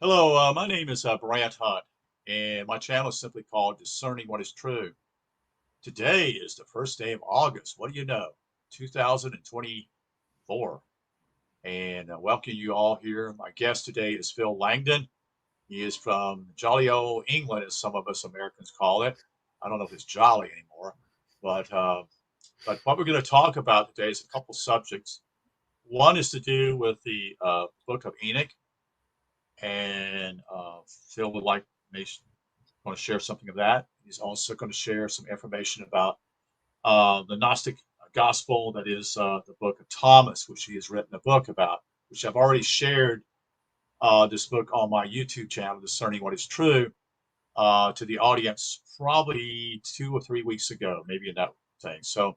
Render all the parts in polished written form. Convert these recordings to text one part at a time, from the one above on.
Hello, my name is Brant Hunt, and my channel is simply called Discerning What is True. Today is the first day of August. What do you know? 2024. And welcome you all here. My guest today is Phil Langdon. He is from jolly old England, as some of us Americans call it. I don't know if it's jolly anymore, but what we're going to talk about today is a couple subjects. One is to do with the book of Enoch, and Phil would like me want to share something of that. He's also going to share some information about the Gnostic gospel, that is the book of Thomas, which he has written a book about, which I've already shared this book on my YouTube channel, Discerning What is True, to the audience probably 2 or 3 weeks ago, maybe in that thing. So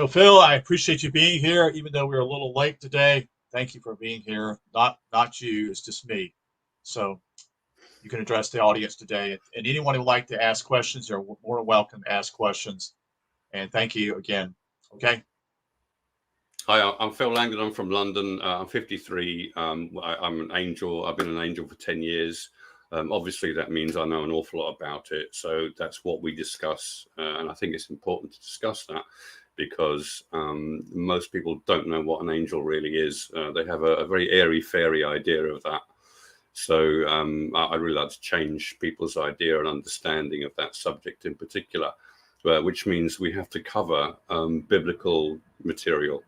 Phil, I appreciate you being here, even though we're a little late today. Thank you for being here. Not you, it's just me. So you can address the audience today. And anyone who would like to ask questions, they're more than welcome to ask questions. And thank you again. Okay. Hi, I'm Phil Langdon. I'm from London. I'm 53. I'm an angel. I've been an angel for 10 years. Obviously, that means I know an awful lot about it. So that's what we discuss. And I think it's important to discuss that because most people don't know what an angel really is. They have a very airy-fairy idea of that. So I really like to change people's idea and understanding of that subject in particular, which means we have to cover biblical material,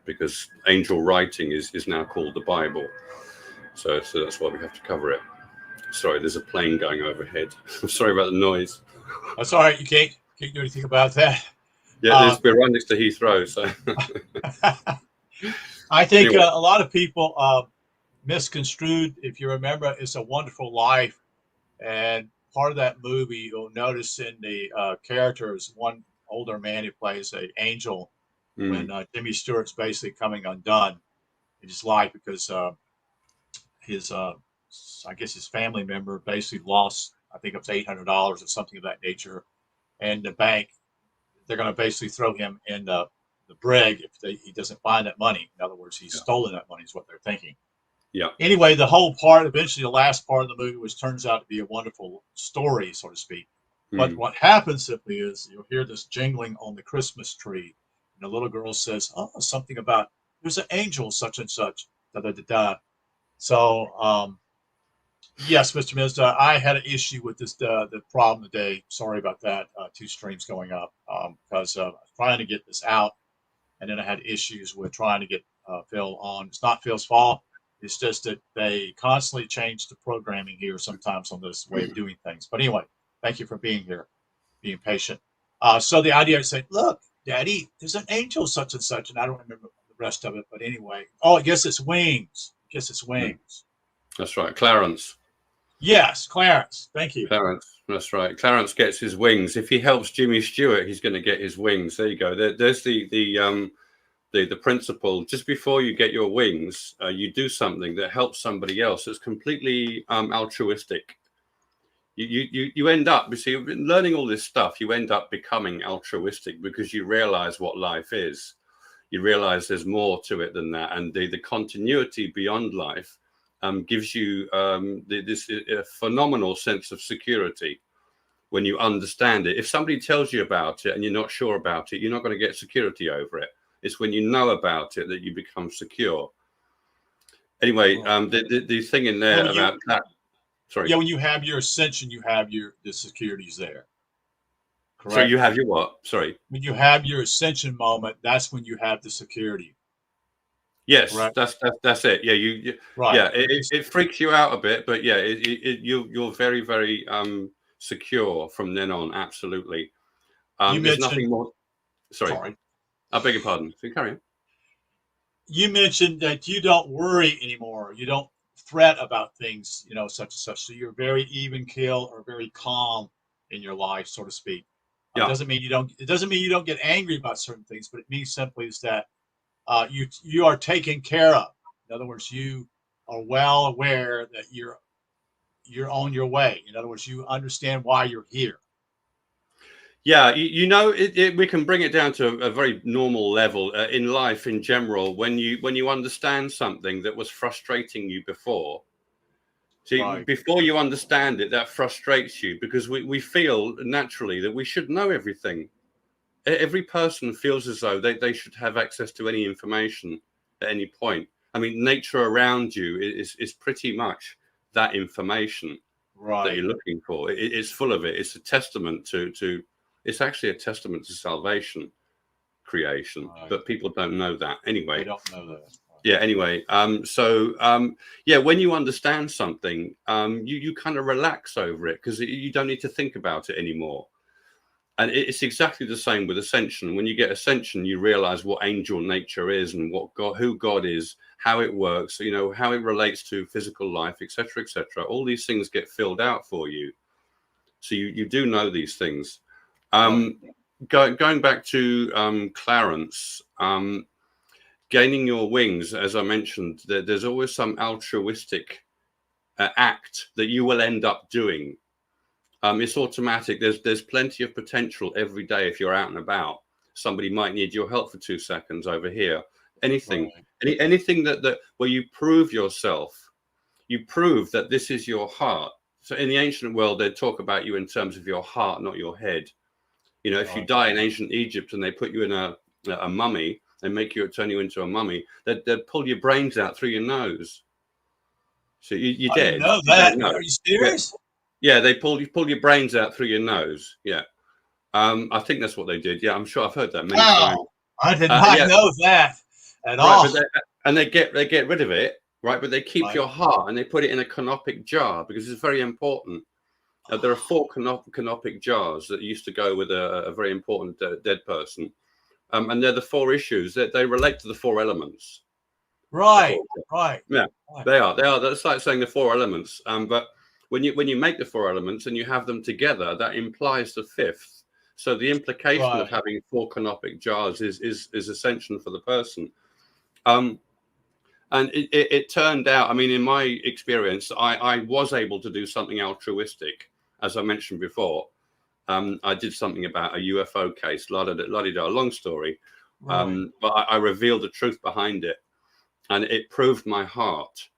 because angel writing is now called the Bible. So that's why we have to cover it. Sorry, there's a plane going overhead. I'm sorry about the noise. That's all right. You can't do anything about that. Yeah, we're right next to Heathrow. So I think anyway. A lot of people misconstrued, if you remember, It's a Wonderful Life. And part of that movie, you'll notice in the characters, one older man who plays an angel, when Jimmy Stewart's basically coming undone in his life because his, I guess his family member basically lost, I think it was $800 or something of that nature. And the bank, they're going to basically throw him in the brig if he doesn't find that money. In other words, he's stolen that money is what they're thinking. Yeah. Anyway, the whole part, eventually the last part of the movie, which turns out to be a wonderful story, so to speak. But what happens simply is you'll hear this jingling on the Christmas tree. And the little girl says, oh, something about, there's an angel, such and such, da-da-da-da. So, yes, Mr. Mizda, I had an issue with this, the problem today. Sorry about that, 2 streams going up, because I was trying to get this out. And then I had issues with trying to get Phil on. It's not Phil's fault. It's just that they constantly change the programming here sometimes on this way of doing things. But anyway, thank you for being here, being patient. So the idea is saying, look, Daddy, there's an angel such and such. And I don't remember the rest of it. But anyway, I guess it's wings. That's right. Clarence. Yes, Clarence. Thank you. Clarence. That's right. Clarence gets his wings. If he helps Jimmy Stewart, he's going to get his wings. There you go. There's the principle. Just before you get your wings, you do something that helps somebody else. That's completely altruistic. You end up, you see, learning all this stuff, you end up becoming altruistic because you realize what life is. You realize there's more to it than that, and the continuity beyond life gives you this phenomenal sense of security when you understand it. If somebody tells you about it and you're not sure about it, you're not going to get security over it. It's when you know about it that you become secure. Anyway, the thing in there about that. Sorry. Yeah, when you have your ascension, you have the securities there. Correct. So you have your what? Sorry. When you have your ascension moment, that's when you have the security. Yes, right. That's it. Yeah, you right. Yeah, it freaks you out a bit, but yeah, you're very, very secure from then on. Absolutely. There's nothing more. Sorry. I beg your pardon. So carry on. You mentioned that you don't worry anymore. You don't fret about things, such and such. So you're very even keel or very calm in your life, so to speak. Yeah. It doesn't mean you don't get angry about certain things, but it means simply is that you are taken care of. In other words, you are well aware that you're on your way. In other words, you understand why you're here. Yeah, we can bring it down to a very normal level in life in general. When you understand something that was frustrating you before, See, Right. before you understand it, that frustrates you because we feel naturally that we should know everything. Every person feels as though they should have access to any information at any point. I mean, nature around you is pretty much that information that you're looking for. It's full of it. It's a testament to it's actually a testament to salvation, creation, but people don't know that anyway. They don't know that. Yeah, anyway, yeah, when you understand something, you kind of relax over it because you don't need to think about it anymore. And it's exactly the same with Ascension. When you get Ascension, you realize what angel nature is and what God, who God is, how it works, you know, how it relates to physical life, etc., etc. All these things get filled out for you, so you do know these things. Going back to Clarence, gaining your wings, as I mentioned, there's always some altruistic act that you will end up doing. It's automatic. There's plenty of potential every day if you're out and about. Somebody might need your help for 2 seconds over here. Anything, anything that where you prove yourself, you prove that this is your heart. So in the ancient world, they'd talk about you in terms of your heart, not your head. You know, if you die in ancient Egypt and they put you in a mummy and turn you into a mummy, they'd pull your brains out through your nose. So you're dead. I didn't know that. Are you serious? Yeah, they pull your brains out through your nose. Yeah, I think that's what they did. Yeah, I'm sure I've heard that many times. I did not know that at all. And they get rid of it, right? But they keep your heart and they put it in a canopic jar because it's very important. There are 4 canopic jars that used to go with a very important dead person, and they're the 4 issues that they relate to the 4 elements. Right. Yeah, they are. That's like saying the 4 elements. But when you make the 4 elements and you have them together, that implies the 5th. So the implication of having 4 canopic jars is Ascension for the person. And it turned out, I mean, in my experience, I was able to do something altruistic, as I mentioned before. I did something about a UFO case, la-di-da, long story. But I revealed the truth behind it, and it proved my heart.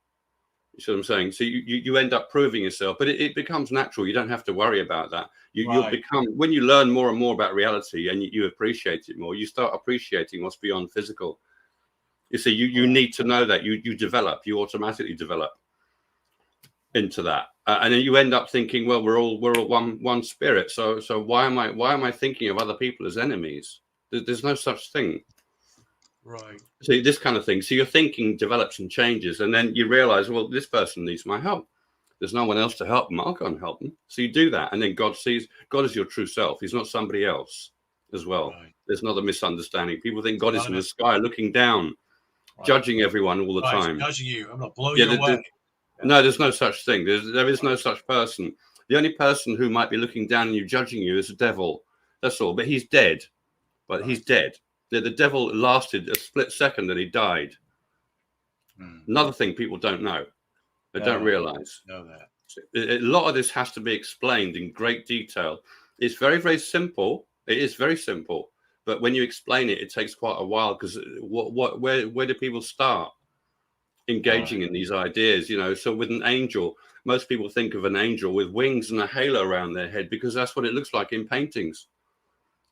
You see what I'm saying? So you end up proving yourself, but it becomes natural. You don't have to worry about that. You'll become, when you learn more and more about reality and you appreciate it more, you start appreciating what's beyond physical. You see, you need to know that you automatically develop into that, and then you end up thinking, well, we're all one spirit. So why am I thinking of other people as enemies? There's no such thing. Right. So this kind of thing. So your thinking develops and changes, and then you realize, well, this person needs my help. There's no one else to help them. I'll go and help them. So you do that, and then God sees. God is your true self. He's not somebody else as well. There's not a misunderstanding. People think God is in the sky looking down, judging everyone all the time. Judging you. I'm going to blow you away. No, there's no such thing. There is no such person. The only person who might be looking down on you, judging you, is the devil. That's all. But he's dead. But he's dead. The devil lasted a split second and he died. Another thing people don't know. They don't realize. Know that. A lot of this has to be explained in great detail. It's very, very simple. It is very simple. But when you explain it, it takes quite a while because where do people start engaging in these ideas? You know, so with an angel, most people think of an angel with wings and a halo around their head because that's what it looks like in paintings.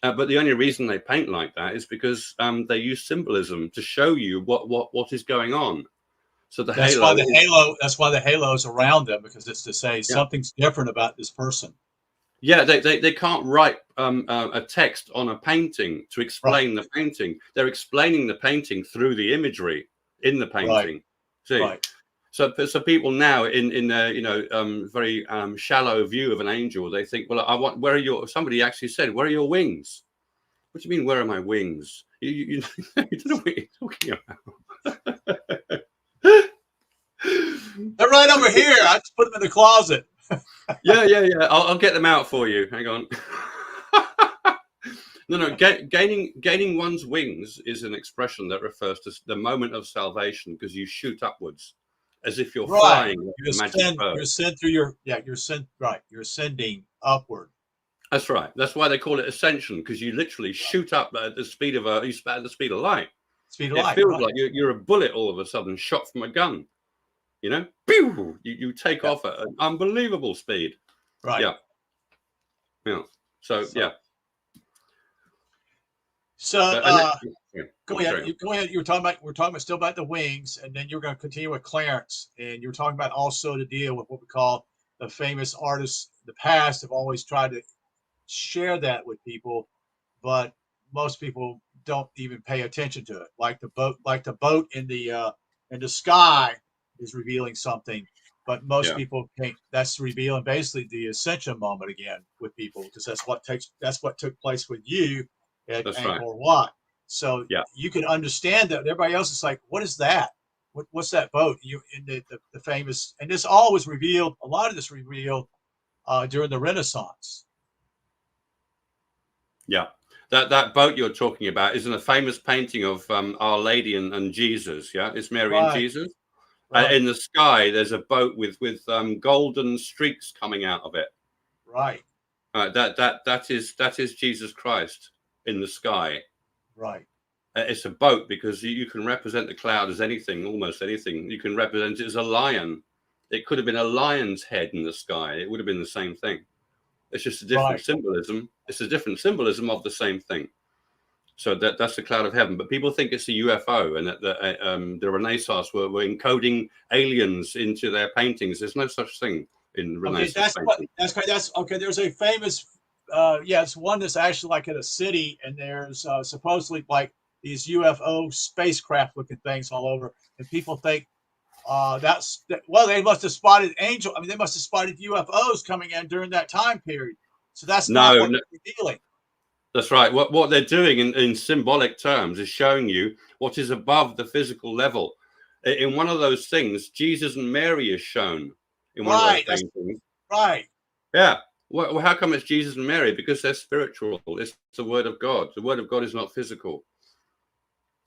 But the only reason they paint like that is because they use symbolism to show you what is going on. So that's why the halo is around them, because it's to say something's different about this person. Yeah, they can't write a text on a painting to explain the painting. They're explaining the painting through the imagery in the painting. See, so people now in their very shallow view of an angel, they think, well, where are your? Somebody actually said, where are your wings? What do you mean, where are my wings? You don't know what you're talking about. They're right over here. I just put them in the closet. Yeah. I'll get them out for you. Hang on. No. Gaining one's wings is an expression that refers to the moment of salvation, because you shoot upwards as if you're flying. You're sent through You're ascending upward. That's right. That's why they call it ascension, because you literally shoot up at the speed of light. It feels like you're a bullet all of a sudden shot from a gun. You know, pew, you take off at an unbelievable speed. Right. Yeah. Yeah. So yeah. So go ahead. Go ahead. We're talking about still about the wings, and then you're going to continue with Clarence, and you're talking about also to deal with what we call the famous artists in the past have always tried to share that with people, but most people don't even pay attention to it. Like the boat in the sky is revealing something, but most people can't. That's revealing basically the Ascension moment again with people, because that's what took place with you at Angkor Wat. So you can understand that. Everybody else is like, what is that? What's that boat? You in the famous, and this all was revealed. A lot of this revealed during the Renaissance. Yeah, that boat you're talking about is in a famous painting of Our Lady and Jesus. Yeah, it's Mary and Jesus. Right. In the sky, there's a boat with golden streaks coming out of it. Right. That is Jesus Christ in the sky. Right. It's a boat because you can represent the cloud as anything, almost anything. You can represent it as a lion. It could have been a lion's head in the sky. It would have been the same thing. It's just a different symbolism. It's a different symbolism of the same thing. So that's the cloud of heaven. But people think it's a UFO, and that the Renaissance were encoding aliens into their paintings. There's no such thing in Renaissance painting. That's okay. There's a famous, it's one that's actually like in a city, and there's supposedly like these UFO spacecraft-looking things all over, and people think they must have spotted they must have spotted UFOs coming in during that time period. So that's not what they're revealing. That's right. What they're doing in symbolic terms is showing you what is above the physical level. In one of those things, Jesus and Mary is shown in one of those paintings. Right. Yeah. Well, how come it's Jesus and Mary? Because they're spiritual. It's the Word of God. The Word of God is not physical.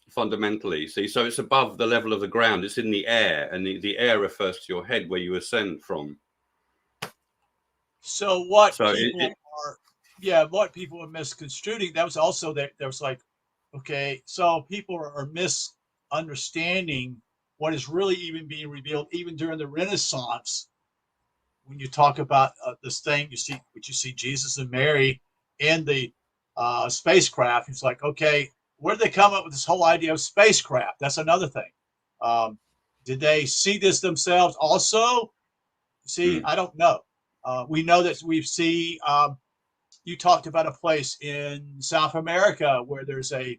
Fundamentally, see, so it's above the level of the ground. It's in the air, and the air refers to your head where you ascend from. So what people are misconstruing, that was also that there was like, okay, so people are misunderstanding what is really even being revealed even during the Renaissance. When you talk about this thing, you see Jesus and Mary in the spacecraft. It's like, okay, where did they come up with this whole idea of spacecraft? That's another thing. Did they see this themselves also? See, I don't know. We know that you talked about a place in South America where there's I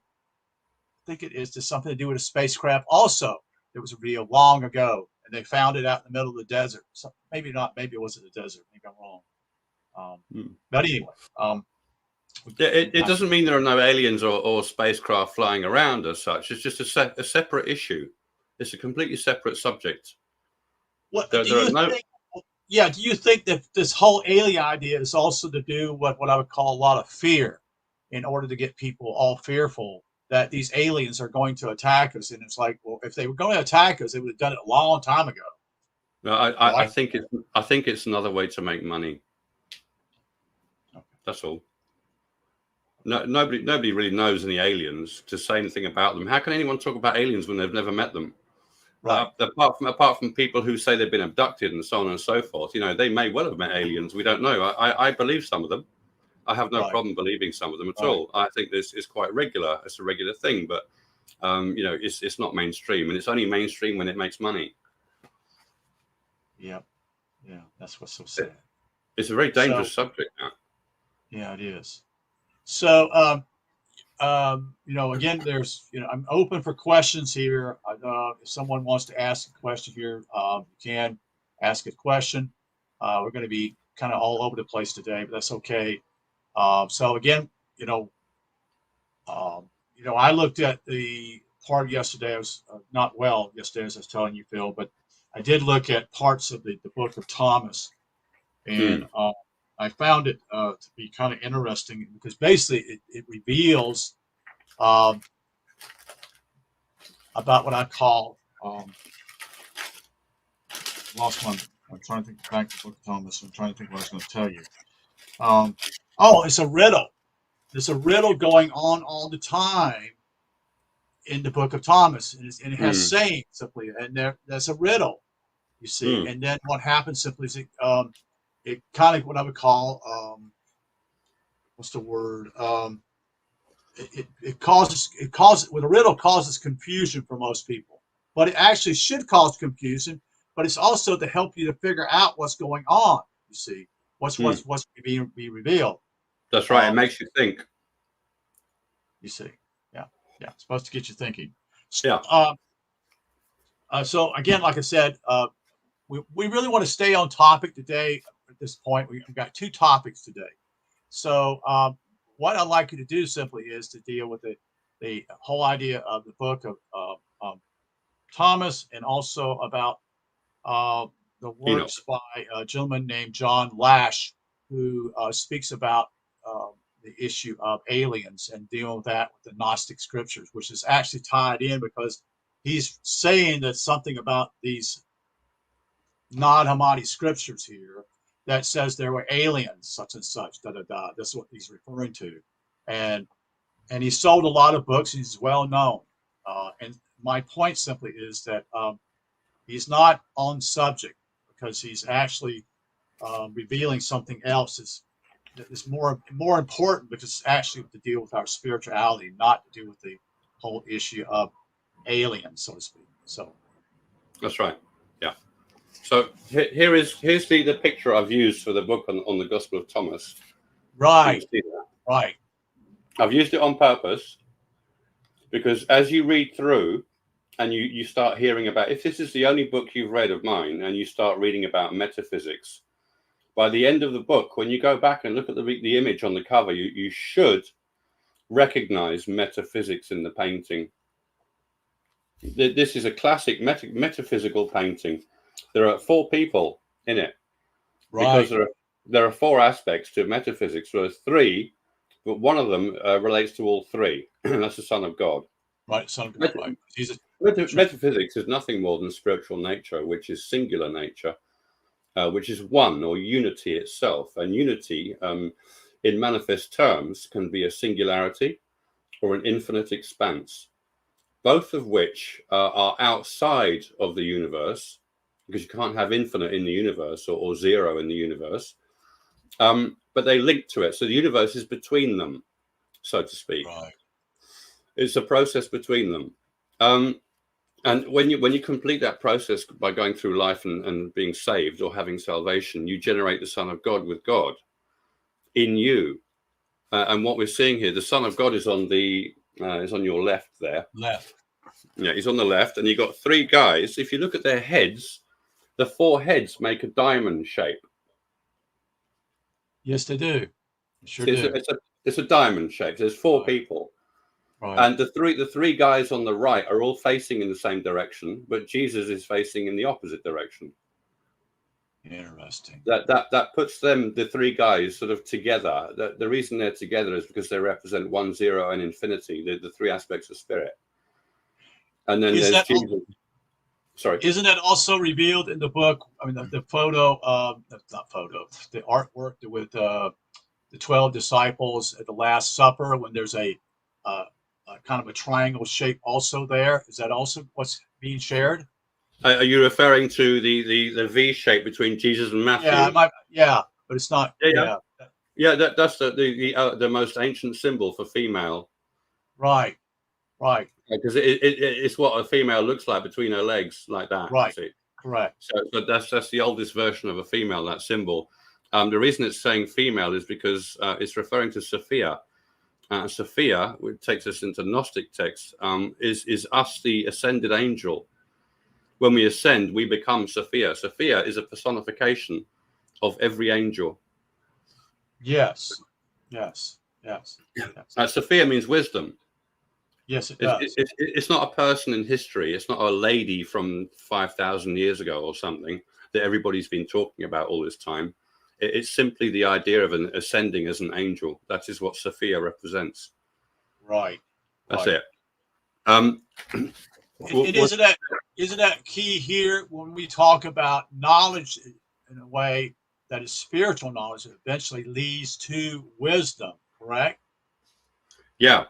think it is just something to do with a spacecraft also. It was revealed long ago, and they found it out in the middle of the desert. So maybe not. Maybe it wasn't the desert. Maybe I'm wrong. But anyway, it doesn't mean there are no aliens or spacecraft flying around as such. It's just a separate issue. It's a completely separate subject. Do you think that this whole alien idea is also to do with what I would call a lot of fear, in order to get people all fearful that these aliens are going to attack us? And it's like, well, if they were going to attack us, they would have done it a long time ago. No, I think it's another way to make money. Okay. That's all. No, nobody really knows any aliens to say anything about them. How can anyone talk about aliens when they've never met them? Right. Apart from people who say they've been abducted and so on and so forth, they may well have met aliens. We don't know. I believe some of them. I have no problem believing some of them at all. I think this is quite regular. It's a regular thing, but it's not mainstream, and it's only mainstream when it makes money. Yeah, that's what's so sad. It's a very dangerous subject now. Yeah, it is. So, again, there's, I'm open for questions here. If someone wants to ask a question here, you can ask a question. We're going to be kind of all over the place today, but that's okay. So again, I looked at the part yesterday. I was not well yesterday, as I was telling you, Phil, but I did look at parts of the book of Thomas, and I found it to be kind of interesting, because basically it reveals about what I call I'm trying to think back to the book of Thomas. I'm trying to think what I was going to tell you. It's a riddle. There's a riddle going on all the time in the book of Thomas, and it has sayings simply, and that's a riddle. You see, and then what happens simply is it kind of what I would call what's the word? It causes with a riddle causes confusion for most people, but it actually should cause confusion. But it's also to help you to figure out what's going on. You see, what's being revealed. That's right. It makes you think. You see, yeah. It's supposed to get you thinking. Yeah. So again, like I said, we really want to stay on topic today. At this point, we've got 2 topics today. So what I'd like you to do simply is to deal with the whole idea of the book of Thomas, and also about the works Enoch. by a gentleman named John Lash, who speaks about the issue of aliens and dealing with that with the Gnostic scriptures, which is actually tied in because he's saying that something about these non-Hammadi scriptures here that says there were aliens, such and such, da da da. This is what he's referring to, and he sold a lot of books. And he's well known, and my point simply is that he's not on subject because he's actually revealing something else is more important, because it's actually to deal with our spirituality, not to do with the whole issue of aliens, so to speak. So that's right. Yeah. So here's the picture I've used for the book on the Gospel of Thomas. Right. Right. I've used it on purpose because as you read through and you start hearing about, if this is the only book you've read of mine and you start reading about metaphysics, by the end of the book, when you go back and look at the image on the cover, you should recognize metaphysics in the painting. This is a classic metaphysical painting. There are 4 people in it. Right. Because there are 4 aspects to metaphysics. There are 3, but one of them relates to all 3. That's the Son of God. Right, Son of God. Right. Metaphysics is nothing more than spiritual nature, which is singular nature, which is one, or unity itself. And unity, in manifest terms, can be a singularity or an infinite expanse, both of which are outside of the universe, because you can't have infinite in the universe or 0 in the universe, but they link to it. So the universe is between them, so to speak. Right. It's a process between them. And when you complete that process by going through life and being saved or having salvation, you generate the Son of God with God in you. And what we're seeing here, the Son of God is on your left there. Left. Yeah, he's on the left, and you've got 3 guys. If you look at their heads, the 4 heads make a diamond shape. Yes, they do. Sure do. It's a diamond shape. There's 4 people. Right. And the three guys on the right are all facing in the same direction, but Jesus is facing in the opposite direction. Interesting. That puts them, the 3 guys, sort of together. The reason they're together is because they represent 1, 0, and infinity, the 3 aspects of spirit. And then there's Jesus. Sorry. Isn't that also revealed in the book? I mean, the photo, the artwork with the 12 disciples at the Last Supper, when there's a kind of a triangle shape also there. Is that also what's being shared? Are you referring to the V shape between Jesus and Matthew? Yeah, but it's not. Yeah. That's the most ancient symbol for female. Right. Because it's what a female looks like between her legs, like that. Right. Correct. So that's the oldest version of a female, that symbol. The reason it's saying female is because it's referring to Sophia. Sophia, which takes us into Gnostic texts, is us, the ascended angel. When we ascend, we become Sophia. Sophia is a personification of every angel. Yes. Sophia means wisdom. Yes, it does. It's not a person in history. It's not a lady from 5,000 years ago or something that everybody's been talking about all this time. It's simply the idea of an ascending as an angel. That is what Sophia represents. Right. That's it. Isn't that key here when we talk about knowledge in a way that is spiritual knowledge that eventually leads to wisdom, correct? Yeah.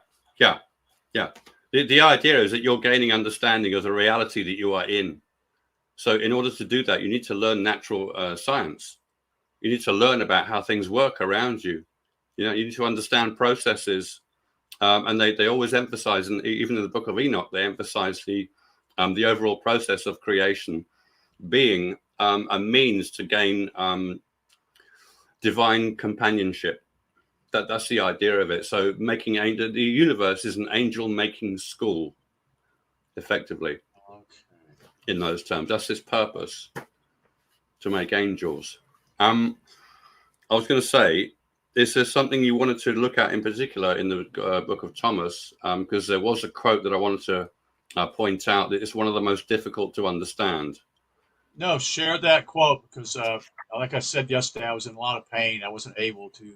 The idea is that you're gaining understanding of the reality that you are in. So in order to do that, you need to learn natural science. You need to learn about how things work around you. You know, you need to understand processes. And they always emphasize, and even in the book of Enoch, they emphasize the overall process of creation being a means to gain divine companionship. That's the idea of it. So making the universe is an angel making school, effectively. Okay. In those terms, that's its purpose, to make angels. I was going to say, is there something you wanted to look at in particular in the book of Thomas? Because there was a quote that I wanted to point out that it's one of the most difficult to understand. No, share that quote because, like I said yesterday, I was in a lot of pain. I wasn't able to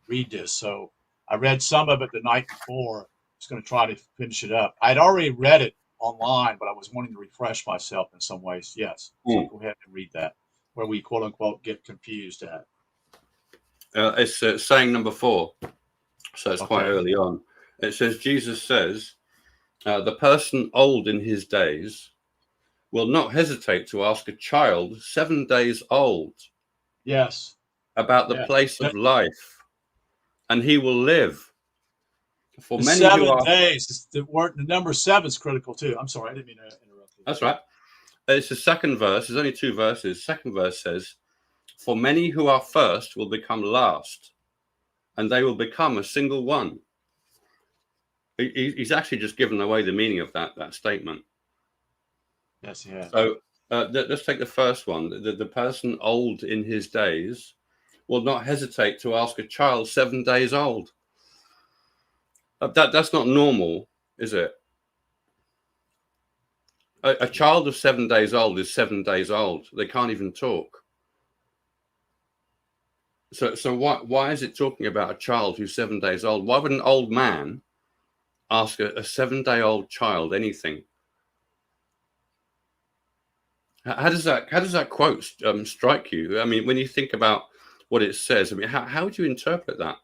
read this, so I read some of it the night before. I was going to try to finish it up. I'd already read it online, but I was wanting to refresh myself in some ways. Yes, so go ahead and read that, where we quote unquote get confused at. It's saying number 4, so it's quite early on. It says, Jesus says, the person old in his days will not hesitate to ask a child 7 days old about the place of life, and he will live. For many 7 days, the number 7 is critical too. I'm sorry, I didn't mean to interrupt you. That's right. It's the second verse. There's only 2 verses. Second verse says, for many who are first will become last, and they will become a single one. He's actually just given away the meaning of that statement. Yes, he has. So let's take the first one. The person old in his days will not hesitate to ask a child 7 days old. That's not normal, is it? A child of 7 days old is 7 days old. They can't even talk. So why is it talking about a child who's 7 days old? Why would an old man ask a 7-day-old child anything? How does that quote strike you? I mean, when you think about what it says, I mean, how would you interpret that?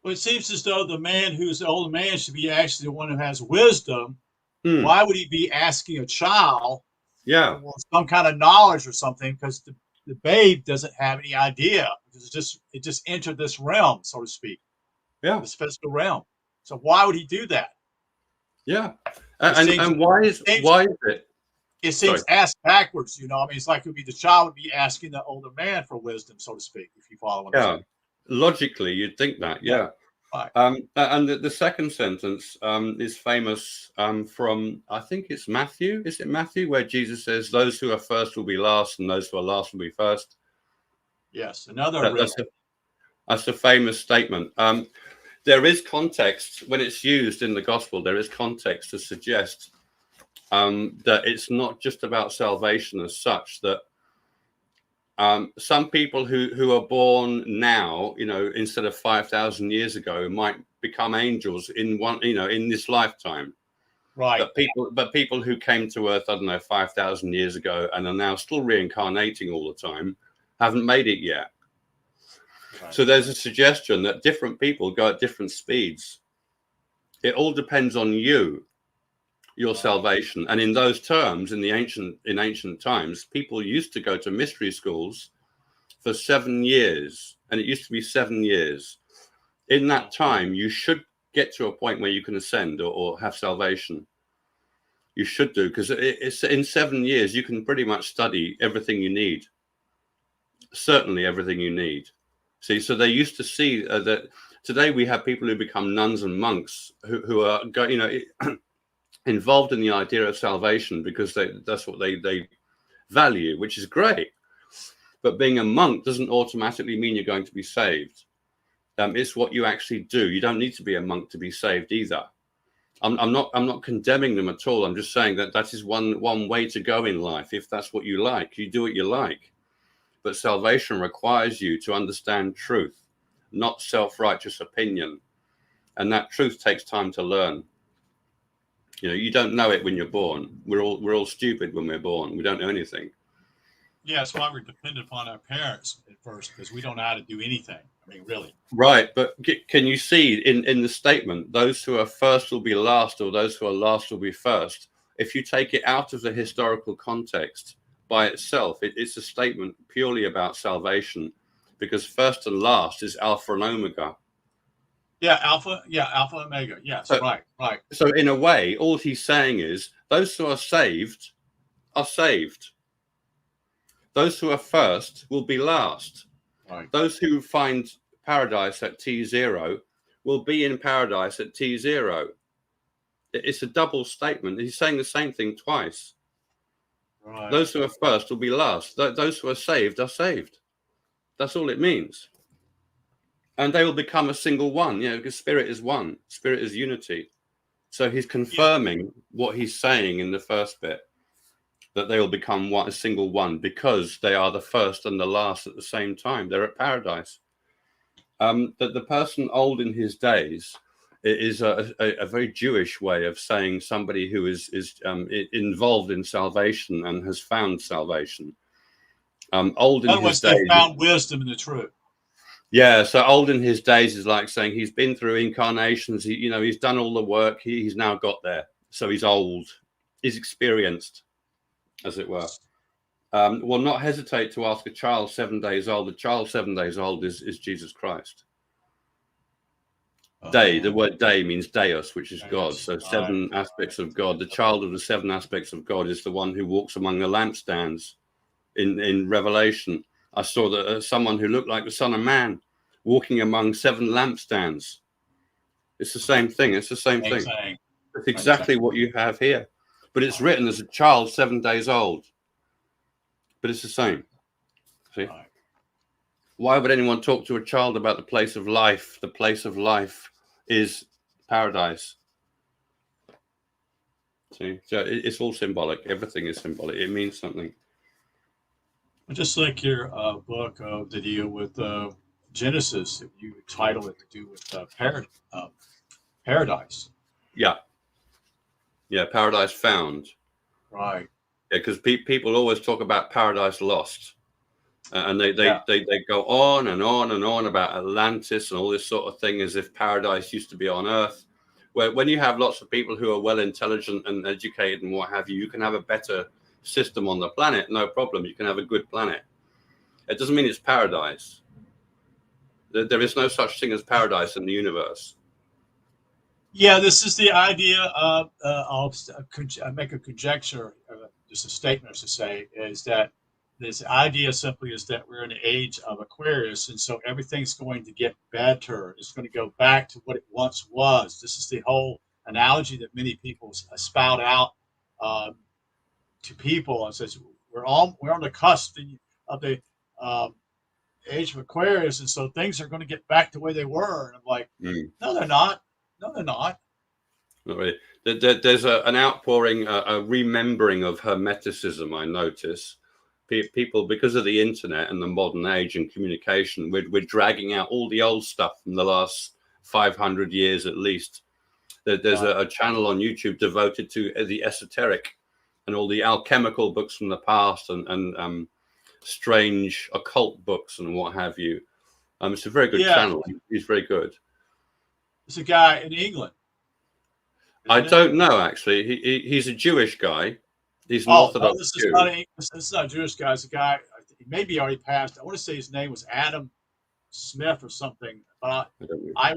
Well, it seems as though the man who's the older man should be actually the one who has wisdom. Why would he be asking a child for some kind of knowledge or something? Because the babe doesn't have any idea. It just entered this realm, so to speak. This physical realm. So why would he do that? Yeah. And why is it? It seems asked backwards, you know. I mean, it's like it would be the child would be asking the older man for wisdom, so to speak, if you follow what I'm saying. Logically, you'd think that, Right. And the second sentence is famous from, I think it's Matthew. Is it Matthew, where Jesus says, "Those who are first will be last, and those who are last will be first"? Yes, another. That's a famous statement. There is context when it's used in the gospel. There is context to suggest that it's not just about salvation as such. That some people who are born now, you know, instead of 5,000 years ago, might become angels in in this lifetime. Right. But people who came to Earth, I don't know, 5,000 years ago and are now still reincarnating all the time, haven't made it yet. Right. So there's a suggestion that different people go at different speeds. It all depends on your salvation. And in those terms, in ancient times, people used to go to mystery schools for 7 years, and it used to be 7 years. In that time, you should get to a point where you can ascend or have salvation. You should do, because it's in 7 years you can pretty much study everything you need. Certainly everything you need. See, so they used to see that today we have people who become nuns and monks who are, involved in the idea of salvation because that's what they value, which is great. But being a monk doesn't automatically mean you're going to be saved. It's what you actually do. You don't need to be a monk to be saved either. I'm not condemning them at all. I'm just saying that is one way to go in life. If that's what you like, you do what you like. But salvation requires you to understand truth, not self-righteous opinion. And that truth takes time to learn. You know, you don't know it when you're born. We're all stupid when we're born. We don't know anything. Yeah, that's why we're dependent upon our parents at first, because we don't know how to do anything. I mean, really. Right, but can you see in the statement, those who are first will be last, or those who are last will be first? If you take it out of the historical context, by itself. It's a statement purely about salvation, because first and last is Alpha and Omega. Yeah, Alpha and Omega. Yes, So, right. So in a way, all he's saying is those who are saved are saved. Those who are first will be last. Right. Those who find paradise at T0 will be in paradise at T0. It's a double statement. He's saying the same thing twice. Right. Those who are first will be last. Those who are saved are saved. That's all it means. And they will become a single one, because spirit is one. Spirit is unity. So he's confirming what he's saying in the first bit, that they will become a single one, because they are the first and the last at the same time. They're at paradise. That the person old in his days is a very Jewish way of saying somebody who is involved in salvation and has found salvation. Old in his days, they found wisdom in the truth. Yeah, so old in his days is like saying he's been through incarnations. He's done all the work. He's now got there. So he's old. He's experienced, as it were. Will not hesitate to ask a child 7 days old. A child 7 days old is Jesus Christ. Day, the word day means deus, which is God. So seven aspects of God. The child of the seven aspects of God is the one who walks among the lampstands in Revelation. I saw that someone who looked like the Son of Man walking among seven lampstands. It's the same thing. It's the same thing. It's exactly what you have here. But it's written as a child 7 days old. But it's the same. See? Why would anyone talk to a child about the place of life? The place of life is paradise. See? So it's all symbolic. Everything is symbolic. It means something. Just like your book, the deal with Genesis, if you title it to do with paradise. Yeah, paradise found. Right. Yeah, because people always talk about paradise lost, and they go on and on and on about Atlantis and all this sort of thing, as if paradise used to be on Earth. Where when you have lots of people who are well intelligent and educated and what have you, you can have a better system on the planet, no problem. You can have a good planet. It doesn't mean it's paradise. There is no such thing as paradise in the universe. Yeah, this is the idea of I'll make a conjecture, just a statement to say, is that this idea simply is that we're in the age of Aquarius, and so everything's going to get better. It's going to go back to what it once was. This is the whole analogy that many people spout out to people, and says we're on the cusp of the Age of Aquarius, and so things are going to get back to the way they were. And I'm like, no, they're not. No, they're not. Not really. There's an outpouring, a remembering of Hermeticism, I notice. People, because of the internet and the modern age and communication, we're dragging out all the old stuff from the last 500 years at least. There's a channel on YouTube devoted to the esoteric and all the alchemical books from the past and strange occult books and what have you. It's a very good channel. He's very good. It's a guy in England. I don't know, actually. He's a Jewish guy. He's an Orthodox Jew. This is not a Jewish guy. It's a guy, he maybe already passed. I want to say his name was Adam Smith or something. But I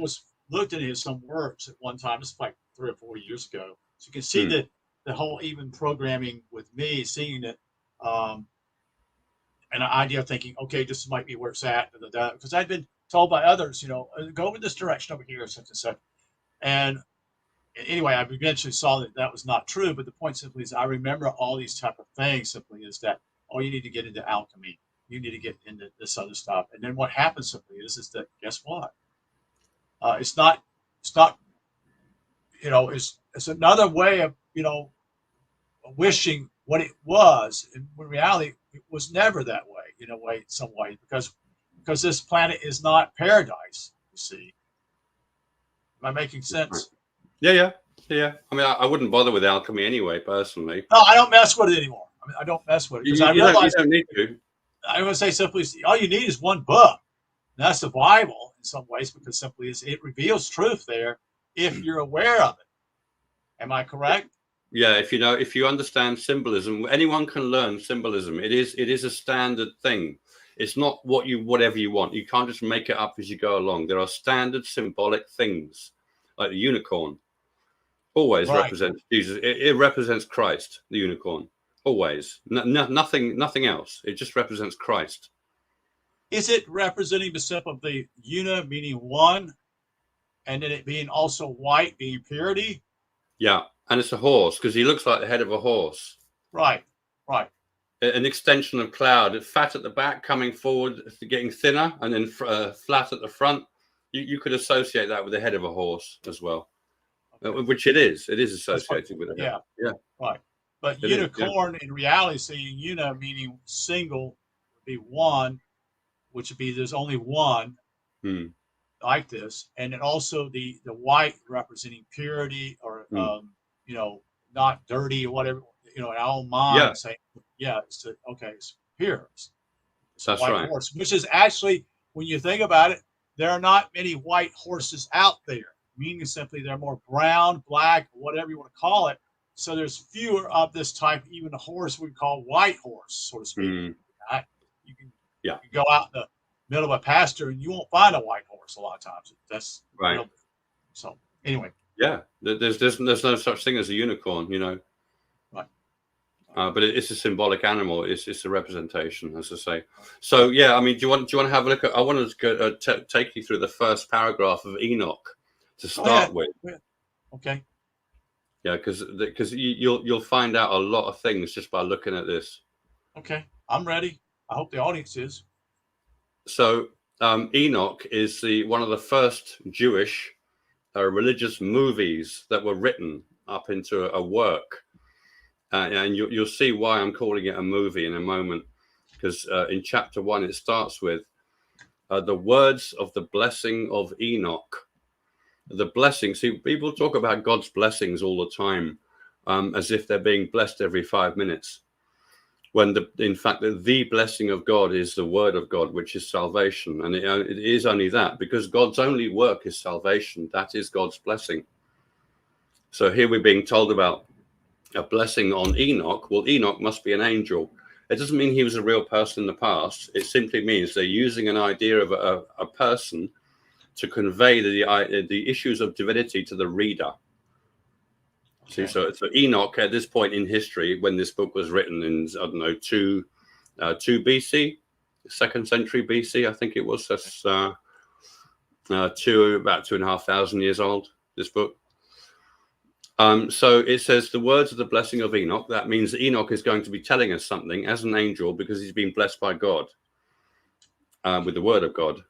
looked at some works at one time. This is like 3 or 4 years ago. So you can see that the whole even programming with me, seeing it, and an idea of thinking, okay, this might be where it's at. Because I'd been told by others, go in this direction over here, such and such. And anyway, I eventually saw that was not true. But the point simply is, I remember all these type of things. Simply is that, you need to get into alchemy. You need to get into this other stuff. And then what happens simply is that, guess what? It's not. It's another way of wishing what it was. In reality, it was never that way. In some way, because this planet is not paradise. You see, am I making sense? Yeah. I mean, I wouldn't bother with alchemy anyway, personally. No, I don't mess with it anymore. I don't mess with it because I realize you don't need to. I want to say simply, all you need is one book. And that's the Bible in some ways, because simply it reveals truth there if you're aware of it. Am I correct? Yeah, if you understand symbolism, anyone can learn symbolism. It is a standard thing. It's not whatever you want. You can't just make it up as you go along. There are standard symbolic things, like the unicorn always Right. represents Jesus. It represents Christ, the unicorn, always. Nothing else. It just represents Christ. Is it representing the symbol of the una, meaning one, and then it being also white, being purity? Yeah, and it's a horse because he looks like the head of a horse. Right, right. An extension of cloud, fat at the back, coming forward, getting thinner, and then flat at the front. You could associate that with the head of a horse as well, okay. Which it is. It is associated with it. Yeah, yeah, right. But it unicorn, in reality, saying una meaning single would be one, which would be there's only one like this, and then also the white representing purity or not dirty or whatever. In our own mind, saying it's pure. It's a white horse, which is actually, when you think about it, there are not many white horses out there. Meaning simply they're more brown, black, whatever you want to call it. So there's fewer of this type. Even a horse we call white horse, so to speak. You can go out in the middle of a pasture and you won't find a white horse a lot of times. That's right. So anyway, there's no such thing as a unicorn, right. But it's a symbolic animal. It's a representation, as I say. So yeah, I mean, do you want to have a look at? I wanted to take you through the first paragraph of Enoch to start with. Okay. Yeah, because you'll find out a lot of things just by looking at this. Okay, I'm ready. I hope the audience is. So Enoch is one of the first Jewish religious movies that were written up into a work, and you'll see why I'm calling it a movie in a moment. Because in chapter 1 it starts with the words of the blessing of Enoch. The blessing. See, people talk about God's blessings all the time, as if they're being blessed every 5 minutes. When in fact the blessing of God is the word of God, which is salvation, and it is only that, because God's only work is salvation. That is God's blessing. So here we're being told about a blessing on Enoch. Well, Enoch must be an angel. It doesn't mean he was a real person in the past. It simply means they're using an idea of a person to convey the issues of divinity to the reader. Okay. See, so Enoch at this point in history, when this book was written in 2 BC, 2nd century BC, I think it was. That's about 2,500 years old. This book. So it says the words of the blessing of Enoch. That means that Enoch is going to be telling us something as an angel because he's been blessed by God with the word of God.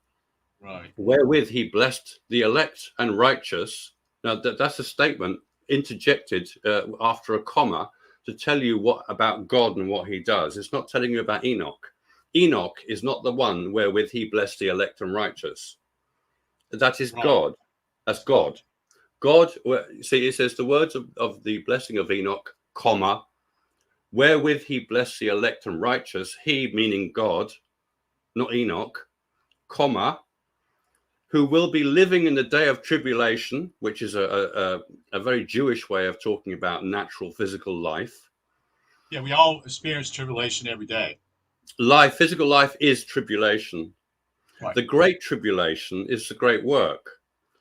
Right. Wherewith he blessed the elect and righteous. Now that's a statement interjected after a comma to tell you what about God and what he does. It's not telling you about Enoch. Enoch is not the one wherewith he blessed the elect and righteous. That is right. God. That's God. God, see, it says the words of the blessing of Enoch, comma, wherewith he blessed the elect and righteous, he meaning God, not Enoch, comma, who will be living in the day of tribulation, which is a very Jewish way of talking about natural physical life. Yeah, we all experience tribulation every day. Physical life is tribulation. Right. The Great Tribulation is the great work.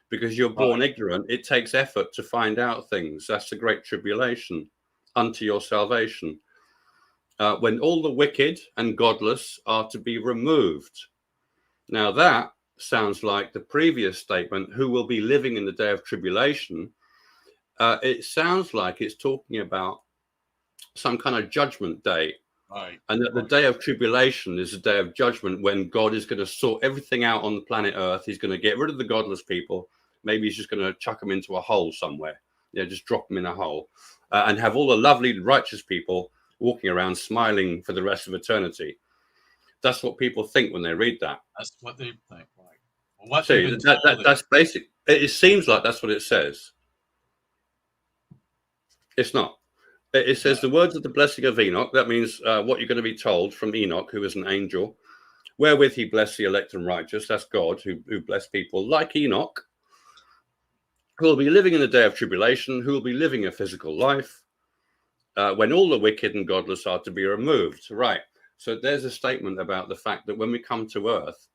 Because you're born ignorant, it takes effort to find out things. That's the Great Tribulation unto your salvation. When all the wicked and godless are to be removed. Now that sounds like the previous statement, who will be living in the day of tribulation. It sounds like it's talking about some kind of judgment day. Right. And that the day of tribulation is a day of judgment when God is going to sort everything out on the planet Earth. He's going to get rid of the godless people. Maybe he's just going to chuck them into a hole somewhere. Just drop them in a hole and have all the lovely, righteous people walking around smiling for the rest of eternity. That's what people think when they read that. That's what they think, right? Well, that's basic. It seems like that's what it says. It's not. It says the words of the blessing of Enoch. That means what you're going to be told from Enoch, who is an angel, wherewith he blessed the elect and righteous. That's God who blessed people like Enoch, who will be living in the day of tribulation, who will be living a physical life. And that the day of tribulation is the great work. Because you're born ignorant, it takes effort to find out things. That's the Great Tribulation. Unto your salvation. when all the wicked and godless are to be removed. Right. So there's a statement about the fact that when we come to earth,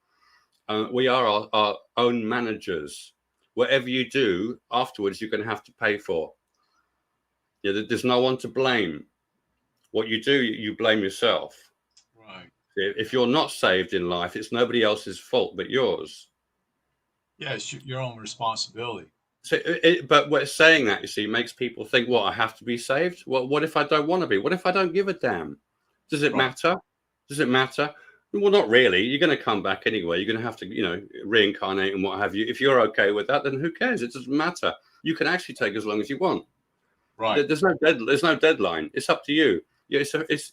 we are our own managers. Whatever you do afterwards, you're going to have to pay for. Yeah, there's no one to blame. What you do, you blame yourself. Right. If you're not saved in life, it's nobody else's fault but yours. Yeah, it's your own responsibility. So, but what saying that, you see, makes people think, well, I have to be saved. Well, what if I don't want to be? What if I don't give a damn? Does it matter? Does it matter? Well, not really. You're going to come back anyway. You're going to have to, reincarnate and what have you. If you're okay with that, then who cares? It doesn't matter. You can actually take as long as you want. Right. There's no deadline. It's up to you. Yeah, it's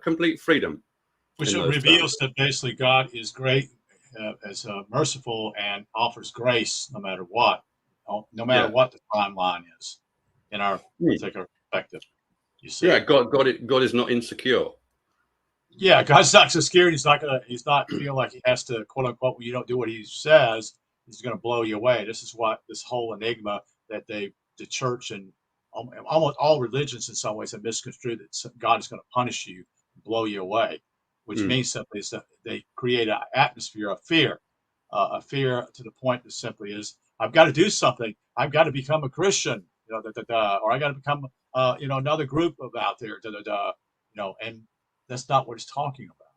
complete freedom. Which reveals that basically God is great, as merciful, and offers grace no matter what, no matter what the timeline is in our particular perspective. You see, yeah, God is not insecure. Yeah, God's not so scared. He's not feeling like he has to, quote unquote, when you don't do what he says, he's going to blow you away. This is what this whole enigma that the church and almost all religions in some ways have misconstrued, that God is going to punish you, blow you away, which means simply is that they create an atmosphere of fear, to the point that simply is, I've got to do something. I've got to become a Christian, or I got to become, another group out there, and that's not what he's talking about.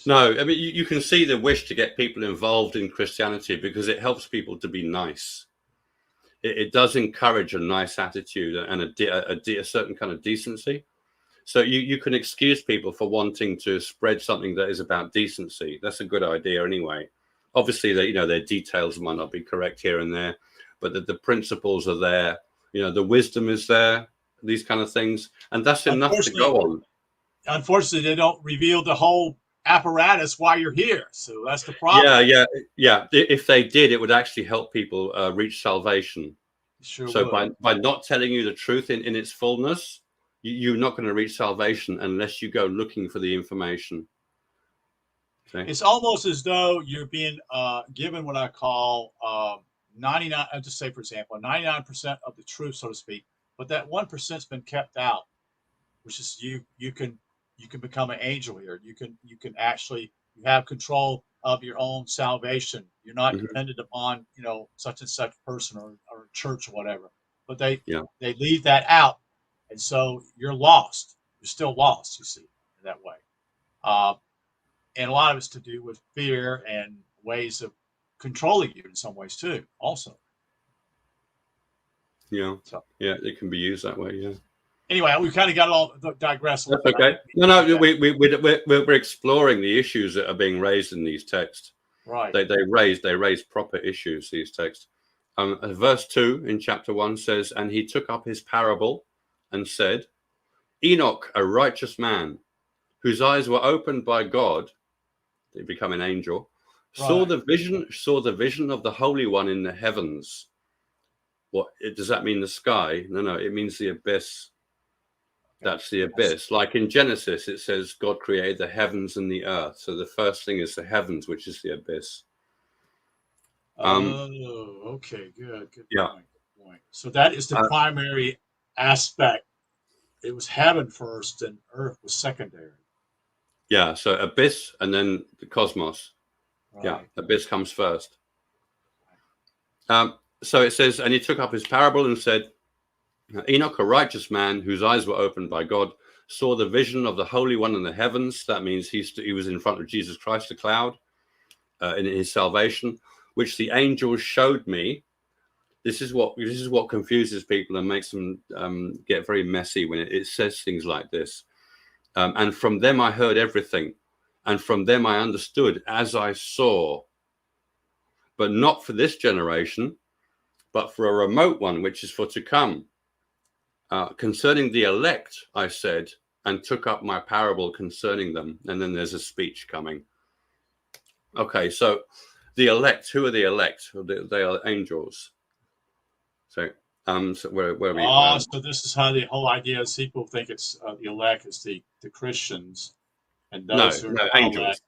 No, I mean, you can see the wish to get people involved in Christianity because it helps people to be nice. It does encourage a nice attitude and a certain kind of decency. So you can excuse people for wanting to spread something that is about decency. That's a good idea anyway. Obviously, their details might not be correct here and there, but the principles are there. The wisdom is there, these kind of things. And that's enough to go on. Unfortunately, they don't reveal the whole apparatus while you're here. So that's the problem. Yeah. If they did, it would actually help people reach salvation. Sure so would. by not telling you the truth in its fullness, you're not going to reach salvation unless you go looking for the information. Okay. It's almost as though you're being given what I call 99. I'll just say, for example, 99% of the truth, so to speak, but that 1%'s been kept out, which is you can become an angel here. You can actually, you have control of your own salvation. You're not dependent upon such and such person or church or whatever. But they leave that out, and so you're lost. You're still lost. You see, in that way, and a lot of it's to do with fear and ways of controlling you in some ways too. Also, it can be used that way. Yeah. Anyway, we kind of got all digressed. That's okay. No, we're exploring the issues that are being raised in these texts. Right. They raise proper issues, these texts. Verse 2 in chapter 1 says, and he took up his parable and said, Enoch, a righteous man, whose eyes were opened by God, they become an angel, saw the vision of the Holy One in the heavens. What does that mean? The sky? No, it means the abyss. That's the abyss. Like in Genesis, it says God created the heavens and the earth. So the first thing is the heavens, which is the abyss. Okay, good Yeah. point. So that is the primary aspect. It was heaven first, and earth was secondary. Yeah. So abyss, and then the cosmos. Right. Yeah. Abyss comes first. So it says, and he took up his parable and said, Enoch, a righteous man whose eyes were opened by God, saw the vision of the Holy One in the heavens. That means he was in front of Jesus Christ, the cloud, in his salvation, which the angels showed me. This is what confuses people and makes them get very messy when it says things like this. And from them I heard everything, and from them I understood as I saw, but not for this generation, but for a remote one, which is for to come. Concerning the elect, I said, and took up my parable concerning them. And then there's a speech coming. Okay, so the elect, who are the elect? They are angels. So where we? So this is how the whole idea is. People think it's the elect is the Christians, and those who are angels. Elect.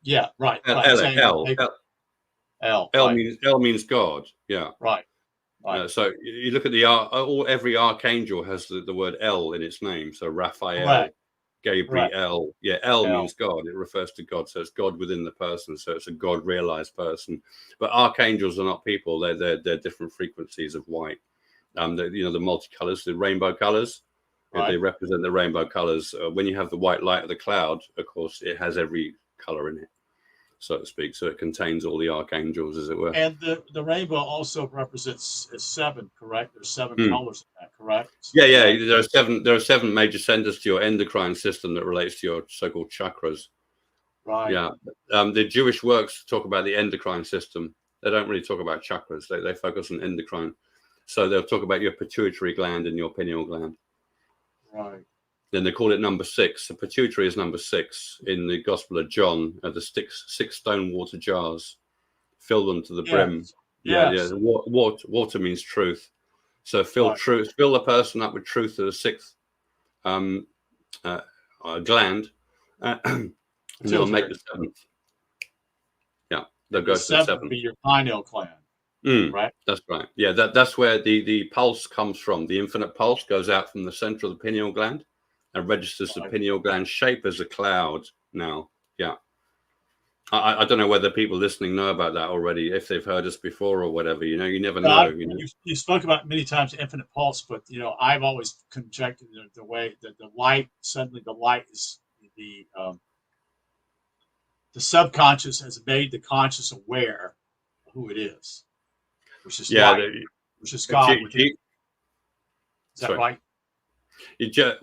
Yeah, right. L means God. Yeah. Right. Right. So you look at every archangel has the word El in its name. So Raphael, Correct. Correct. Gabriel. Yeah, El L. means God. It refers to God. So it's God within the person. So it's a God realized person. But archangels are not people. They're different frequencies of white. The multicolors, the rainbow colors. Right. They represent the rainbow colors. When you have the white light of the cloud, of course, it has every color in it, so to speak. So it contains all the archangels, as it were. And the rainbow also represents 7, correct? There's 7 Mm. colors in that, correct? Yeah. Right. There are 7 major centers to your endocrine system that relates to your so-called chakras. Right. Yeah. The Jewish works talk about the endocrine system. They don't really talk about chakras. They focus on endocrine. So they'll talk about your pituitary gland and your pineal gland. Right. Then they call it number 6. The pituitary is number 6 in the Gospel of John. The 6 stone water jars, fill them to the brim. Yes. Yeah. Yes. Water means truth. So fill the person up with truth to the 6th gland, and they'll make the 7th. Yeah, they'll go to the 7th. Would be your pineal gland. Right. That's right. Yeah, that's where the pulse comes from. The infinite pulse goes out from the center of the pineal gland and registers the pineal gland shape as a cloud now. Yeah. I don't know whether people listening know about that already, if they've heard us before or whatever. You never know. You spoke about many times infinite pulse, but I've always conjectured the way that the light is the subconscious has made the conscious aware of who it is, which is light, which is God. Is that right?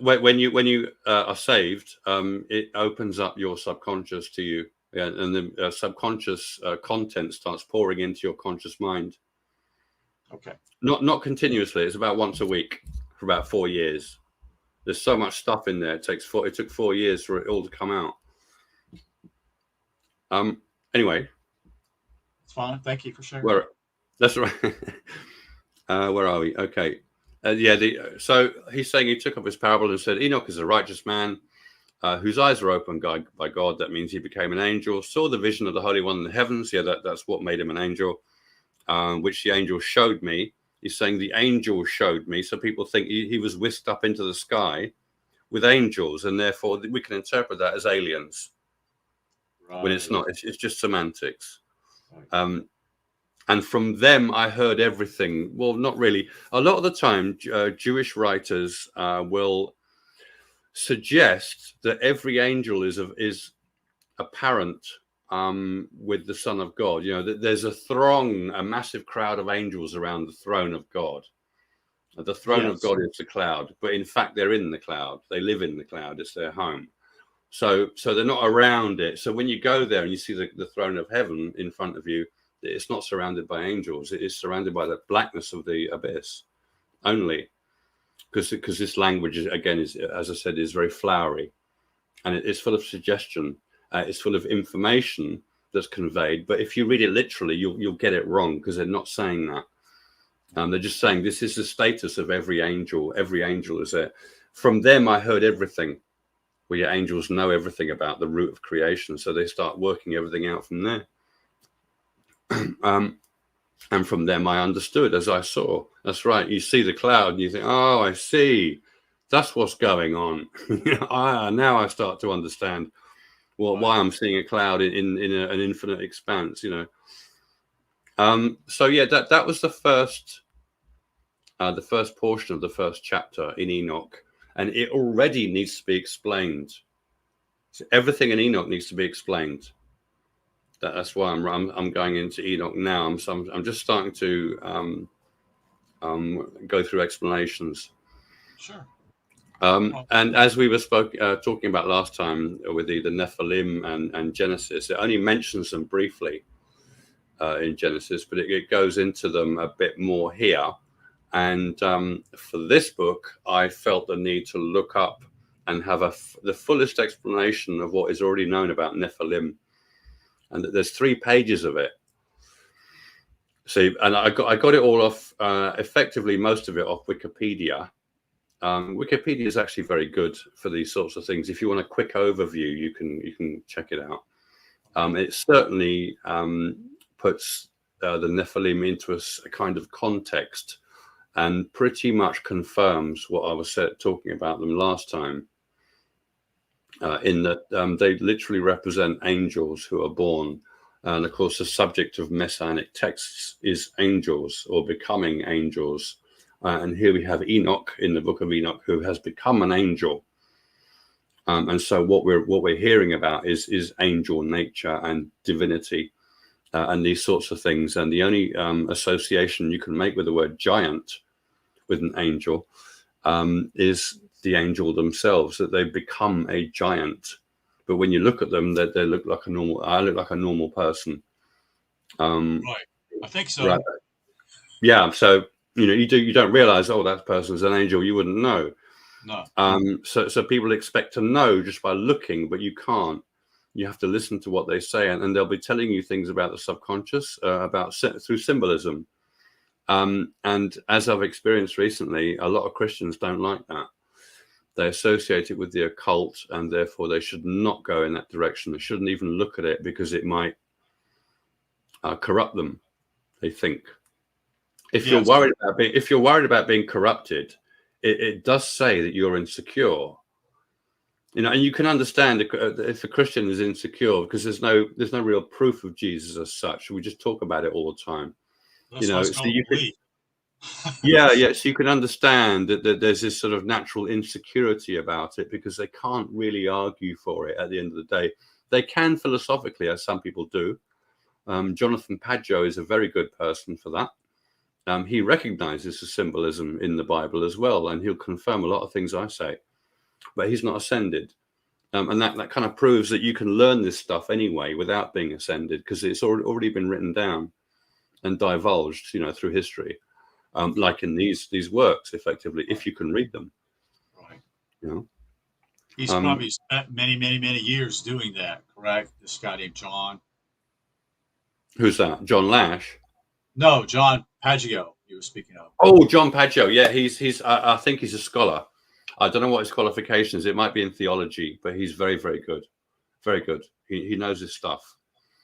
When you are saved, it opens up your subconscious to you. Yeah, and the subconscious content starts pouring into your conscious mind. Okay. Not continuously. It's about once a week for about 4 years. There's so much stuff in there. It took 4 years for it all to come out. Anyway. It's fine. Thank you for sharing. That's right. Where are we? Okay. So he's saying he took up his parable and said, Enoch is a righteous man, whose eyes were opened by God. That means he became an angel, saw the vision of the Holy One in the heavens. Yeah, that's what made him an angel, which the angel showed me. He's saying the angel showed me. So people think he was whisked up into the sky with angels, and therefore we can interpret that as aliens. Right. When it's not. It's just semantics. Right. And from them, I heard everything. Well, not really. A lot of the time, Jewish writers will suggest that every angel is apparent with the Son of God. That there's a massive crowd of angels around the throne of God. The throne of God is the cloud, but in fact, they're in the cloud. They live in the cloud. It's their home. So they're not around it. So when you go there and you see the throne of heaven in front of you, it's not surrounded by angels. It is surrounded by the blackness of the abyss only. Because this language, again, is, as I said, is very flowery, and it's full of suggestion. It's full of information that's conveyed. But if you read it literally, you'll get it wrong, because they're not saying that. They're just saying this is the status of every angel. Every angel is there. From them, I heard everything. Well, your angels know everything about the root of creation, so they start working everything out from there. And from them, I understood as I saw. That's right. You see the cloud and you think, oh, I see. That's what's going on. Now I start to understand why I'm seeing a cloud in an infinite expanse, So yeah, that was the first portion of the first chapter in Enoch, and it already needs to be explained. So everything in Enoch needs to be explained. That's why I'm going into Enoch now. I'm just starting to go through explanations. Sure. And as we were talking about last time with the Nephilim and Genesis, it only mentions them briefly in Genesis, but it goes into them a bit more here. And for this book, I felt the need to look up and have the fullest explanation of what is already known about Nephilim. And there's 3 pages of it. See, and I got it all off, effectively most of it off Wikipedia. Wikipedia is actually very good for these sorts of things. If you want a quick overview, you can check it out. It certainly puts the Nephilim into a kind of context, and pretty much confirms what I was talking about them last time, in that they literally represent angels who are born. And of course, the subject of messianic texts is angels or becoming angels. And here we have Enoch in the book of Enoch, who has become an angel. And so what we're hearing about is angel nature and divinity, and these sorts of things. And the only association you can make with the word giant with an angel is the angel themselves, that they become a giant. But when you look at them, they look like a normal. I look like a normal person. Right. I think so. Right. Yeah. So you don't realize, oh, that person's an angel. You wouldn't know. No. So people expect to know just by looking, but you can't. You have to listen to what they say, and they'll be telling you things about the subconscious, through symbolism. And as I've experienced recently, a lot of Christians don't like that. They associate it with the occult, and therefore they should not go in that direction. They shouldn't even look at it because it might corrupt them, they think. If you're worried about being corrupted, it does say that you're insecure. And you can understand if a Christian is insecure because there's no real proof of Jesus as such. We just talk about it all the time. That's So you can, so you can understand that there's this sort of natural insecurity about it because they can't really argue for it at the end of the day. They can philosophically, as some people do. Jonathan Pageau is a very good person for that. He recognizes the symbolism in the Bible as well, and he'll confirm a lot of things I say. But he's not ascended. And that kind of proves that you can learn this stuff anyway without being ascended, because it's already been written down and divulged, through history, like in these works, effectively, if you can read them. Right. He's probably spent many, many, many years doing that, correct? This guy named John. Who's that? John Lash? No, John Pageau you were speaking of. Oh, John Pageau. Yeah, he's I think he's a scholar. I don't know what his qualifications. It might be in theology, but he's very, very good. Very good. He knows his stuff.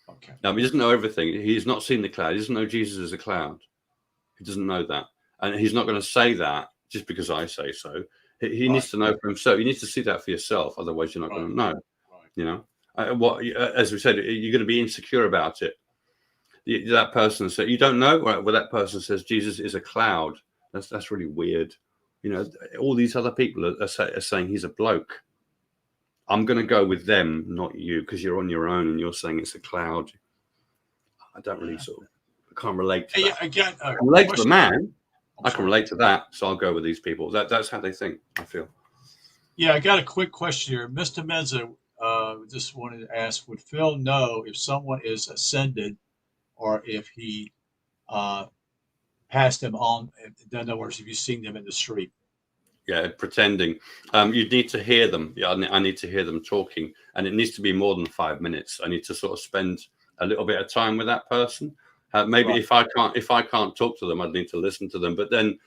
Okay. He doesn't know everything. He's not seen the cloud. He doesn't know Jesus is a cloud. He doesn't know that. And he's not going to say that just because I say so. He needs to know for himself. You need to see that for yourself. Otherwise, you're not going to know. Right. As we said, you're going to be insecure about it. That person said, you don't know? Well, that person says Jesus is a cloud. That's really weird. All these other people are saying he's a bloke. I'm going to go with them, not you, because you're on your own and you're saying it's a cloud. I don't really I can't relate to that. I can relate to the man. I can relate to that, so I'll go with these people. That's how they think, I feel. Yeah, I got a quick question here. Mr. Menza just wanted to ask, would Phil know if someone is ascended or if he passed them on? In other words, if you've seen them in the street. Yeah, pretending. You need to hear them. Yeah, I need to hear them talking, and it needs to be more than 5 minutes. I need to sort of spend a little bit of time with that person. Maybe if I can't talk to them, I'd need to listen to them. But then,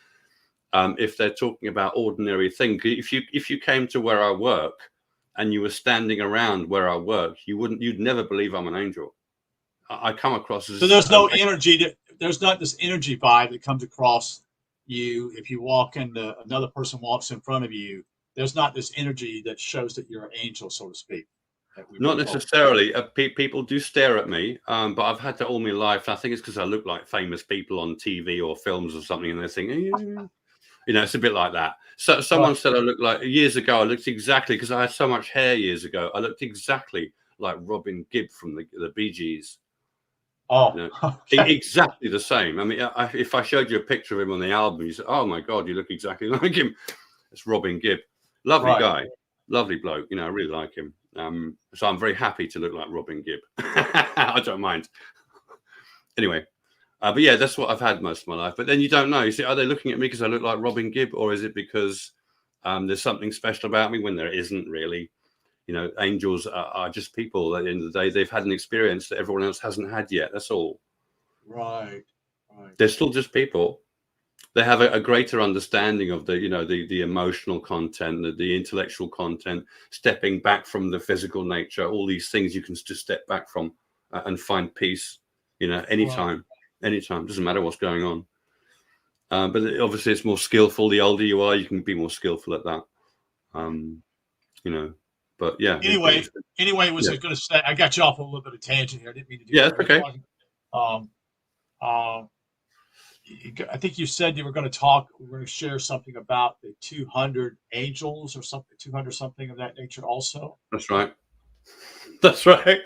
if they're talking about ordinary things, if you came to where I work and you were standing around where I work, you'd never believe I'm an angel. I come across as so there's no energy. There's not this energy vibe that comes across you if you walk in, another person walks in front of you. There's not this energy that shows that you're an angel, so to speak. Not necessarily. People do stare at me, but I've had that all my life. I think it's because I look like famous people on TV or films or something, and they're thinking, it's a bit like that. So someone said I looked like, years ago, I looked exactly, because I had so much hair years ago, I looked exactly like Robin Gibb from the Bee Gees. Oh, okay. Exactly the same. I mean, if I showed you a picture of him on the album, you say, "Oh my God, you look exactly like him." It's Robin Gibb, lovely guy, lovely bloke. I really like him. So I'm very happy to look like Robin Gibb. I don't mind. Anyway, but yeah, that's what I've had most of my life. But then you don't know. You see, are they looking at me because I look like Robin Gibb, or is it because there's something special about me when there isn't really? Angels are just people. At the end of the day, they've had an experience that everyone else hasn't had yet. That's all. Right. They're still just people. They have a greater understanding of the emotional content, the intellectual content, stepping back from the physical nature. All these things you can just step back from and find peace, anytime. anytime. Doesn't matter what's going on. But obviously, it's more skillful. The older you are, you can be more skillful at that. You know, but yeah. Anyway, was I going to say, I got you off a little bit of tangent here. I didn't mean to do that. Yeah, okay. I think you said you were going to share something about the 200 angels or something, 200 something of that nature also. That's right. That's right.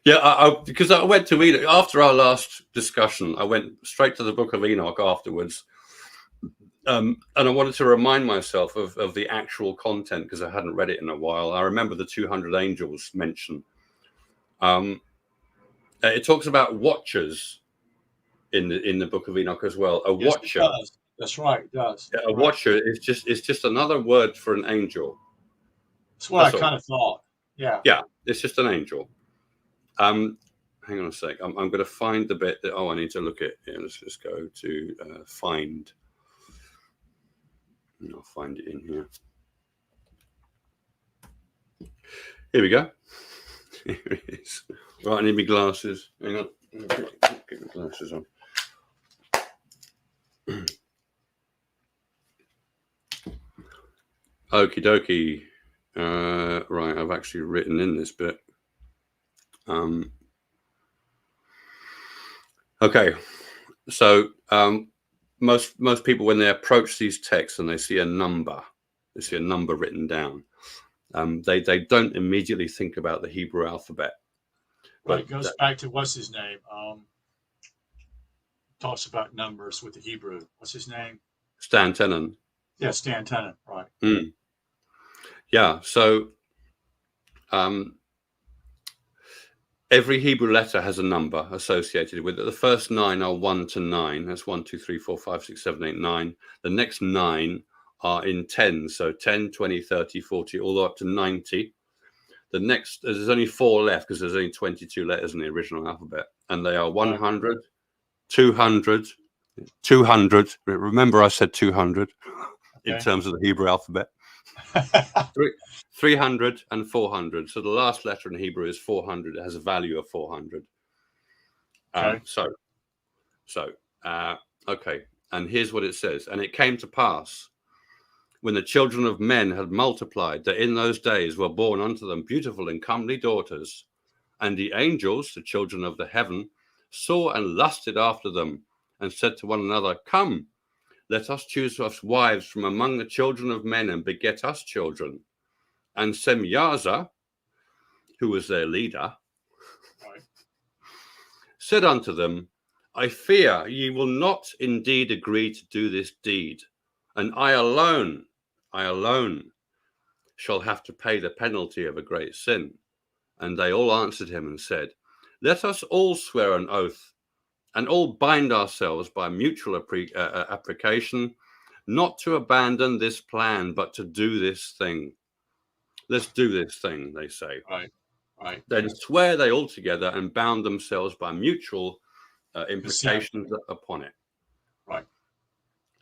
Yeah, because I went to Enoch after our last discussion. I went straight to the book of Enoch afterwards. And I wanted to remind myself of the actual content because I hadn't read it in a while. I remember the 200 angels mentioned. It talks about watchers in the book of Enoch as well. A watcher. It does. That's right. It does. A watcher is just another word for an angel. That's what I kind of thought. Yeah. Yeah, it's just an angel. Hang on a sec. I'm going to find the bit that I need to look at. Yeah, let's just go to find. And I'll find it in here. Here we go. Here it is. Right, I need my glasses. Hang on. Get my glasses on. Okie dokie. Right, I've actually written in this bit. Okay, so most people, when they approach these texts and they see a number written down, they don't immediately think about the Hebrew alphabet. Right, it goes back to what's his name? Talks about numbers with the Hebrew. What's his name? Stan Tenen. Yeah, Stan Tenen, right. Yeah, so every Hebrew letter has a number associated with it. The first 9 are 1 to 9. That's 1, 2, 3, 4, 5, 6, 7, 8, 9. The next 9 are in 10. So 10, 20, 30, 40, all the way up to 90. The next, there's only 4 left because there's only 22 letters in the original alphabet. And they are 100, 200, 200. Remember I said 200 in terms of the Hebrew alphabet. 300 and 400. So the last letter in Hebrew is 400. It has a value of 400. Okay. Okay. And here's what it says. And it came to pass when the children of men had multiplied that in those days were born unto them beautiful and comely daughters. And the angels, the children of the heaven, saw and lusted after them and said to one another, Come, let us choose us wives from among the children of men and beget us children. And Semyaza, who was their leader, said unto them, I fear ye will not indeed agree to do this deed, and I alone shall have to pay the penalty of a great sin. And they all answered him and said, Let us all swear an oath, and all bind ourselves by mutual application, not to abandon this plan, but to do this thing. Let's do this thing, they say. Right. Then swear they all together and bound themselves by mutual implications upon it. Right.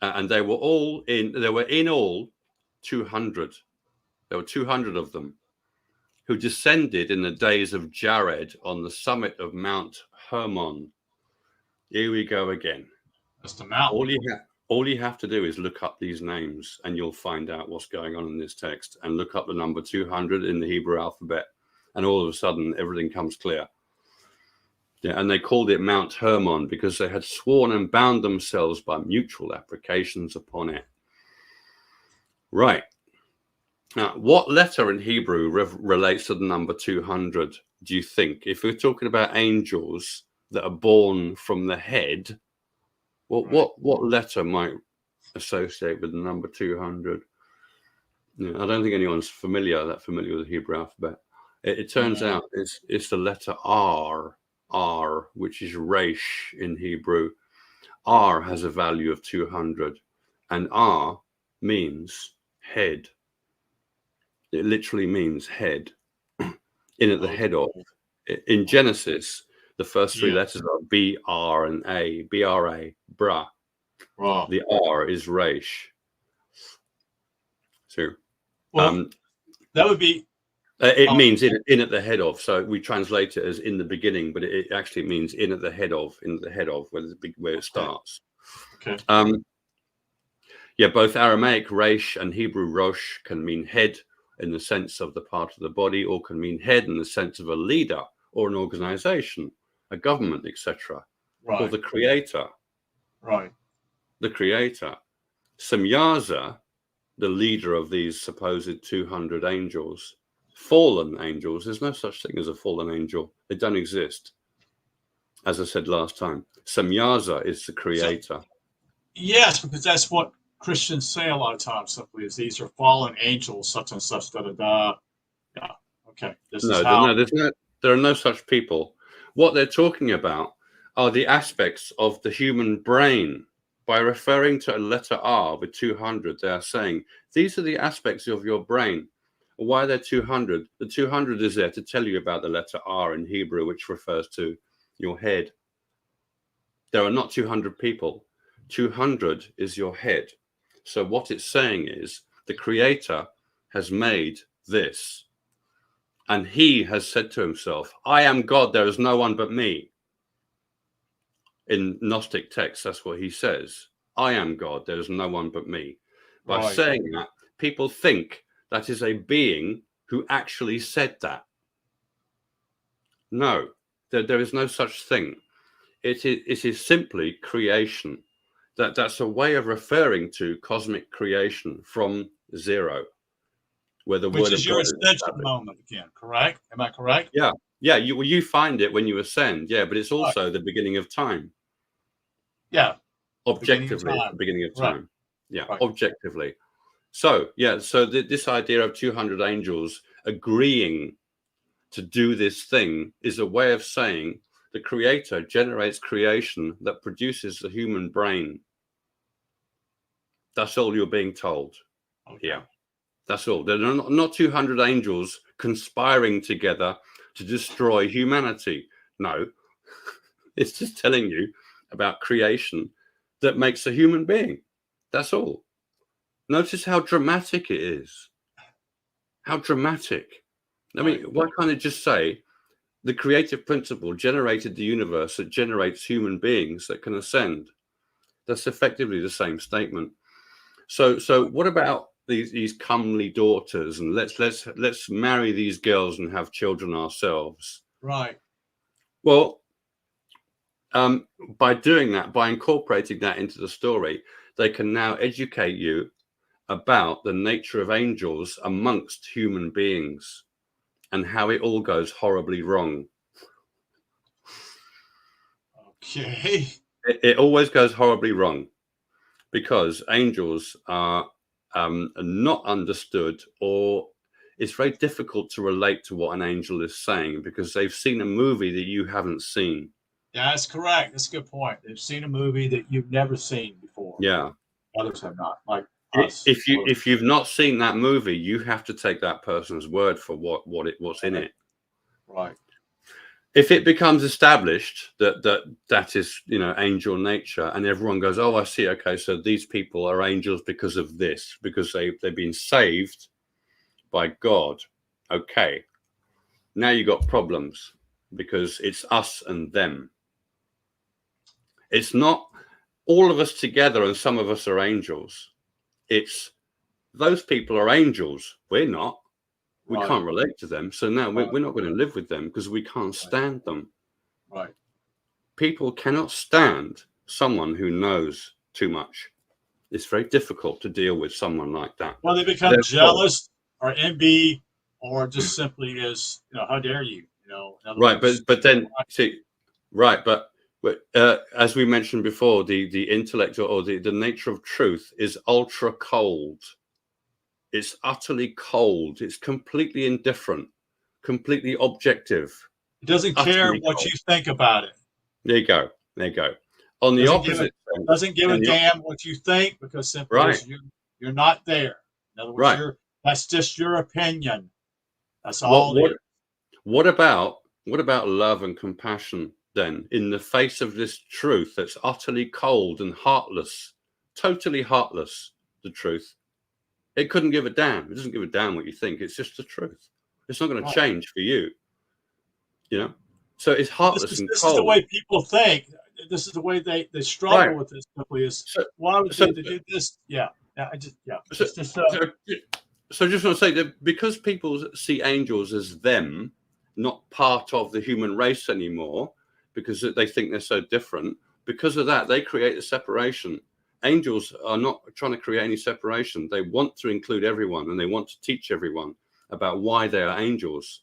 And they were in all 200. There were 200 of them who descended in the days of Jared on the summit of Mount Hermon. Here we go again. That's the mountain. All you have to do is look up these names and you'll find out what's going on in this text, and look up the number 200 in the Hebrew alphabet. And all of a sudden, everything comes clear. Yeah, and they called it Mount Hermon because they had sworn and bound themselves by mutual applications upon it. Right. Now, what letter in Hebrew relates to the number 200, do you think? If we're talking about angels that are born from the head, what letter might associate with the number 200? Yeah, I don't think anyone's familiar with the Hebrew alphabet. It turns out it's the letter R, which is Resh in Hebrew. R has a value of 200, and R means head. It literally means head, in at the head of. In Genesis, the first 3 letters are B, R, and A. B-R-A, bra. Wow. The R is Resh. So, that would be It means in at the head of. So we translate it as in the beginning, but it actually means in at the head of, where it starts. Okay. Yeah, both Aramaic resh and Hebrew rosh can mean head in the sense of the part of the body, or can mean head in the sense of a leader or an organization, a government, etc. Right. Or the creator. Right. The creator. Samyaza, the leader of these supposed 200 angels, fallen angels. There's no such thing as a fallen angel. They don't exist. As I said last time, Samyaza is the creator. Yes, because that's what Christians say a lot of times. Simply, is these are fallen angels, such and such, da da da. Yeah. Okay. There are no such people. What they're talking about are the aspects of the human brain. By referring to a letter R with 200, they are saying these are the aspects of your brain. Why are there 200? The 200 is there to tell you about the letter R in Hebrew, which refers to your head. There are not 200 people. 200 is your head. So what it's saying is the creator has made this. And he has said to himself, I am God, there is no one but me. In Gnostic texts, that's what he says. I am God, there is no one but me. By saying that, people think that is a being who actually said that. No, there is no such thing. It is simply creation. That's a way of referring to cosmic creation from zero, where the word of your God ascension moment again, correct? Am I correct? Yeah. Yeah, you find it when you ascend, yeah, but it's also the beginning of time. Yeah. Objectively, it's the beginning of time. Yeah, right. Objectively. So, yeah, so this idea of 200 angels agreeing to do this thing is a way of saying the creator generates creation that produces the human brain. That's all you're being told. Okay. Yeah, that's all. There are not 200 angels conspiring together to destroy humanity. No, it's just telling you about creation that makes a human being. That's all. Notice how dramatic it is. How dramatic. I mean, why can't it just say the creative principle generated the universe that generates human beings that can ascend? That's effectively the same statement. So what about these comely daughters, and let's marry these girls and have children ourselves? Right. Well, by doing that, by incorporating that into the story, they can now educate you about the nature of angels amongst human beings and how it all goes horribly wrong. Okay. It always goes horribly wrong because angels are not understood, or it's very difficult to relate to what an angel is saying because they've seen a movie that you haven't seen. Yeah, that's correct. That's a good point. They've seen a movie that you've never seen before. Yeah. Others have not, like us. If you've not seen that movie, you have to take that person's word for what's in it. Right. If it becomes established that is, angel nature, and everyone goes, oh, I see. Okay, so these people are angels because of this, because they've been saved by God. Okay, now you got problems because it's us and them. It's not all of us together and some of us are angels. It's those people are angels. We're not. We can't relate to them. So now we're not going to live with them because we can't stand them. Right. People cannot stand someone who knows too much. It's very difficult to deal with someone like that. Well, they become jealous or envy, or just simply as, how dare you? Right, but then see, right, but as we mentioned before, the intellect or the nature of truth is ultra cold. It's utterly cold. It's completely indifferent, completely objective. It doesn't care what you think about it. There you go. There you go. On the opposite, doesn't give a damn what you think, because simply you're not there. In other words, that's just your opinion. That's all. What about love and compassion then, in the face of this truth that's utterly cold and heartless, totally heartless? The truth. It couldn't give a damn. It doesn't give a damn what you think. It's just the truth. It's not going to Right. change for you. You know, so it's Well, heartless and this is the cold. way people think. This is the way they struggle Right. with this. Simply is So, why would so, they do this? Yeah, yeah. so, It's just so, so just want to say that because people see angels as them, not part of the human race anymore, because they think they're so different, because of that, they create a separation. Angels are not trying to create any separation. They want to include everyone, and they want to teach everyone about why they are angels.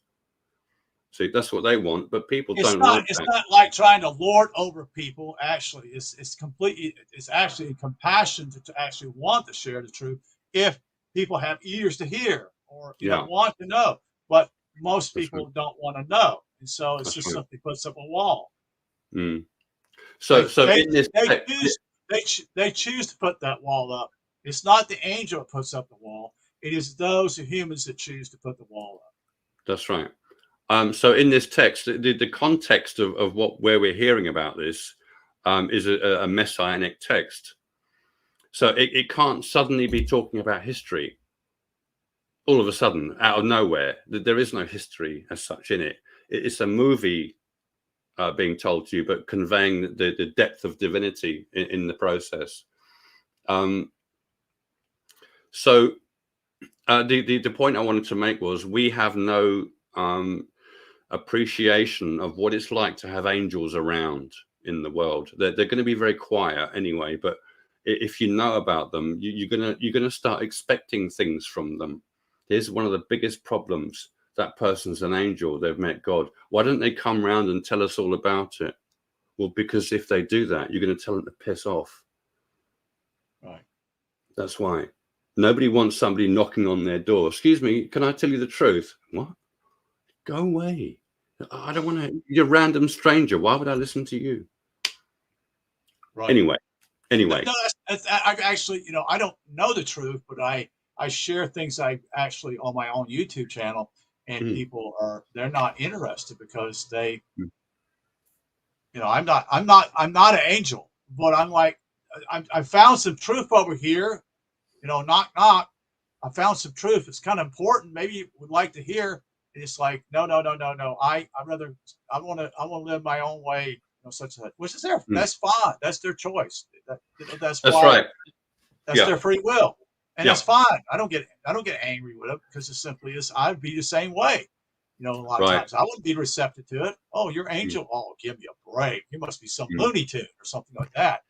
See, that's what they want, but people don't like it's that. not like trying to lord over people. Actually, it's completely it's actually compassion to actually want to share the truth if people have ears to hear or Yeah, want to know. But most that's right. people don't want to know, and so it's That's just right. simply puts up a wall. Mm. They So they in this they text, choose they choose to put that wall up. It's not the angel that puts up the wall. It is those humans that choose to put the wall up. that's right. So in this text, the context of where we're hearing about this is a messianic text. So it can't suddenly be talking about history all of a sudden out of nowhere. There is no history as such in it. It's a movie being told to you, but conveying the depth of divinity in the process. So the point I wanted to make was we have no appreciation of what it's like to have angels around in the world. They're going to be very quiet anyway, but if you know about them, you're gonna start expecting things from them. Here's one of the biggest problems: that person's an angel. They've met God. Why don't they come round and tell us all about it? Well, because if they do that, you're going to tell them to piss off. Right. That's why. Nobody wants somebody knocking on their door. Excuse me, can I tell you the truth? What? Go away. I don't want to. You're a random stranger. Why would I listen to you? Right. Anyway. No, I actually, I don't know the truth, but I share things I actually on my own YouTube channel, and Mm, people they're not interested because they, mm, I'm not an angel, but I'm like, I found some truth over here, knock knock. I found some truth. It's kind of important. Maybe you would like to hear. And it's like, no, no, no, no, no. I want to live my own way, such as that, which is mm. that's fine. That's their choice. That's That's why right. that's Yeah. their free will, and Yeah. that's fine. I don't get angry with it because it simply is. I'd be the same way. A lot of Right. times I wouldn't be receptive to it. Oh, you're Mm, angel. Oh, give me a break. You must be some mm. Looney Tune or something like that.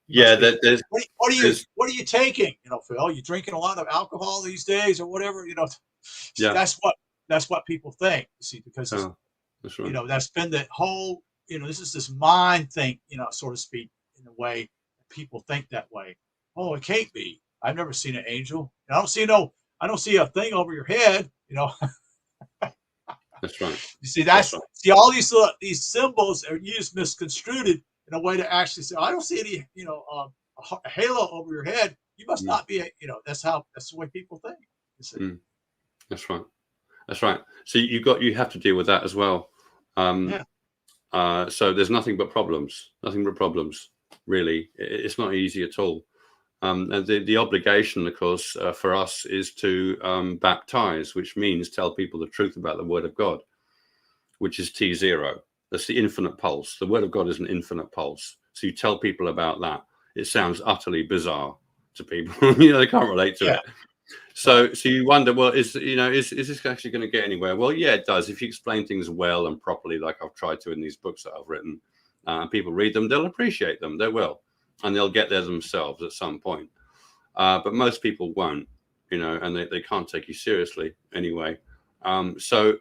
You Yeah. must be. There's. What are you taking? Phil, you drinking a lot of alcohol these days or whatever. See, Yeah. that's what people think. You see, because it's, Oh, that's right. that's been the whole. This is this mind thing. So to speak, in a way, people think that way. Oh, it can't be. I've never seen an angel. I don't see a thing over your head. That's right. You see, That's right. all these symbols are used misconstrued in a way to actually say, I don't see any, a halo over your head. You must Mm, not be that's the way people think. You see. mm. That's right. That's right. So you have to deal with that as well. Yeah. So there's nothing but problems. Nothing but problems. Really, it's not easy at all. And the obligation, of course, for us is to baptize, which means tell people the truth about the Word of God, which is T0. That's the infinite pulse. The Word of God is an infinite pulse. So you tell people about that. It sounds utterly bizarre to people. They can't relate to Yeah. it. So you wonder, well, is this actually going to get anywhere? Well, yeah, it does. If you explain things well and properly, like I've tried to in these books that I've written, people read them, they'll appreciate them. They will. And they'll get there themselves at some point. But most people won't, and they can't take you seriously anyway. So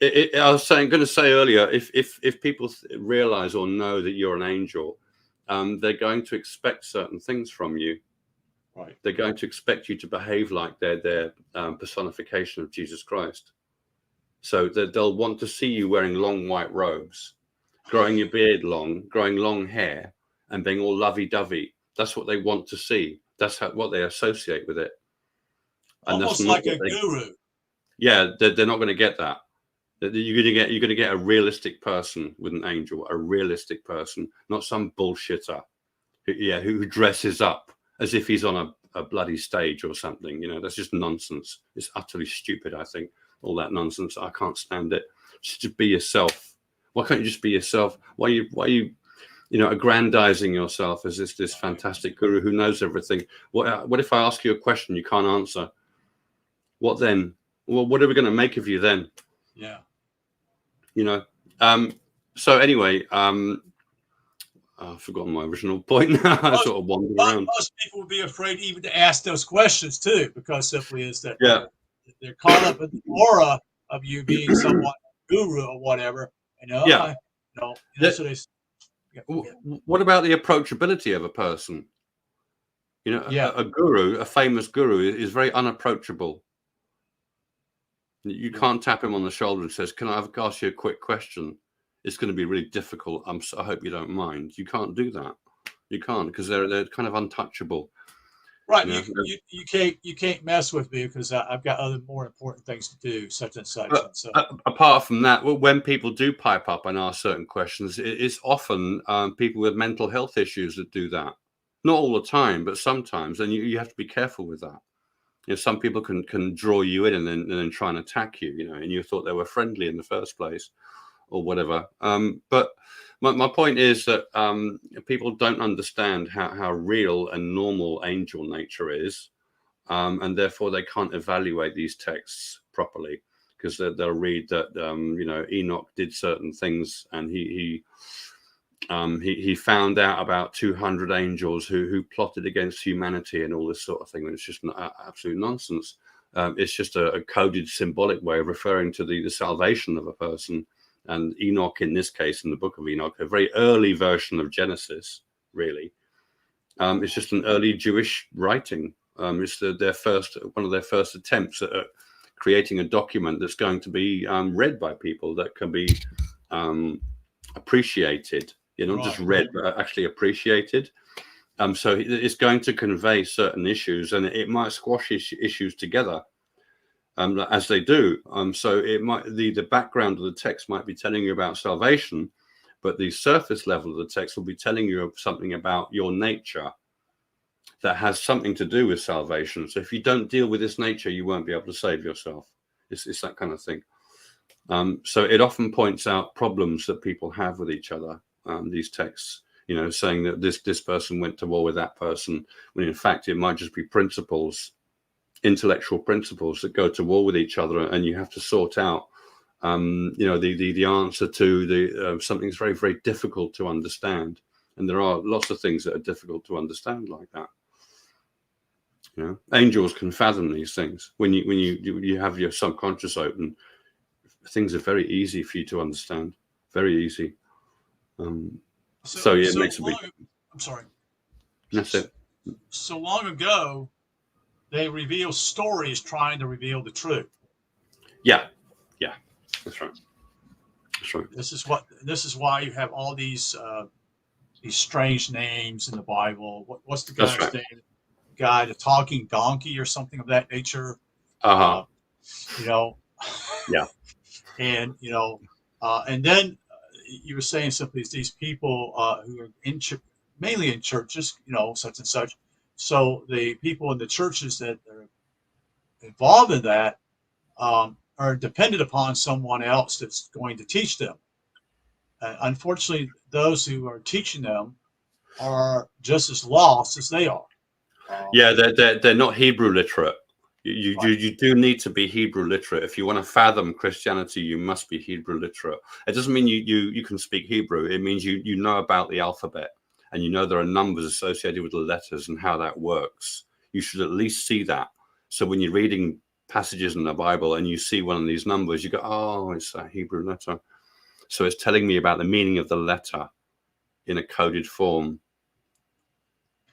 I was going to say earlier, if people realize or know that you're an angel, they're going to expect certain things from you. Right. They're going to expect you to behave like their personification of Jesus Christ. So they'll want to see you wearing long white robes, growing your beard long, growing long hair, and being all lovey-dovey. That's what they want to see. That's what they associate with it. And that's Almost not like what a they. guru. Yeah, they're not going to get that. You're going to get a realistic person with an angel, a realistic person, not some bullshitter who dresses up as if he's on a bloody stage or something. That's just nonsense. It's utterly stupid, I think. all that nonsense. I can't stand it. Just be yourself. Why can't you just be yourself? Why are you aggrandizing yourself as this fantastic guru who knows everything? What if I ask you a question you can't answer? What then? Well, what are we going to make of you then? Yeah. So anyway, I've forgotten my original point. I sort of wandered around. Most people would be afraid even to ask those questions too, because simply is that they're caught up in the aura of you being somewhat guru or whatever. What about the approachability of a person? A guru, a famous guru, is very unapproachable. You can't tap him on the shoulder and says, "Can I ask you a quick question?" It's going to be really difficult. I hope you don't mind. You can't do that. You can't, because they're kind of untouchable. Right. You can't mess with me because I've got other more important things to do, such and such. Apart from that, when people do pipe up and ask certain questions, it's often people with mental health issues that do that. Not all the time, but sometimes, and you have to be careful with that. Some people can draw you in and then try and attack you, and you thought they were friendly in the first place, or whatever. But my point is that people don't understand how real and normal angel nature is, and therefore they can't evaluate these texts properly, because they'll read that Enoch did certain things, and he found out about 200 angels who plotted against humanity and all this sort of thing. And it's just absolute nonsense. It's just a coded symbolic way of referring to the salvation of a person. And Enoch, in this case, in the book of Enoch, a very early version of Genesis, really. It's just an early Jewish writing. It's one of their first attempts at creating a document that's going to be read by people, that can be appreciated. Not just read, but actually appreciated. So it's going to convey certain issues, and it might squash issues together, as they do. So it might the background of the text might be telling you about salvation, but the surface level of the text will be telling you something about your nature that has something to do with salvation. So if you don't deal with this nature, you won't be able to save yourself. It's that kind of thing. So it often points out problems that people have with each other. These texts, saying that this person went to war with that person, when in fact it might just be intellectual principles that go to war with each other, and you have to sort out, the answer to something that's very, very difficult to understand. And there are lots of things that are difficult to understand like that. Angels can fathom these things. When you have your subconscious open, things are very easy for you to understand. Very easy. It makes a big. I'm sorry. That's it. So long ago, they reveal stories trying to reveal the truth. Yeah, that's right. This is why you have all these strange names in the Bible. What's the guy's name? The talking donkey or something of that nature. Yeah. And and then you were saying simply these people who are mainly in churches, such and such. So the people in the churches that are involved in that are dependent upon someone else that's going to teach them. Unfortunately, those who are teaching them are just as lost as they are. They're not Hebrew literate. You do need to be Hebrew literate. If you want to fathom Christianity, you must be Hebrew literate. It doesn't mean you can speak Hebrew. It means you know about the alphabet, and you know there are numbers associated with the letters and how that works. You should at least see that. So when you're reading passages in the Bible and you see one of these numbers, you go, "Oh, it's a Hebrew letter." So it's telling me about the meaning of the letter in a coded form.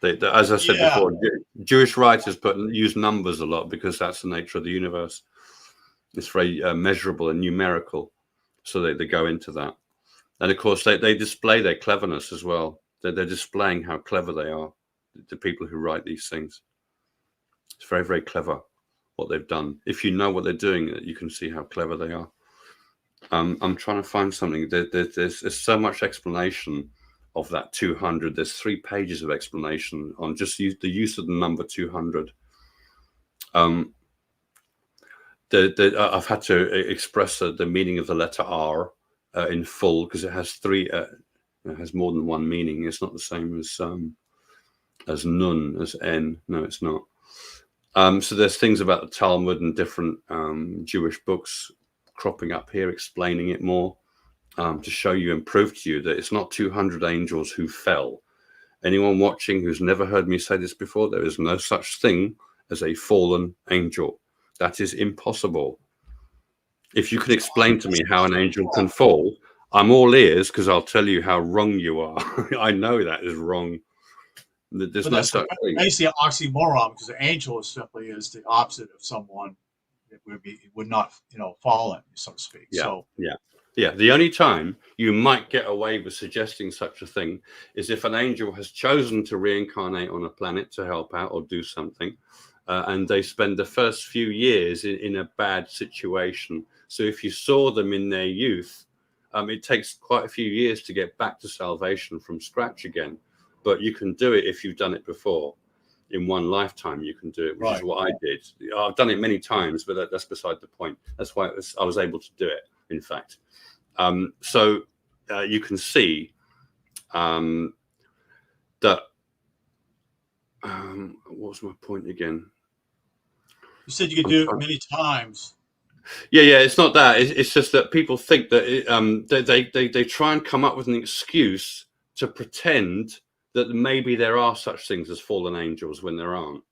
As I said before, Jewish writers use numbers a lot because that's the nature of the universe. It's very measurable and numerical, so they go into that. And of course, they display their cleverness as well. They're displaying how clever they are, the people who write these things. It's very, very clever what they've done. If you know what they're doing, you can see how clever they are. I'm trying to find something. There's so much explanation of that 200. There's 3 pages of explanation on just the use of the number 200. I've had to express the meaning of the letter R in full, because it has it has more than one meaning. It's not the same as nun, as N. No, it's not. So there's things about the Talmud and different Jewish books cropping up here, explaining it more, to show you and prove to you that it's not 200 angels who fell. Anyone watching who's never heard me say this before, there is no such thing as a fallen angel. That is impossible. If you can explain to me how an angel can fall, I'm all ears, because I'll tell you how wrong you are. I know that is wrong. There's no such thing. Basically an oxymoron, because an angel simply is the opposite of someone that would not, fallen, so to speak. Yeah, yeah. The only time you might get away with suggesting such a thing is if an angel has chosen to reincarnate on a planet to help out or do something, and they spend the first few years in a bad situation. So if you saw them in their youth, it takes quite a few years to get back to salvation from scratch again. But you can do it if you've done it before. In one lifetime, you can do it, which is what I did. I've done it many times, but that's beside the point. That's why I was able to do it, in fact. So you can see that. What was my point again? You said you could do it many times. Yeah. It's not that. It's just that people think that they try and come up with an excuse to pretend that maybe there are such things as fallen angels when there aren't.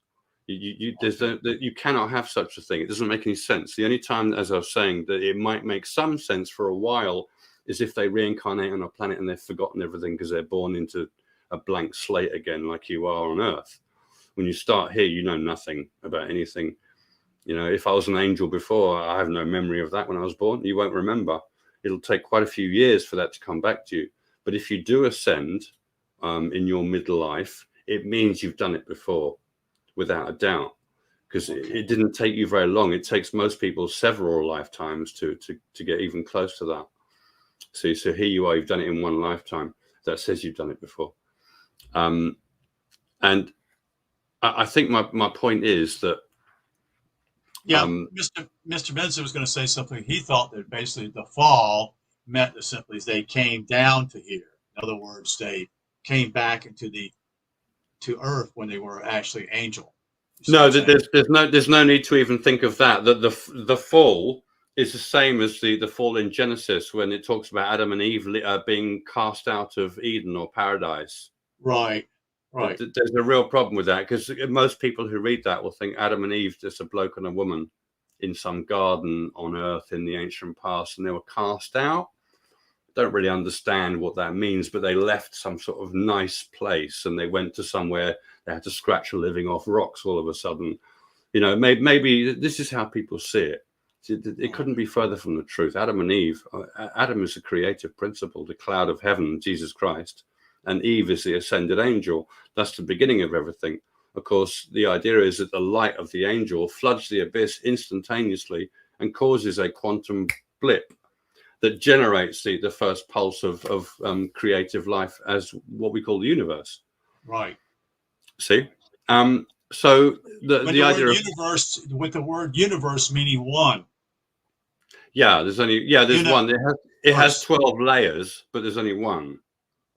You cannot have such a thing. It doesn't make any sense. The only time, as I was saying, that it might make some sense for a while is if they reincarnate on a planet and they've forgotten everything because they're born into a blank slate again, like you are on Earth. When you start here, you know nothing about anything. If I was an angel before, I have no memory of that when I was born. You won't remember. It'll take quite a few years for that to come back to you. But if you do ascend in your midlife, it means you've done it before, without a doubt, because it didn't take you very long. It takes most people several lifetimes to get even close to that. See, so here you are, you've done it in one lifetime. That says you've done it before. And I think my point is that Mr. Benson was going to say something. He thought that basically the fall meant that simply they came down to here. In other words, they came back to Earth when they were actually angel. No, there's no need to even think of that. That the fall is the same as the fall in Genesis when it talks about Adam and Eve being cast out of Eden or paradise. Right. There's a real problem with that, because most people who read that will think Adam and Eve, just a bloke and a woman in some garden on Earth in the ancient past, and they were cast out. Don't really understand what that means, but they left some sort of nice place and they went to somewhere they had to scratch a living off rocks all of a sudden. Maybe this is how people see it. It couldn't be further from the truth. Adam and Eve, Adam is the creative principle, the cloud of heaven, Jesus Christ, and Eve is the ascended angel. That's the beginning of everything. Of course, the idea is that the light of the angel floods the abyss instantaneously and causes a quantum blip that generates the first pulse of creative life as what we call the universe. Right. See? So the idea of universe, with the word universe meaning one. Yeah, there's one. It has 12 layers, but there's only one.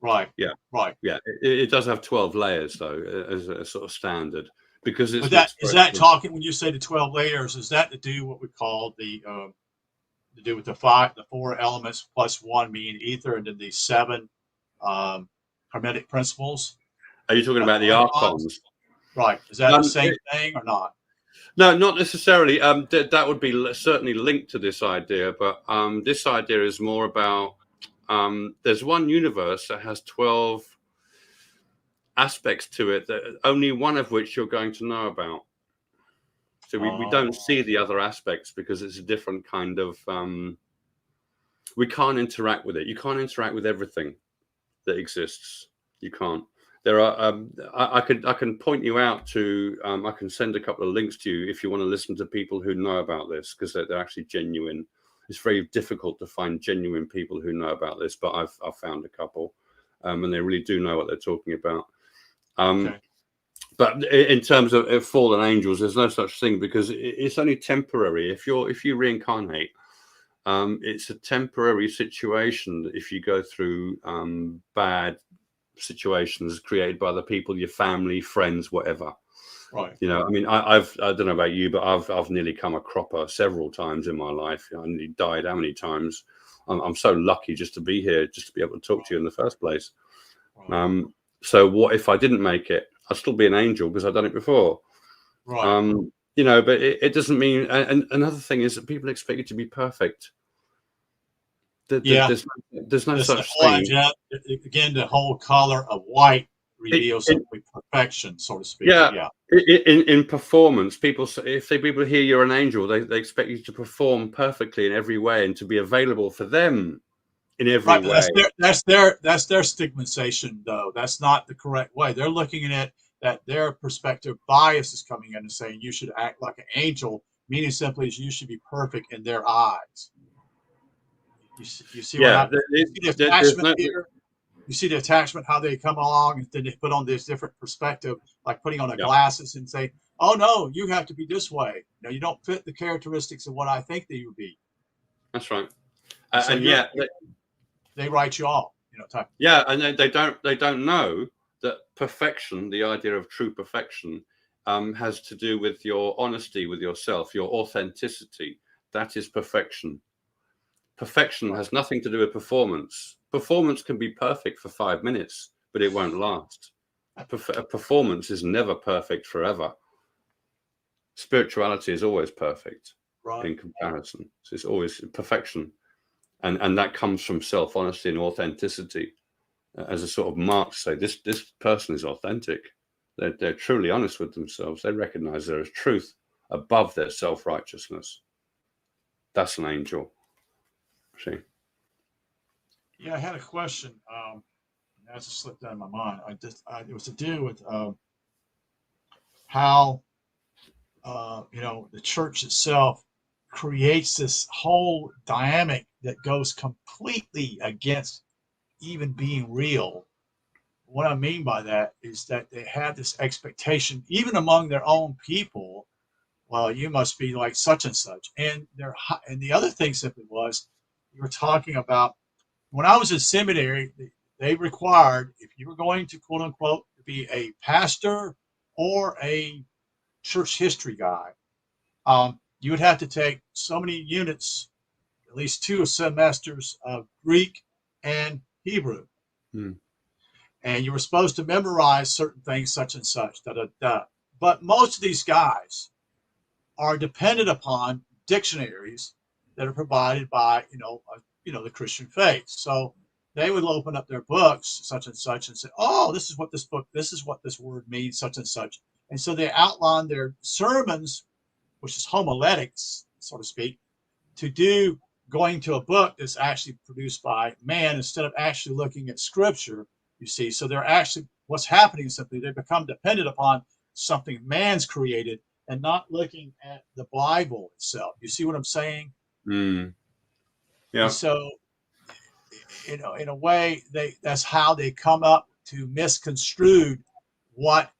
Right. Yeah. Right. Yeah. It does have 12 layers though, as a sort of standard, because it's. But is that talking when you say the 12 layers? Is that to do what we call to do with the 4 elements plus 1 being ether, and then the 7 hermetic principles? Are you talking about the archons? Right. Is that the same thing or not? No, not necessarily. That would be certainly linked to this idea, but this idea is more about there's one universe that has 12 aspects to it, that only one of which you're going to know about. So we don't see the other aspects because it's a different kind of. We can't interact with it. You can't interact with everything that exists. You can't. There are. I can point you out to. I can send a couple of links to you if you want to listen to people who know about this, because they're actually genuine. It's very difficult to find genuine people who know about this, but I've found a couple, and they really do know what they're talking about. But in terms of fallen angels, there's no such thing, because it's only temporary. If you reincarnate, it's a temporary situation. If you go through bad situations created by the people, your family, friends, whatever. Right. You know, I mean, I don't know about you, but I've nearly come a cropper several times in my life. I nearly died how many times? I'm so lucky just to be here, just to be able to talk to you in the first place. Right. So what if I didn't make it? I'd still be an angel because I've done it before. Right. You know, but it doesn't mean. And another thing is that people expect you to be perfect. Yeah. There's no This such whole thing. idea, again, the whole color of white reveals simply perfection, so to speak. Yeah. Yeah. In performance, people say, if people hear you're an angel, they expect you to perform perfectly in every way and to be available for them in every Right, but way. that's their stigmatization, though. That's not the correct way. They're looking at it that their perspective bias is coming in and saying you should act like an angel, meaning simply is you should be perfect in their eyes. You see what Yeah, I'm? You see the there's attachment no. here. You see the attachment, how they come along, and then they put on this different perspective, like putting on a Yeah, glasses and say, "Oh no, you have to be this way. No, you don't fit the characteristics of what I think that you would be." that's right. And so And yeah, they write you off, type. yeah, and they don't know that perfection, the idea of true perfection, has to do with your honesty with yourself, your authenticity. That is perfection. Perfection Right. has nothing to do with performance. Performance can be perfect for 5 minutes, but it won't last. Performance is never perfect forever. Spirituality is always perfect Right. in comparison. So it's always perfection. And that comes from self-honesty and authenticity as a sort of mark to say this person is authentic. They're truly honest with themselves. They recognize there is truth above their self-righteousness. That's an angel. See? Yeah, I had a question. That just slipped out of my mind. It was to do with how the church itself creates this whole dynamic that goes completely against even being real. What I mean by that is that they have this expectation, even among their own people. Well, you must be like such and such, and the other thing simply was you were talking about when I was in seminary. They required, if you were going to quote unquote be a pastor or a church history guy, you would have to take so many units, at least 2 semesters of Greek and Hebrew. Hmm. And you were supposed to memorize certain things, such and such, da da da. But most of these guys are dependent upon dictionaries that are provided by, the Christian faith. So they would open up their books, such and such, and say, "Oh, this is what this is what this word means, such and such." And so they outline their sermons, which is homiletics, so to speak, to do going to a book that's actually produced by man instead of actually looking at scripture, you see. So they're actually, what's happening is simply they become dependent upon something man's created and not looking at the Bible itself. You see what I'm saying? Mm. And Yeah. so, in a way, that's how they come up to misconstrued what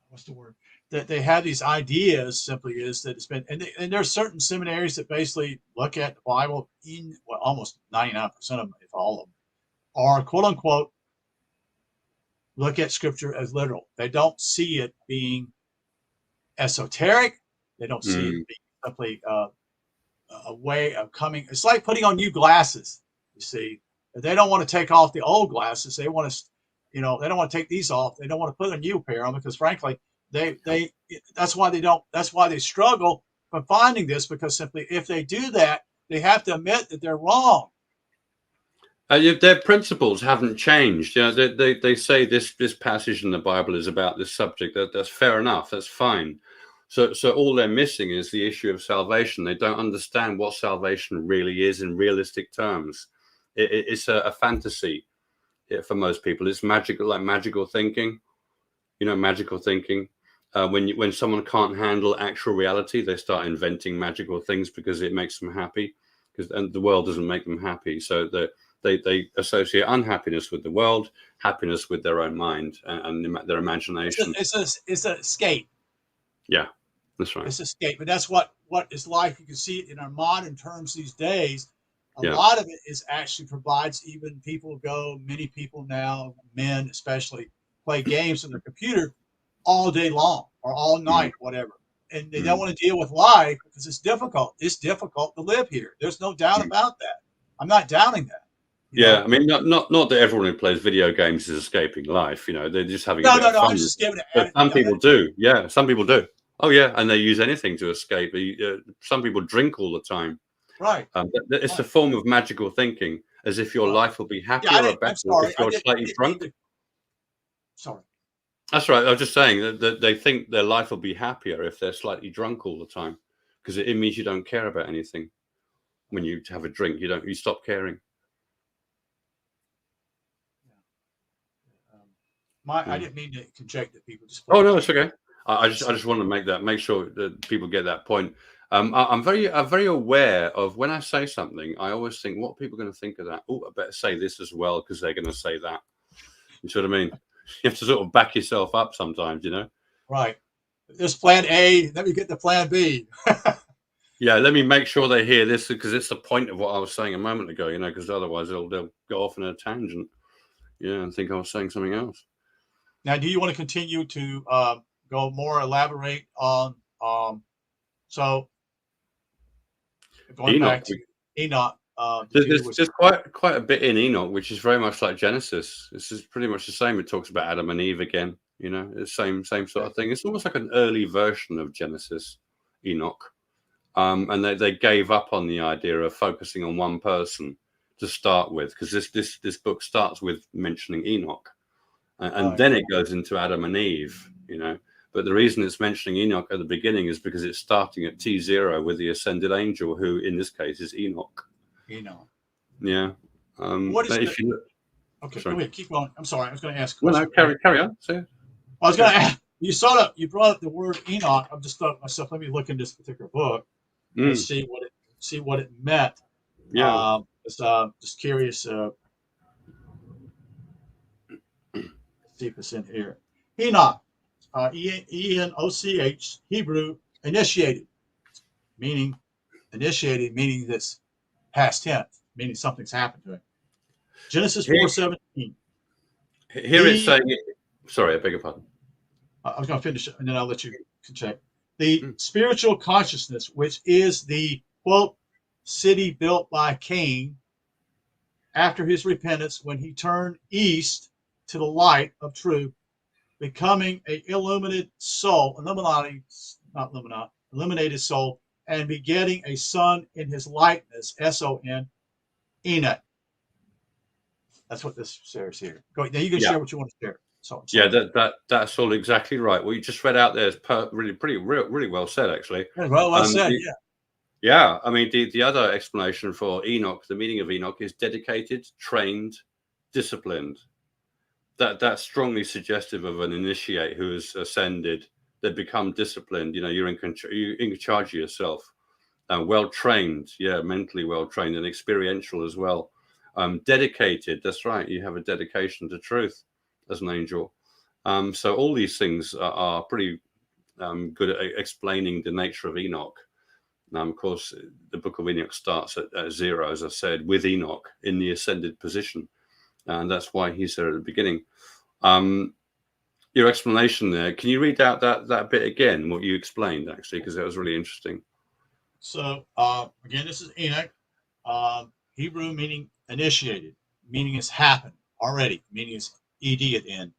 what's the word, that they have these ideas simply is that it's been, and there are certain seminaries that basically look at the Bible in, well, almost 99% of them, if all of them, are quote unquote look at scripture as literal. They don't see it being esoteric. They don't see it Mm. being simply a way of coming. It's like putting on new glasses. You see, they don't want to take off the old glasses. They want to, they don't want to take these off. They don't want to put a new pair on because, frankly, they that's why they don't. That's why they struggle from finding this, because simply if they do that, they have to admit that they're wrong. Their principles haven't changed. They say this passage in the Bible is about this subject. That's fair enough. That's fine. So all they're missing is the issue of salvation. They don't understand what salvation really is in realistic terms. It's a fantasy for most people. It's magical, like magical thinking. Magical thinking. When someone can't handle actual reality, they start inventing magical things because it makes them happy. And the world doesn't make them happy. So They associate unhappiness with the world, happiness with their own mind and their imagination. It's an escape. Yeah, that's right. It's escape, but that's what is life. You can see it in our modern terms these days. A Yeah. lot of it is actually provides. Even many people now, men especially, play games on their computer all day long or all night, whatever, and they don't want to deal with life because it's difficult. It's difficult to live here. There's no doubt about that. I'm not doubting that. You know? I mean, not that everyone who plays video games is escaping life. You know, they're just having a No, bit no, of no. fun. I'm just giving it. But some people do. Yeah, some people do. Oh, yeah, and they use anything to escape. Some people drink all the time. Right. It's a form of magical thinking, as if your life will be happier or better if you're slightly drunk. Sorry. That's right. I was just saying that they think their life will be happier if they're slightly drunk all the time, because it means you don't care about anything. When you have a drink, you stop caring. I didn't mean to conject that people just. Oh no, it's okay. I just want to make sure that people get that point. I'm very aware of when I say something, I always think, what are people going to think of that? Oh, I better say this as well because they're going to say that. You see what I mean? You have to sort of back yourself up sometimes, you know. Right. There's plan A. Let me get to plan B. Yeah, let me make sure they hear this because it's the point of what I was saying a moment ago, you know, because otherwise they'll go off on a tangent, and think I was saying something else. Now, do you want to continue to go more elaborate on so going Enoch. back to Enoch? There's quite a bit in Enoch, which is very much like Genesis. This is pretty much the same. It talks about Adam and Eve again, you know, the same sort of thing. It's almost like an early version of Genesis, Enoch. And they gave up on the idea of focusing on one person to start with, because this book starts with mentioning Enoch, and then it goes into Adam and Eve, you know. But the reason it's mentioning Enoch at the beginning is because it's starting at T0 with the ascended angel, who in this case is Enoch. Enoch. Yeah. What is if you look, okay? sorry. Go ahead, keep going. I'm sorry, I was going to ask. Well, no, carry on. I was going to ask. You brought up the word Enoch. I'm just thought to myself, let me look in this particular book and see what it meant. Yeah. Just curious. See if it's in here. Enoch, Enoch, Hebrew, initiated, meaning this past tense, meaning something's happened to him. Genesis 4:17. Here it's saying, sorry, I beg your pardon. I was going to finish it, and then I'll let you check. The spiritual consciousness, which is the, quote, city built by Cain after his repentance when he turned east to the light of truth, becoming a illuminated soul, illuminated soul, and begetting a son in his likeness, S-O-N, Enoch. That's what this says here. Go now. You can share what you want to share. So that's all exactly right. What you just read out there is really well said, actually. Well said. Yeah. I mean, the other explanation for Enoch, the meaning of Enoch, is dedicated, trained, disciplined. That's strongly suggestive of an initiate who has ascended. They become disciplined. You know, you're in charge of yourself. Well trained, mentally well trained, and experiential as well. Dedicated. That's right. You have a dedication to truth as an angel. So all these things are pretty good at explaining the nature of Enoch. Of course, the book of Enoch starts at 0, as I said, with Enoch in the ascended position. And that's why he's there at the beginning. Your explanation there, can you read out that bit again, what you explained, actually, because that was really interesting. So, again, this is Enoch, Hebrew meaning initiated, meaning it's happened already, meaning it's ED at the end.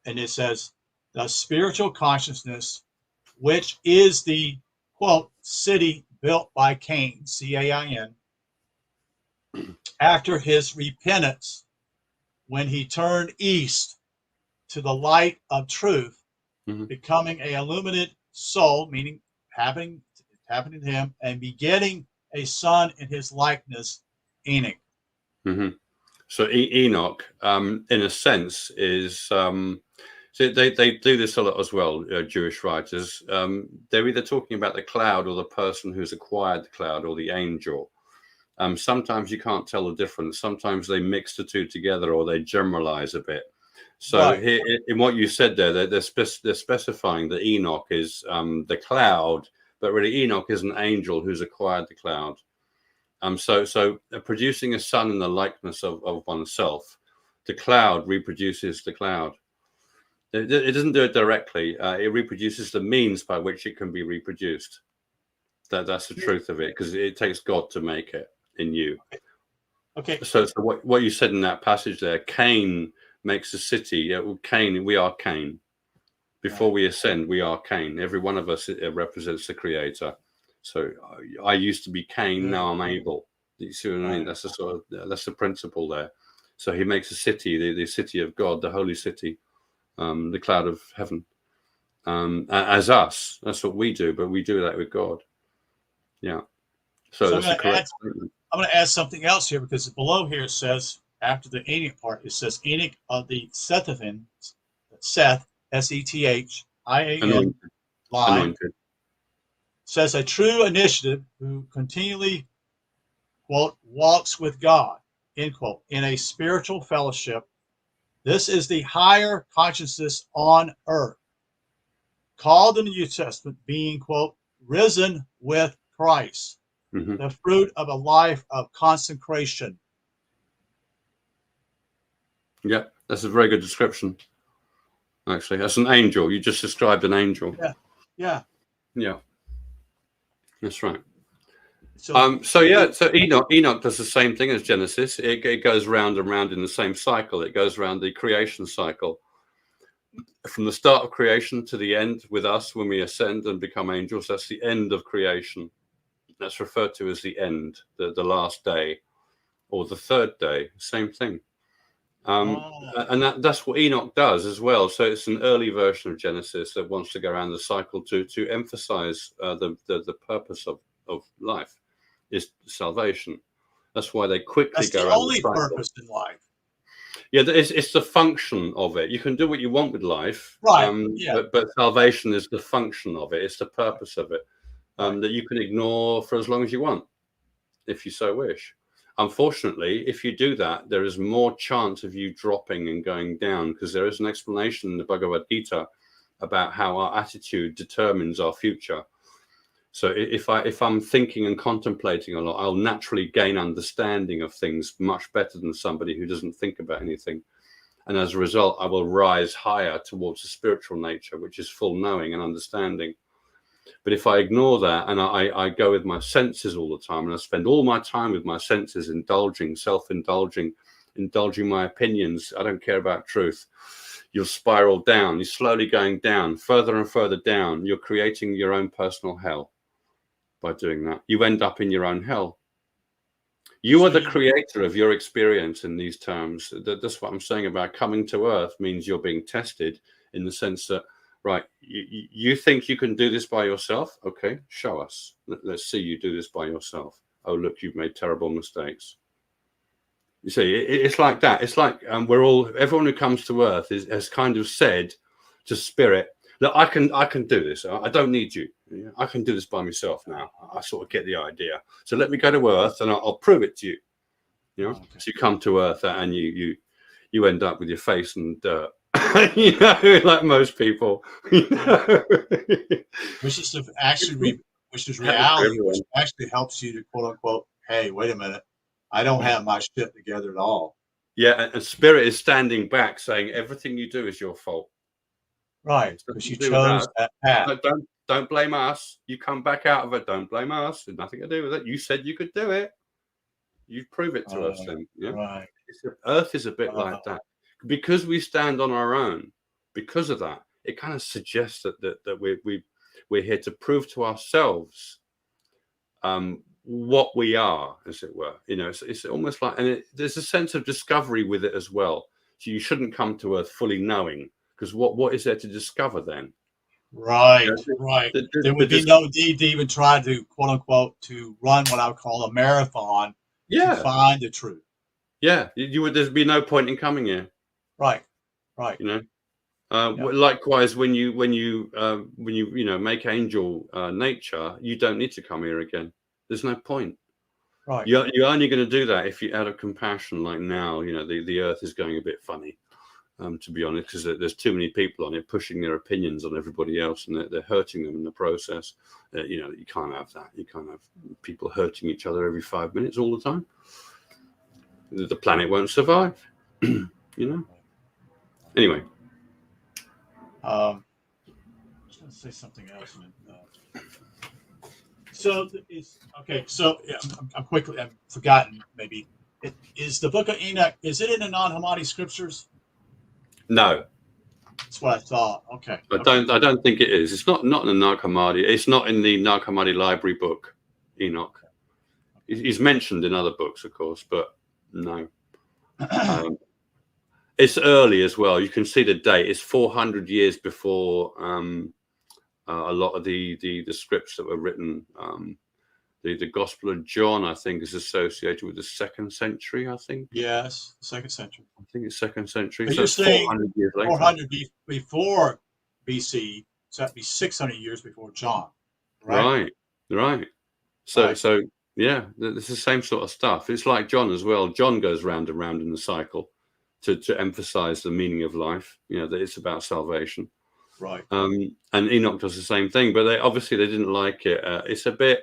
And it says, the spiritual consciousness, which is the, quote, city built by Cain, C-A-I-N, after his repentance, when he turned east to the light of truth, becoming a illuminated soul, meaning happening to him, and begetting a son in his likeness, Enoch. So Enoch, in a sense, is so they do this a lot as well. Jewish writers, they're either talking about the cloud or the person who's acquired the cloud or the angel. Sometimes you can't tell the difference. Sometimes they mix the two together, or they generalize a bit. So Right. here, in what you said there, they're specifying that Enoch is the cloud, but really Enoch is an angel who's acquired the cloud. So producing a son in the likeness of oneself, the cloud reproduces the cloud. It doesn't do it directly. It reproduces the means by which it can be reproduced. That's the truth of it, because it takes God to make it in you. Okay. So what you said in that passage there, Cain makes a city. Yeah, well, Cain, we are Cain. Before we ascend, we are Cain. Every one of us represents the Creator. So I used to be Cain, now I'm Abel. You see what I mean? That's that's the principle there. So he makes a city, the city of God, the holy city, the cloud of heaven, as us. That's what we do, but we do that with God. Yeah. So that's the correct statement. I'm going to add something else here, because below here it says, after the Enoch part, it says Enoch of the Sethian, Seth, Sethian, line, Anointed. says a true initiative who continually, quote, walks with God, end quote, in a spiritual fellowship. This is the higher consciousness on earth, called in the New Testament being, quote, risen with Christ. The fruit of a life of consecration. Yeah, that's a very good description. Actually, that's an angel. You just described an angel. Yeah. That's right. So Enoch does the same thing as Genesis. It goes round and round in the same cycle. It goes around the creation cycle. From the start of creation to the end with us when we ascend and become angels, that's the end of creation. That's referred to as the end, the last day, or the third day, same thing. And that's what Enoch does as well. So it's an early version of Genesis that wants to go around the cycle to emphasize the purpose of life is salvation. That's why they quickly go around the cycle. That's the only purpose in life. Yeah, it's the function of it. You can do what you want with life, right? But salvation is the function of it. It's the purpose of it. That you can ignore for as long as you want, if you so wish. Unfortunately, if you do that, there is more chance of you dropping and going down, because there is an explanation in the Bhagavad Gita about how our attitude determines our future. So if I'm thinking and contemplating a lot, I'll naturally gain understanding of things much better than somebody who doesn't think about anything. And as a result, I will rise higher towards the spiritual nature, which is full knowing and understanding. But if I ignore that and I go with my senses all the time, and I spend all my time with my senses, indulging, self-indulging, indulging my opinions, I don't care about truth, you'll spiral down. You're slowly going down, further and further down. You're creating your own personal hell by doing that. You end up in your own hell. You are the creator of your experience in these terms. That's what I'm saying about coming to earth means you're being tested, in the sense that, right, you think you can do this by yourself? Okay, show us. Let's see you do this by yourself. Oh, look, you've made terrible mistakes. You see, it's like that. It's like everyone who comes to earth has kind of said to spirit, look, I can do this. I don't need you. I can do this by myself now. I sort of get the idea. So let me go to earth and I'll prove it to you. You know, so you come to earth and you end up with your face in dirt. You know, like most people. You know? Which is reality, which actually helps you to quote unquote, hey, wait a minute, I don't have my shit together at all. Yeah, and spirit is standing back saying everything you do is your fault. Right, because you chose that path. Don't blame us. You come back out of it. Don't blame us. There's nothing to do with it. You said you could do it. You prove it to us then. Yeah. Right. Earth is a bit like that. Because we stand on our own, because of that, it kind of suggests that we're here to prove to ourselves what we are, as it were. You know, it's almost like, and there's a sense of discovery with it as well. So you shouldn't come to Earth fully knowing, because what is there to discover then? Right, right. There would be no need to even try to, quote unquote, to run what I would call a marathon to find the truth. Yeah, there'd be no point in coming here. Right, right. You know, likewise, when you make angel nature, you don't need to come here again. There's no point. Right. You're only going to do that if you're out of compassion. Like now, the Earth is going a bit funny, to be honest, because there's too many people on it pushing their opinions on everybody else, and they're hurting them in the process. You can't have that. You can't have people hurting each other every 5 minutes all the time. The planet won't survive. Anyway. I was going to say something else. So it's okay. So yeah, I'm forgotten. Maybe is the Book of Enoch? Is it in the non-Hammadi scriptures? No, That's what I thought. Okay. I don't think it is. It's not in the Nag Hammadi. It's not in the Nag Hammadi library book, Enoch. Okay. He's mentioned in other books, of course, but no. It's early as well. You can see the date. It's 400 years before a lot of the scripts that were written. The Gospel of John, I think, is associated with the 2nd century. I think. Yes, 2nd century. I think it's 2nd century. But so you're it's saying 400 years later. 400 before BC, so that'd be 600 years before John, right? Right. So yeah, it's the same sort of stuff. It's like John as well. John goes round and round in the cycle to emphasize the meaning of life. That it's about salvation. Right. And Enoch does the same thing, but they didn't like it.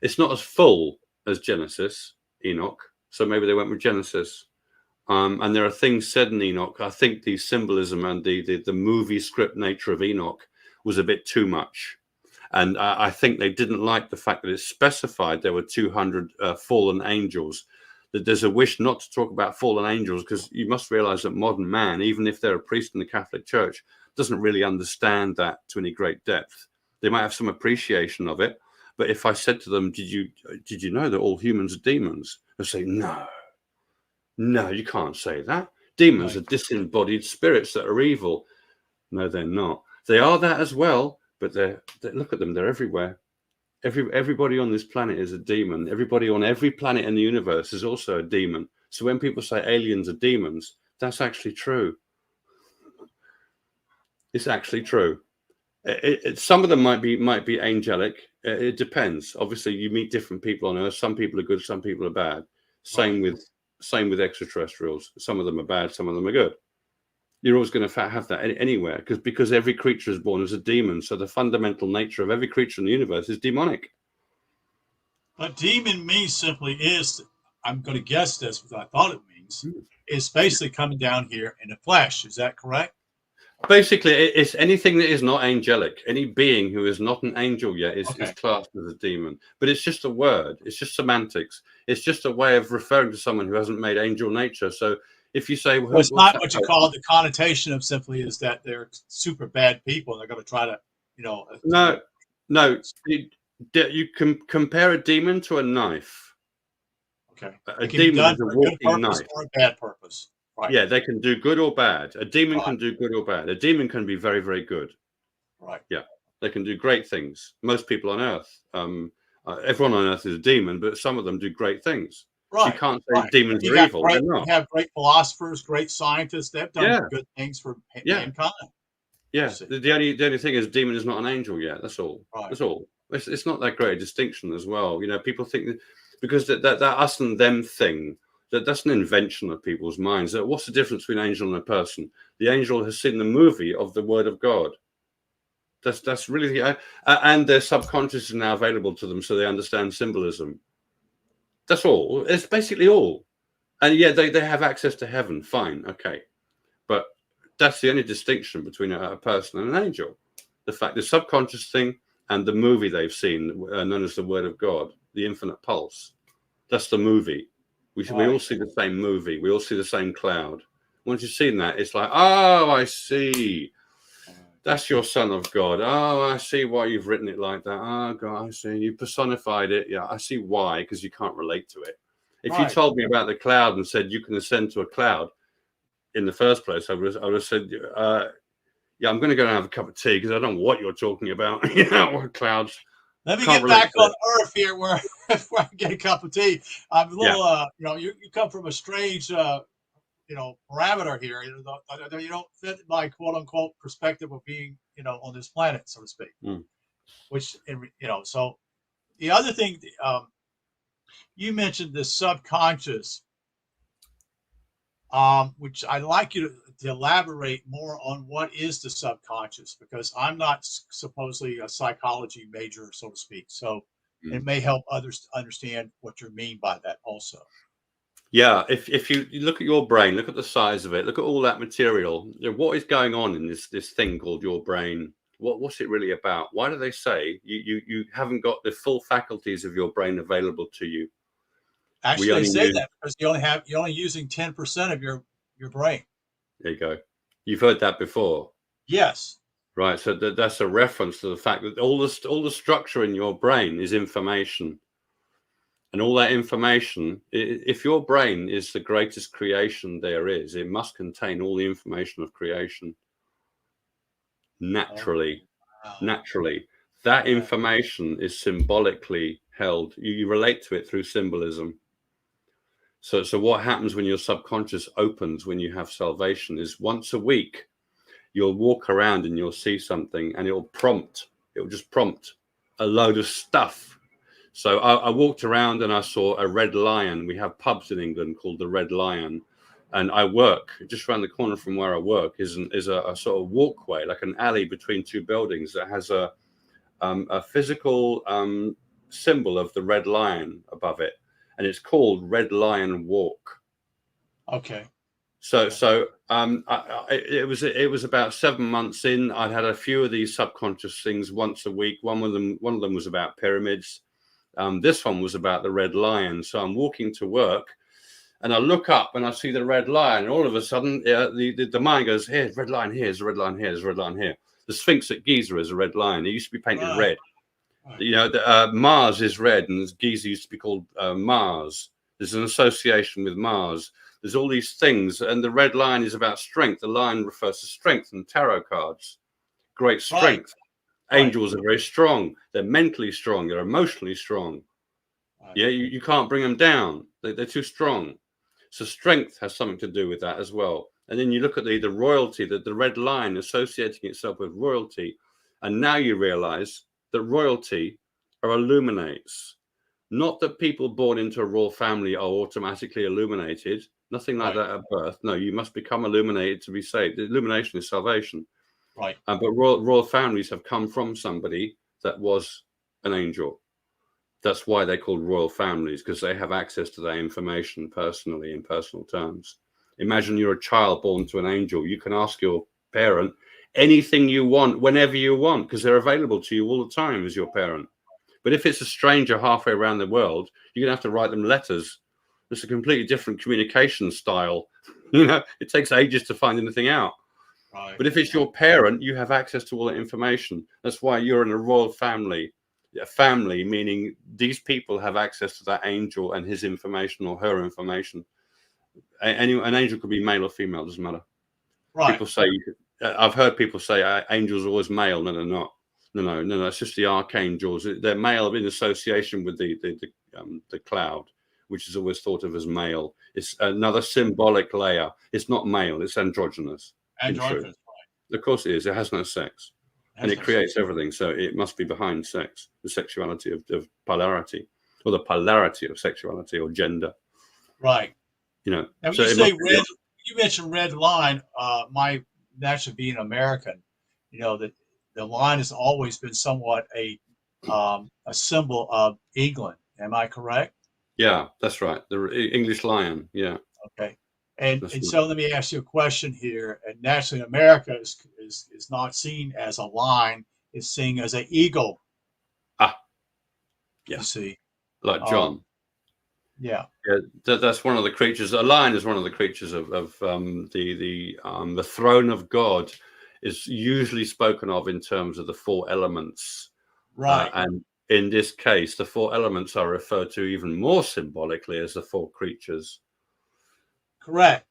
It's not as full as Genesis, Enoch. So maybe they went with Genesis. And there are things said in Enoch. I think the symbolism and the movie script nature of Enoch was a bit too much. And I think they didn't like the fact that it specified there were 200 fallen angels. That there's a wish not to talk about fallen angels, because you must realize that modern man, even if they're a priest in the Catholic Church, doesn't really understand that to any great depth. They might have some appreciation of it. But if I said to them, did you know that all humans are demons? They'll say, no, you can't say that. Demons are disembodied spirits that are evil. No, they're not. They are that as well, but look at them. They're everywhere. Everybody on this planet is a demon. Everybody on every planet in the universe is also a demon. So when people say aliens are demons, that's actually true. It's actually true. Some of them might be angelic. It depends. Obviously, you meet different people on Earth. Some people are good, some people are bad. Same with extraterrestrials. Some of them are bad, some of them are good. You're always going to have that anywhere, because every creature is born as a demon. So the fundamental nature of every creature in the universe is demonic. But demon means simply is, I'm going to guess this, what I thought it means, is basically coming down here in the flesh. Is that correct? Basically, it's anything that is not angelic. Any being who is not an angel yet is classed as a demon. But it's just a word. It's just semantics. It's just a way of referring to someone who hasn't made angel nature. So if you say, well, it's not what you call it. The connotation of simply is that they're super bad people and they're going to try to, No. You can compare a demon to a knife. Okay. A demon is a walking knife. Or a bad purpose. Right. Yeah, they can do good or bad. A demon can do good or bad. A demon can be very, very good. Right. Yeah, they can do great things. Most people on Earth, everyone on Earth is a demon, but some of them do great things. Right. You can't say demons are evil. They're not. You have great philosophers, great scientists. They've done good things for mankind. Yeah. The only thing is, demon is not an angel yet. That's all. Right. That's all. It's not that great a distinction as well. People think that because that us and them thing. That's an invention of people's minds. What's the difference between an angel and a person? The angel has seen the movie of the Word of God. That's really and their subconscious is now available to them, so they understand symbolism. That's all. It's basically all. And yeah, they have access to heaven. Fine, okay, but that's the only distinction between a person and an angel. The subconscious thing and the movie they've seen, known as the Word of God, the Infinite Pulse. That's the movie. We all see the same movie. We all see the same cloud. Once you've seen that, it's like, oh, I see. That's your Son of God. Oh, I see why you've written it like that. Oh, God, I see. You personified it. Yeah, I see why, because you can't relate to it. If you told me about the cloud and said you can ascend to a cloud in the first place, I would have said, yeah, I'm going to go and have a cup of tea because I don't know what you're talking about. What clouds. Let me get back on Earth here where I get a cup of tea. I'm a little, you come from a strange, parameter here. You don't fit my quote unquote perspective of being, on this planet, so to speak. Which, so the other thing, You mentioned the subconscious, which I'd like you to elaborate more on what is the subconscious, because I'm not supposedly a psychology major, so to speak. So it may help others to understand what you mean by that also. Yeah, if you look at your brain, look at the size of it, look at all that material. What is going on in this thing called your brain? What's it really about? Why do they say you haven't got the full faculties of your brain available to you? We Actually, they only say use. that because you're only using 10% of your brain. There you go. You've heard that before, Yes. right? So that's a reference to the fact that all the structure in your brain is information. And all that information, if your brain is the greatest creation there is, it must contain all the information of creation. Naturally, Oh, wow. naturally, that Yeah. information is symbolically held. You relate to it through symbolism. So what happens when your subconscious opens when you have salvation is once a week, you'll walk around and you'll see something and it'll just prompt a load of stuff. So I walked around and I saw a red lion. We have pubs in England called the Red Lion. And I work just around the corner from where I work is a sort of walkway, like an alley between two buildings that has a physical symbol of the red lion above it. And it's called Red Lion Walk. Okay. It was about 7 months in. I'd had a few of these subconscious things once a week. One of them was about pyramids. This one was about the red lion. So I'm walking to work and I look up and I see the red lion. And all of a sudden, the mind goes, here's red lion, here's a red lion, here's a red lion here. The Sphinx at Giza is a red lion. It used to be painted red. Right. You know, Mars is red, and Giza used to be called Mars. There's an association with Mars. There's all these things. And the red lion is about strength. The lion refers to strength and tarot cards. Great strength. Right. Angels are very strong. They're mentally strong. They're emotionally strong. Right. Yeah, you can't bring them down. They're too strong. So strength has something to do with that as well. And then you look at the royalty, the red line associating itself with royalty. And now you realize that royalty are illuminates. Not that people born into a royal family are automatically illuminated. Nothing like that at birth. No, you must become illuminated to be saved. The illumination is salvation. Right. But royal families have come from somebody that was an angel. That's why they're called royal families, because they have access to that information personally in personal terms. Imagine you're a child born to an angel. You can ask your parent anything you want, whenever you want, because they're available to you all the time as your parent. But if it's a stranger halfway around the world, you're going to have to write them letters. It's a completely different communication style. You know, it takes ages to find anything out. Right. But if it's your parent, you have access to all that information. That's why you're in a royal family. A family, meaning these people have access to that angel and his information or her information. An angel could be male or female, doesn't matter. Right. People say, I've heard people say angels are always male. No, they're not. No. It's just the archangels. They're male in association with the cloud, which is always thought of as male. It's another symbolic layer. It's not male. It's androgynous. Androgynous, right. Of course it is. It has no sex. And it creates everything. So it must be behind sex, the sexuality of polarity, or the polarity of sexuality or gender. Right. You know, now, so you say red, you mentioned red line, my naturally being American, you know, that the line has always been somewhat a symbol of England. Am I correct? Yeah, that's right. The English lion. Yeah. Okay. And so let me ask you a question here. And naturally, America is not seen as a lion; it's seen as an eagle. Ah, yeah. You see, like John. Yeah. That's one of the creatures. A lion is one of the creatures of the throne of God. Is usually spoken of in terms of the four elements. Right. And in this case, the four elements are referred to even more symbolically as the four creatures. Correct.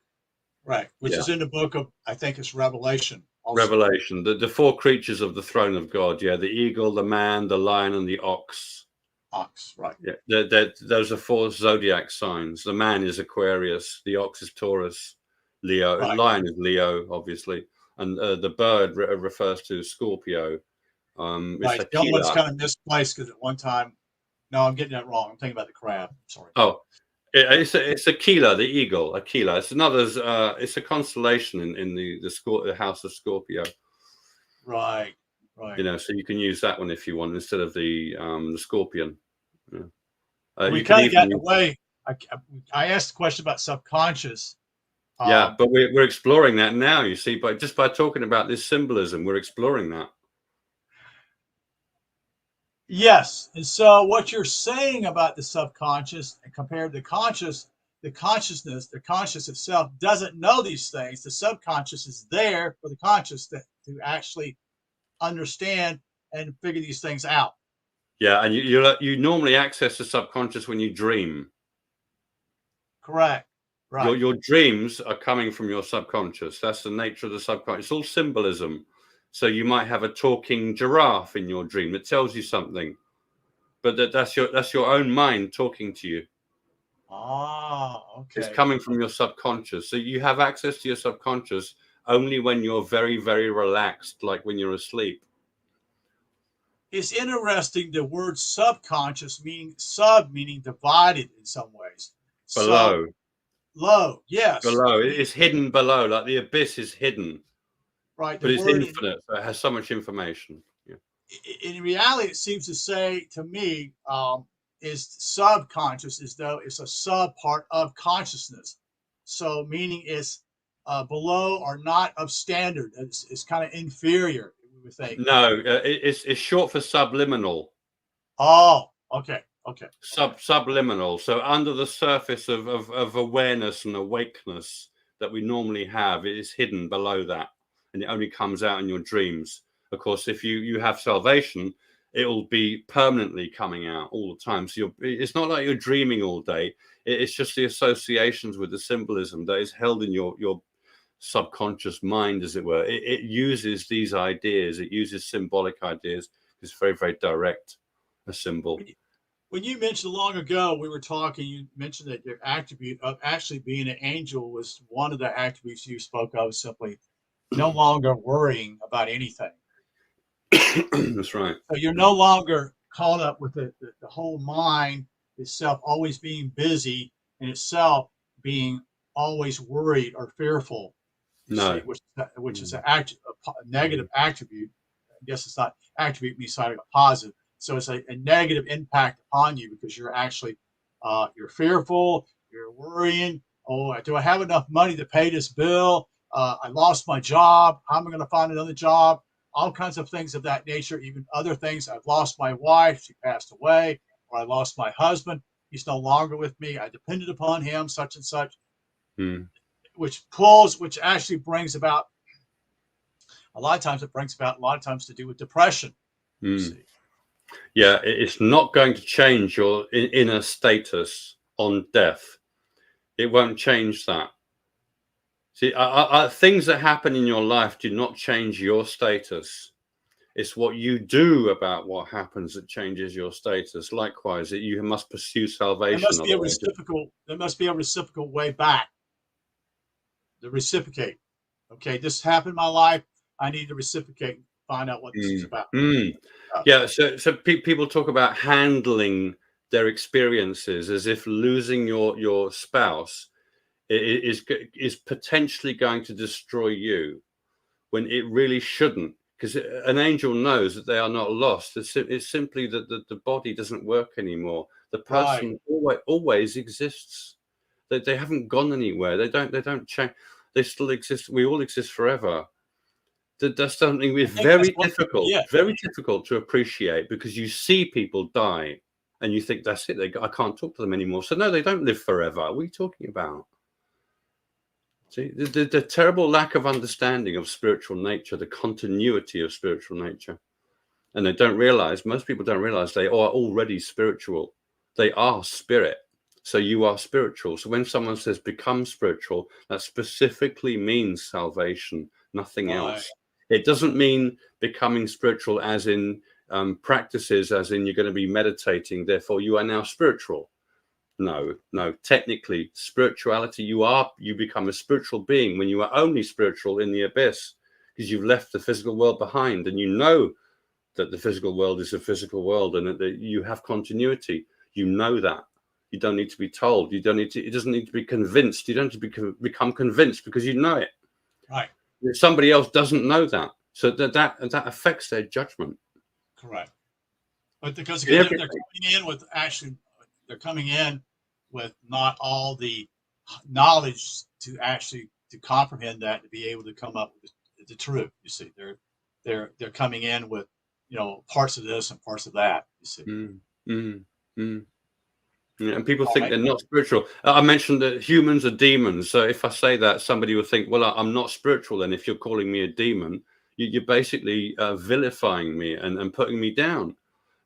Right. Which is in the book of, I think it's Revelation. Also. Revelation. The four creatures of the throne of God. Yeah. The eagle, the man, the lion, and the ox. Ox. Right. Yeah. Those are four zodiac signs. The man is Aquarius. The ox is Taurus. Leo. Right. Lion is Leo, obviously. And the bird refers to Scorpio. Right. The other one's kind of misplaced because at one time No, I'm getting that wrong. I'm thinking about the crab. Sorry. Oh, it's Aquila, the eagle. Aquila. It's another. It's a constellation in the house of Scorpio. Right. Right. So you can use that one if you want instead of the scorpion. Yeah. We You can kind of got even away. I asked a question about subconscious. yeah, but we're exploring that now. You see, just by talking about this symbolism, we're exploring that. Yes. And so what you're saying about the subconscious and compared to the consciousness, the conscious itself doesn't know these things. The subconscious is there for the conscious to actually understand and figure these things out. Yeah, and you normally access the subconscious when you dream. Correct. Right. Your dreams are coming from your subconscious. That's the nature of the subconscious. It's all symbolism. So you might have a talking giraffe in your dream that tells you something, but that's your own mind talking to you. Okay. It's coming from your subconscious. So you have access to your subconscious only when you're very, very relaxed, like when you're asleep. It's interesting the word subconscious meaning divided in some ways. So Below. low, yes. Below. It's hidden below, like the abyss is hidden. Right. The But it's word infinite, so it has so much information. Yeah. in reality, it seems to say to me, is subconscious as though it's a sub part of consciousness. So meaning it's below or not of standard. It's kind of inferior, we would think. No, it's short for subliminal. Oh, okay. Subliminal. So under the surface of awareness and awakeness that we normally have, it is hidden below that, and it only comes out in your dreams. Of course, if you have salvation, it will be permanently coming out all the time. So it's not like you're dreaming all day. It's just the associations with the symbolism that is held in your subconscious mind, as it were. It uses these ideas. It uses symbolic ideas. It's very, very direct, a symbol. When you mentioned long ago, we were talking, you mentioned that your attribute of actually being an angel was one of the attributes you spoke of, simply no longer worrying about anything. That's right. So you're no longer caught up with the whole mind itself always being busy and itself being always worried or fearful. No. See, which is a negative attribute. I guess it's not attribute means like a positive. So it's a negative impact upon you because you're actually you're fearful, you're worrying. Oh, do I have enough money to pay this bill? I lost my job. How am I going to find another job? All kinds of things of that nature, even other things. I've lost my wife. She passed away. Or I lost my husband. He's no longer with me. I depended upon him, such and such. Which actually brings about, a lot of times to do with depression. Yeah, it's not going to change your inner status on death. It won't change that. See, things that happen in your life do not change your status. It's what you do about what happens that changes your status. Likewise, you must pursue salvation. There must be a reciprocal way back. To reciprocate. Okay, this happened in my life. I need to reciprocate and find out what this is about. Yeah, so people talk about handling their experiences as if losing your spouse is potentially going to destroy you, when it really shouldn't, because an angel knows that they are not lost. It's simply that the body doesn't work anymore. The person always exists. They haven't gone anywhere. They don't change. They still exist. We all exist forever. That's something very difficult to appreciate, because you see people die and you think that's it. I can't talk to them anymore. So no, they don't live forever. What are you talking about? See, the terrible lack of understanding of spiritual nature, the continuity of spiritual nature. And most people don't realize they are already spiritual. They are spirit. So you are spiritual. So when someone says become spiritual, that specifically means salvation, nothing else. It doesn't mean becoming spiritual as in practices, as in you're going to be meditating, therefore you are now spiritual. No. Technically, spirituality, you become a spiritual being when you are only spiritual in the abyss, because you've left the physical world behind, and you know that the physical world is a physical world, and that you have continuity. You know that. You don't need to be told. You don't need to. It doesn't need to be convinced. You don't need to become convinced because you know it. Right. Somebody else doesn't know that, so that affects their judgment. Correct. But because again, they're coming in with not all the knowledge to actually to comprehend that, to be able to come up with the truth. You see, they're coming in with, you know, parts of this and parts of that. You see. Yeah, and people think they're not spiritual. I mentioned that humans are demons. So if I say that, somebody will think, well, I'm not spiritual. Then if you're calling me a demon, you're basically vilifying me and putting me down.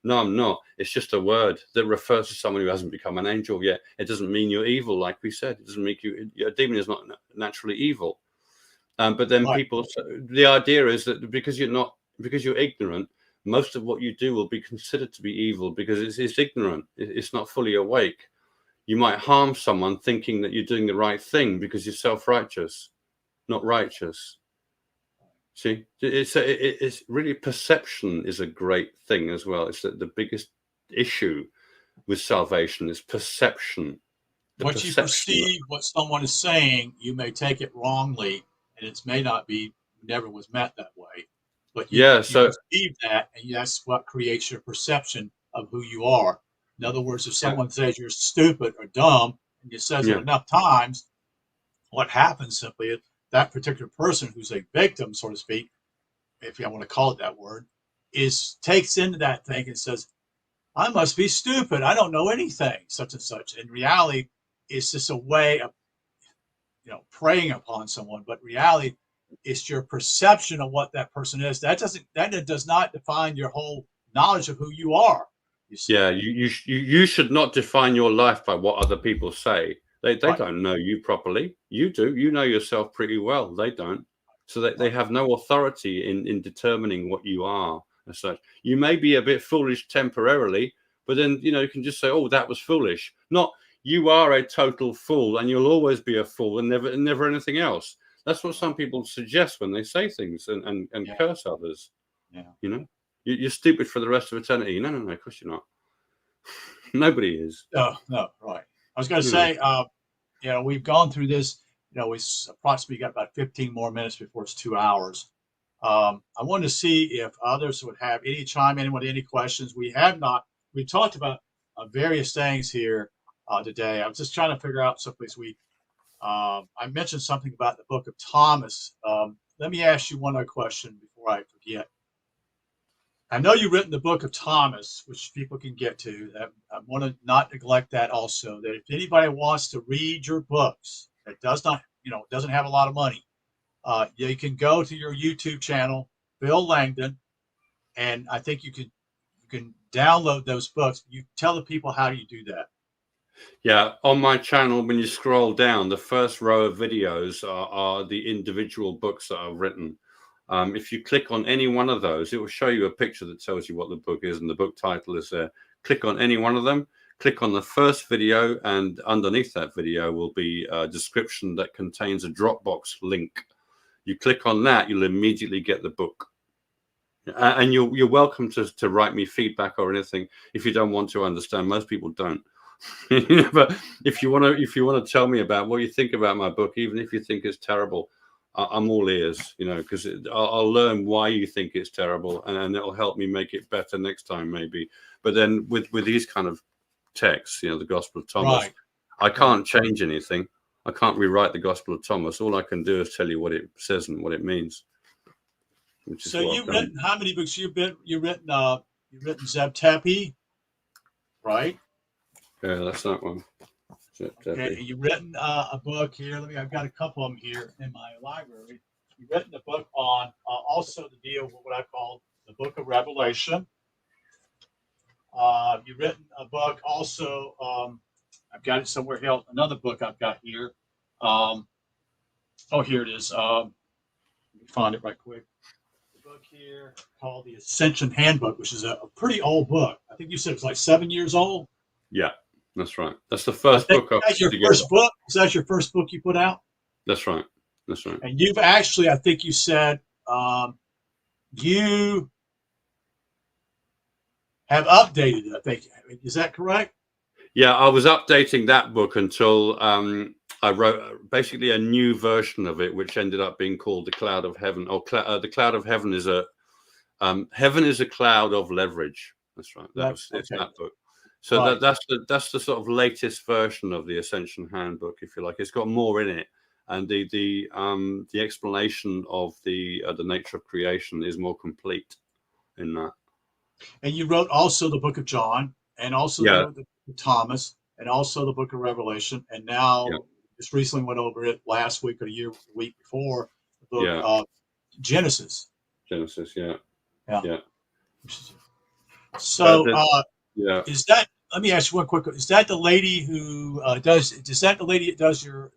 No, I'm not. It's just a word that refers to someone who hasn't become an angel yet. It doesn't mean you're evil, like we said. It doesn't make you a demon is not naturally evil. But then people, the idea is that because you're ignorant, most of what you do will be considered to be evil because it's ignorant. It's not fully awake. You might harm someone thinking that you're doing the right thing because you're self-righteous, not righteous. See, it's really perception is a great thing as well. It's the biggest issue with salvation is perception. What you perceive, what someone is saying, you may take it wrongly, and it may not be, never was meant that way. But you perceive that, and that's what creates your perception of who you are. In other words, if someone says you're stupid or dumb, and you says it enough times, what happens simply is that particular person who's a victim, so to speak, if you want to call it that word, takes into that thing and says, I must be stupid. I don't know anything, such and such. In reality, it's just a way of, you know, preying upon someone. But reality, it's your perception of what that person is. That does not define your whole knowledge of who you are. You see? Yeah, you should not define your life by what other people say. They don't know you properly. You do. You know yourself pretty well. They don't. So they have no authority in determining what you are as such. You may be a bit foolish temporarily, but then, you know, you can just say, oh, that was foolish. Not you are a total fool and you'll always be a fool and never anything else. That's what some people suggest when they say things and curse others. Yeah. You know, you're stupid for the rest of eternity. No, of course you're not. Nobody is. No, right. I was going to say, you know, we've gone through this. You know, we approximately got about 15 more minutes before it's 2 hours. I wanted to see if others would have any chime in with any questions. We talked about various things here today. I was just trying to figure out someplace I mentioned something about the book of Thomas. Let me ask you one other question before I forget. I know you've written the book of Thomas, which people can get to. I want to not neglect that also, that if anybody wants to read your books that doesn't have a lot of money, you can go to your YouTube channel, Phil Langdon, and I think you can download those books. You tell the people how do you do that. Yeah, on my channel, when you scroll down, the first row of videos are the individual books that I've written. If you click on any one of those, it will show you a picture that tells you what the book is, and the book title is there. Click on any one of them, click on the first video, and underneath that video will be a description that contains a Dropbox link. You click on that, you'll immediately get the book. And you're welcome to write me feedback or anything if you don't want to understand. Most people don't. But if you want to tell me about what you think about my book, even if you think it's terrible, I'm all ears, you know, because I'll learn why you think it's terrible, and it'll help me make it better next time, maybe. But then with these kind of texts, you know, the Gospel of Thomas, I can't change anything. I can't rewrite the Gospel of Thomas. All I can do is tell you what it says and what it means. So you've written how many books? You've written Zeb Tepe, right? Yeah, that's that one. Okay, you've written a book here. I've got a couple of them here in my library. You've written a book on also the deal with what I call the Book of Revelation. You've written a book also. I've got it somewhere here. Another book I've got here. Here it is. Let me find it right quick. The book here called the Ascension Handbook, which is a pretty old book. I think you said it's like 7 years old. Yeah. That's right. That's the first book. That's your first book? Is that your first book you put out? That's right. And you've actually, I think you said, you have updated it, I think. Is that correct? Yeah, I was updating that book until I wrote basically a new version of it, which ended up being called The Cloud of Heaven. Or The Cloud of Heaven is Heaven is a cloud of leverage. That's right. It's that book. So right. that's the sort of latest version of the Ascension Handbook, if you like. It's got more in it, and the explanation of the nature of creation is more complete in that. And you wrote also the Book of John, and also Yeah. the Thomas, and also the Book of Revelation, and now just recently went over it last week or the week before, the book of Genesis. Genesis, yeah. So, yeah. Is that? Let me ask you one quick. Is that the lady who does? Is that the lady that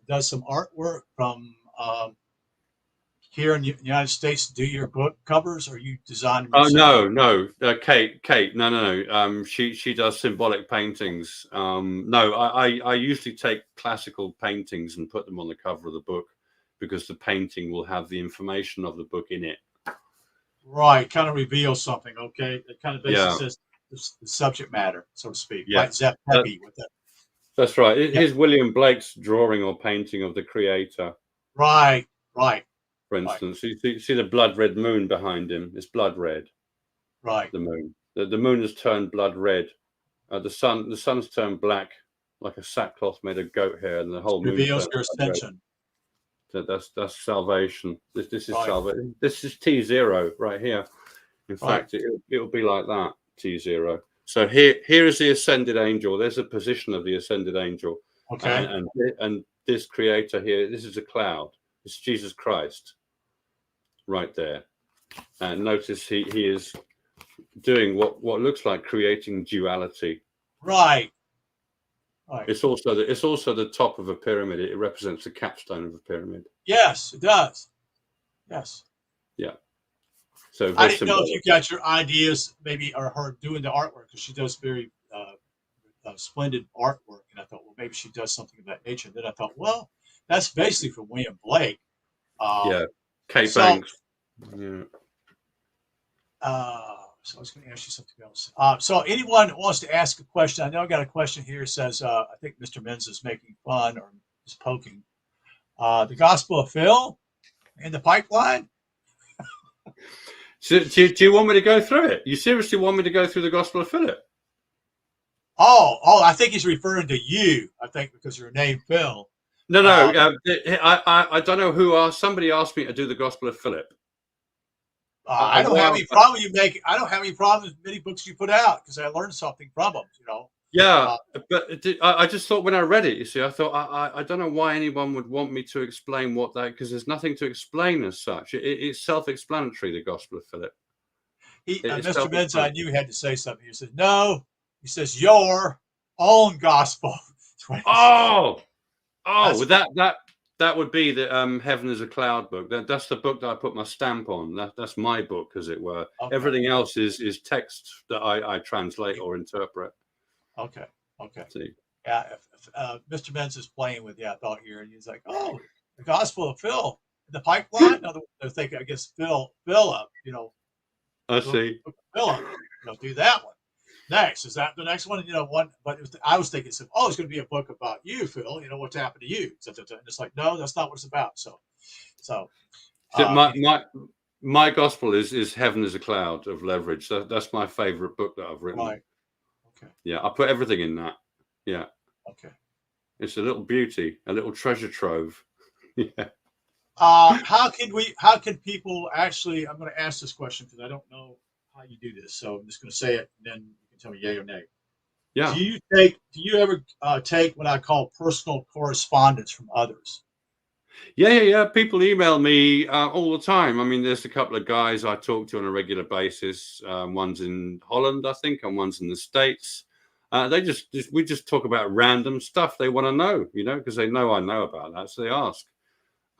does some artwork from here in the United States? Do your book covers, or you design them yourself? No. Kate. No. She does symbolic paintings. No, I usually take classical paintings and put them on the cover of the book because the painting will have the information of the book in it. Right, kind of reveals something. Okay, it kind of basically says the subject matter, so to speak. Yeah, like Zep Pepe with that. That's right. Here's William Blake's drawing or painting of the Creator. Right. For instance, you see the blood red moon behind him. It's blood red. Right. The moon. The moon has turned blood red. The sun's turned black, like a sackcloth made of goat hair, and the whole moon reveals your ascension. That's salvation. This is salvation. This is T0 right here. In fact, it'll be like that, T0. So here is the ascended angel. There's a position of the ascended angel. Okay. And this creator here, this is a cloud. It's Jesus Christ right there. And notice he is doing what looks like creating duality. Right. It's also the top of a pyramid. It represents the capstone of a pyramid. Yes, it does. Yes. Yeah. So I didn't know if you got your ideas maybe or her doing the artwork, because she does very splendid artwork, and I thought, well, maybe she does something of that nature. And then I thought, well, that's basically from William Blake. Kate Banks. Yeah. So I was going to ask you something else. So anyone that wants to ask a question, I know I got a question here. It says, I think Mr. Menz is making fun or is poking. The Gospel of Phil in the pipeline? So, do you want me to go through it? You seriously want me to go through the Gospel of Philip? Oh, I think he's referring to you, I think, because your name Phil. No. I don't know who asked. Somebody asked me to do the Gospel of Philip. I don't have any problem I don't have any problems with many books you put out, because I learned something from them, Yeah, but I just thought when I read it, you see, I thought I don't know why anyone would want me to explain what that, because there's nothing to explain as such. It's self-explanatory, the Gospel of Philip. Mr. Menz, I knew he had to say something. He said, no. He says, your own gospel. That would be the Heaven is a Cloud book. That's the book that I put my stamp on. That's my book, as it were. Okay. Everything else is text that I translate or interpret. Okay. See. Yeah, Mr. Menz is playing with you, I thought here, and he's like, oh, the Gospel of Phil, the pipeline? No, they're thinking, I guess, Philip, I see. Philip, do that one. Next, is that the next one? But I was thinking, it's going to be a book about you, Phil. What's happened to you? And it's like, no, that's not what it's about. So my gospel is Heaven is a Cloud of Leverage. That's my favorite book that I've written. Right. Okay. Yeah, I put everything in that. Yeah. Okay. It's a little beauty, a little treasure trove. Yeah. How can people actually? I'm going to ask this question because I don't know how you do this, so I'm just going to say it, and then you can tell me yay or nay. Yeah. Do you ever take what I call personal correspondence from others? Yeah. People email me all the time. I mean, there's a couple of guys I talk to on a regular basis. One's in Holland, I think, and one's in the States. We just talk about random stuff they want to know, because they know I know about that, so they ask.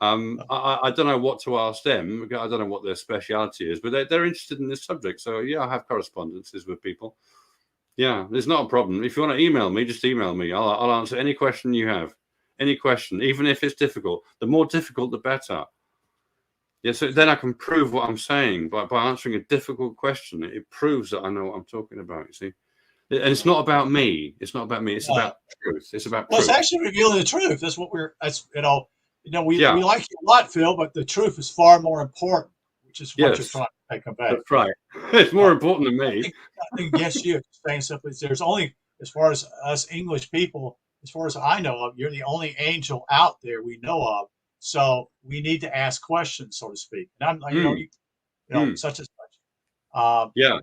I don't know what to ask them. I don't know what their speciality is, but they're interested in this subject. So yeah, I have correspondences with people. Yeah, there's not a problem. If you want to email me, just email me. I'll answer any question you have. Any question, even if it's difficult. The more difficult, the better. Yeah, so then I can prove what I'm saying by answering a difficult question. It proves that I know what I'm talking about, you see. And it's not about me. It's not about me. It's about truth. It's about Well, it's truth. actually revealing the truth. That's what that's, we Yeah. like you a lot, Phil, but the truth is far more important, which is what you're Yes. trying to convey. That's right. It's more important than me. Nothing against you. Saying simply, there's only, as far as us English people, as far as I know of, you're the only angel out there we know of. So we need to ask questions, so to speak. And I'm, such and such. Yeah.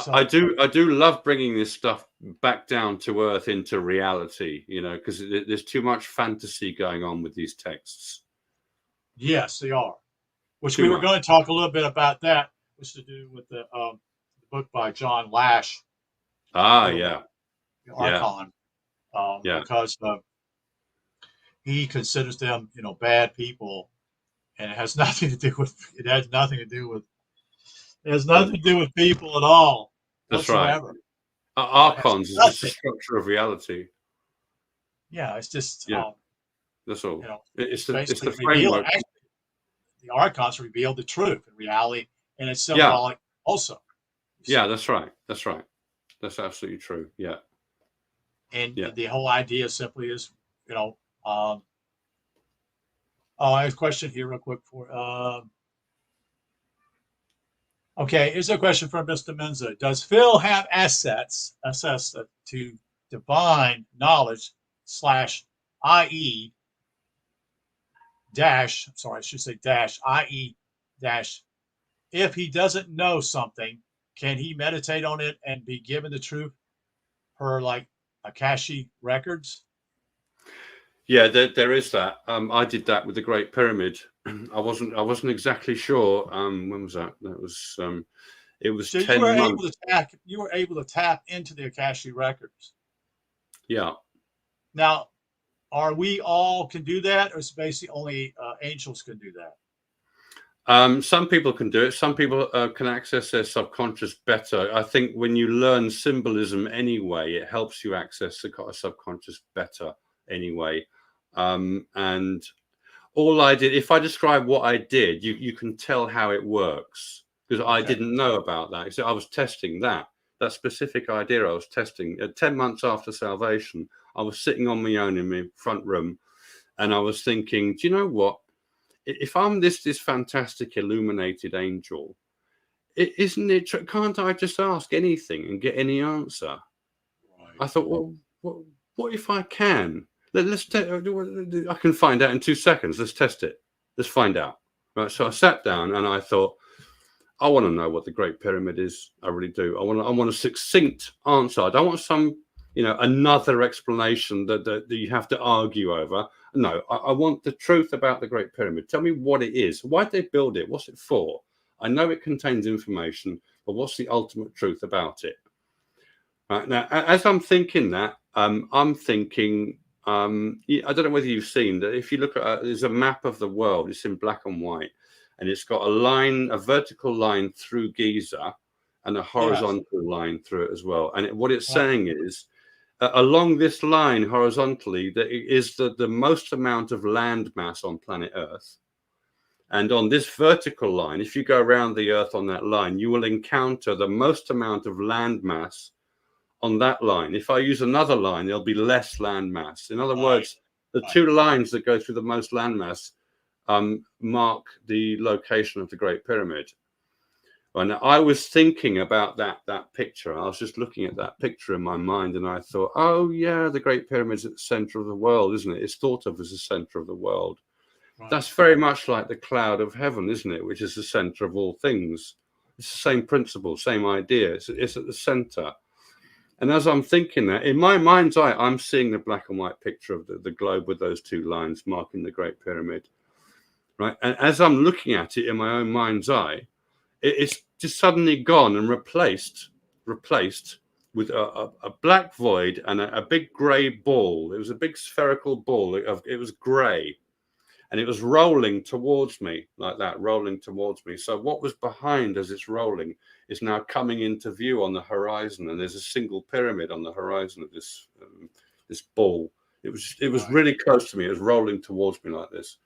So I do love bringing this stuff back down to earth into reality, because there's too much fantasy going on with these texts. yes, they are. Which Too we were much. going to talk a little bit about. That was to do with the book by John Lash. Yeah. The Yeah. Archon, Yeah. because he considers them, bad people, and it has nothing to do with. It has nothing to do with. It has nothing to do with people at all That's right. whatsoever. Archons is just a structure of reality. Yeah, it's just. Yeah. That's all. It's Basically the framework. The Archons reveal the truth and reality, and it's symbolic also. Yeah, that's right. That's right. That's absolutely true. Yeah. And the whole idea simply is, I have a question here real quick okay, here's a question from Mr. Menza. Does Phil have access to divine knowledge / IE dash, sorry, I should say dash, IE dash, if he doesn't know something, can he meditate on it and be given the truth per like Akashic records? Yeah, there is that. I did that with the Great Pyramid. I wasn't exactly sure. When was that? That was it was So 10 months. you were able to tap into the Akashic records. Yeah. Now, are we all can do that, or is it basically only angels can do that? Some people can do it. Some people can access their subconscious better. I think when you learn symbolism anyway, it helps you access the subconscious better anyway. And all I did, if I describe what I did, you can tell how it works, because I didn't know about that. So I was testing that specific idea. I was testing 10 months after salvation. I was sitting on my own in my front room, and I was thinking, do you know what? If I'm this fantastic illuminated angel, isn't it? Can't I just ask anything and get any answer? Right. I thought, well, what if I can? Let's. I can find out in 2 seconds. Let's test it. Let's find out. Right. So I sat down and I thought, I want to know what the Great Pyramid is. I really do. I want a succinct answer. I don't want some, another explanation that you have to argue over. No, I want the truth about the Great Pyramid. Tell me what it is. Why did they build it? What's it for? I know it contains information, but what's the ultimate truth about it? Right now, as I'm thinking that, I'm thinking, I don't know whether you've seen that. If you look at, there's a map of the world. It's in black and white, and it's got a vertical line through Giza, and a horizontal line through it as well. And what it's saying is, along this line horizontally, that is the most amount of land mass on planet Earth. And on this vertical line, if you go around the Earth on that line, you will encounter the most amount of land mass on that line. If I use another line, there'll be less land mass. In other words, the two lines that go through the most land mass mark the location of the Great Pyramid. And I was thinking about that picture. I was just looking at that picture in my mind, and I thought, oh yeah, the Great Pyramid's at the center of the world, isn't it? It's thought of as the center of the world. Right. That's very much like the cloud of heaven, isn't it? Which is the center of all things. It's the same principle, same idea. It's at the center. And as I'm thinking that, in my mind's eye, I'm seeing the black and white picture of the globe with those two lines marking the Great Pyramid. Right. And as I'm looking at it in my own mind's eye, it's just suddenly gone and replaced with a black void and a big grey ball. It was a big spherical ball. It was grey, and it was rolling towards me like that, rolling towards me. So what was behind as it's rolling is now coming into view on the horizon, and there's a single pyramid on the horizon of this ball. It was really close to me. It was rolling towards me like this.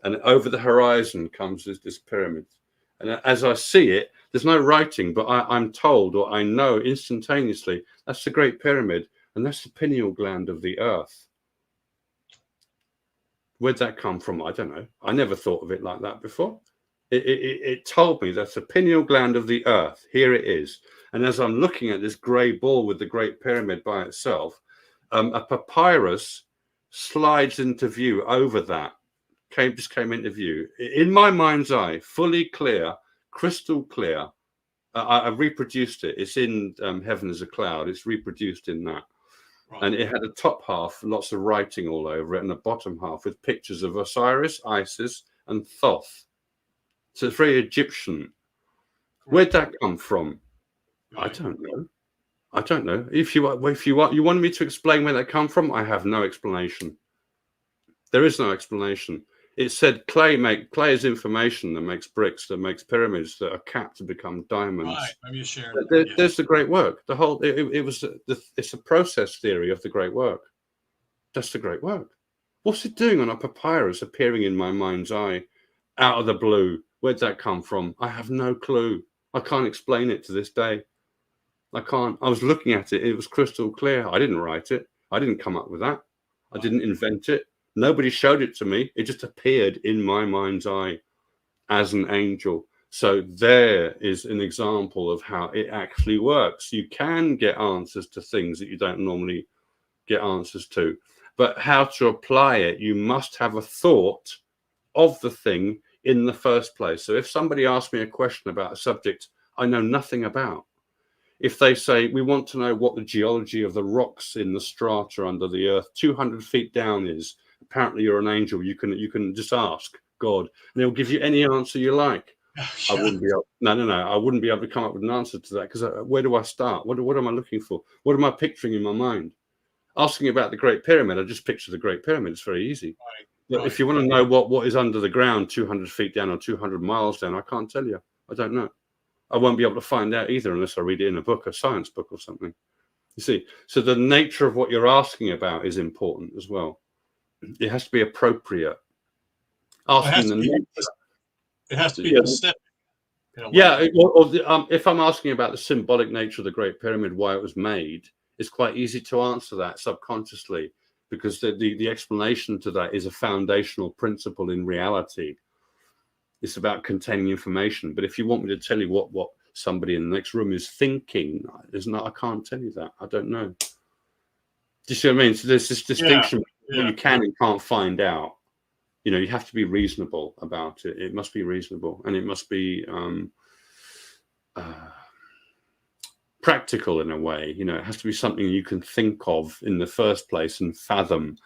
and over the horizon comes this pyramid. And as I see it, there's no writing, but I'm told, or I know instantaneously, that's the Great Pyramid, and that's the pineal gland of the earth. Where'd that come from? I don't know. I never thought of it like that before. It told me that's a pineal gland of the earth. Here it is. And as I'm looking at this grey ball with the Great Pyramid by itself, a papyrus slides into view over that. Just came into view. In my mind's eye, fully clear, crystal clear. I've reproduced it. It's in Heaven as a Cloud. It's reproduced in that. Right. And it had a top half, lots of writing all over it, and a bottom half with pictures of Osiris, Isis, and Thoth. So it's very Egyptian. Where'd that come from? I don't know. I don't know. If you want me to explain where that come from, I have no explanation. There is no explanation. It said clay is information that makes bricks, that makes pyramids that are capped to become diamonds. Right. Maybe you share. There's the great work. The whole it's a process theory of the great work. That's the great work. What's it doing on a papyrus appearing in my mind's eye out of the blue? Where'd that come from? I have no clue. I can't explain it to this day. I can't. I was looking at it. It was crystal clear. I didn't write it. I didn't come up with that. I didn't invent it. Nobody showed it to me. It just appeared in my mind's eye as an angel. So there is an example of how it actually works. You can get answers to things that you don't normally get answers to. But how to apply it, you must have a thought of the thing in the first place. So if somebody asks me a question about a subject I know nothing about, if they say, we want to know what the geology of the rocks in the strata under the earth 200 feet down is, apparently you're an angel, you can just ask God and he'll give you any answer you like. I wouldn't be able, I wouldn't be able to come up with an answer to that, because where do I start? What am I looking for? What am I picturing in my mind? Asking about the Great Pyramid, I just picture the Great Pyramid. It's very easy. Right. But if you want to know what is under the ground 200 feet down or 200 miles down, I can't tell you. I don't know. I won't be able to find out either unless I read it in a book, a science book or something. You see, so the nature of what you're asking about is important as well. It has to be appropriate. Asking it has to be specific. Yeah, if I'm asking about the symbolic nature of the Great Pyramid, why it was made, it's quite easy to answer that subconsciously, because the explanation to that is a foundational principle in reality. It's about containing information. But if you want me to tell you what somebody in the next room is thinking, I can't tell you that. I don't know. Do you see what I mean? So there's this distinction between what you can and can't find out. You know, you have to be reasonable about it. It must be reasonable, and it must be practical in a way. You know, it has to be something you can think of in the first place and fathom.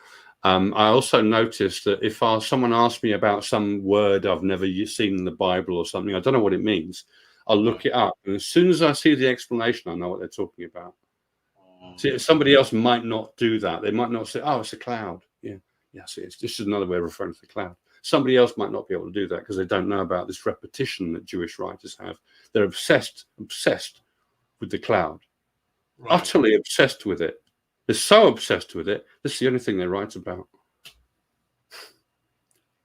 I also noticed that if someone asks me about some word I've never seen in the Bible or something, I don't know what it means, I'll look it up. And as soon as I see the explanation, I know what they're talking about. See, somebody else might not do that. They might not say, oh, it's a cloud. Yeah, see, it's just another way of referring to the cloud. Somebody else might not be able to do that because they don't know about this repetition that Jewish writers have. They're obsessed with the cloud, utterly obsessed with it. They're so obsessed with it, this is the only thing they write about.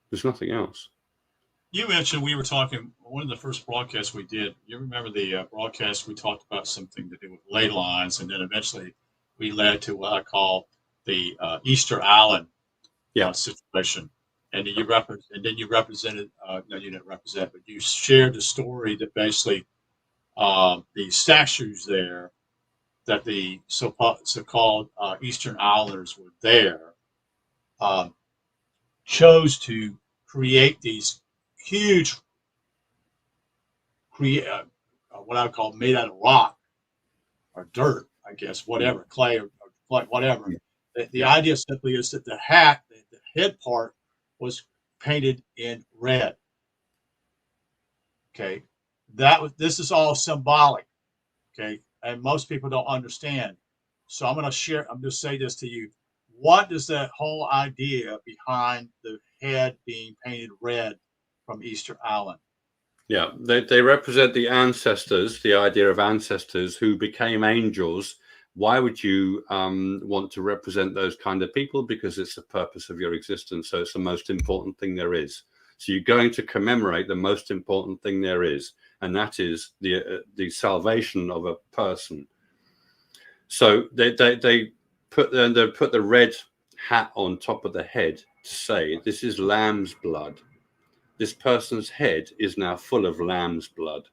There's nothing else. You mentioned, we were talking, one of the first broadcasts we did, you remember the broadcast we talked about something to do with ley lines, and then eventually we led to what I call the Easter Island situation. And then you represented, no, you didn't represent, but you shared the story that basically the statues there, that the so-called Eastern Islanders were there, chose to create these huge, what I would call made out of rock or dirt, I guess, whatever, clay or whatever. The idea simply is that the hat, the head part, was painted in red. Okay, this is all symbolic. Okay, and most people don't understand. So I'm going to say this to you. What is that whole idea behind the head being painted red from Easter Island? Yeah, they represent the ancestors, the idea of ancestors who became angels. Why would you want to represent those kind of people? Because it's the purpose of your existence. So it's the most important thing there is. So you're going to commemorate the most important thing there is, and that is the salvation of a person. So they put the red hat on top of the head to say, this is lamb's blood. This person's head is now full of lamb's blood.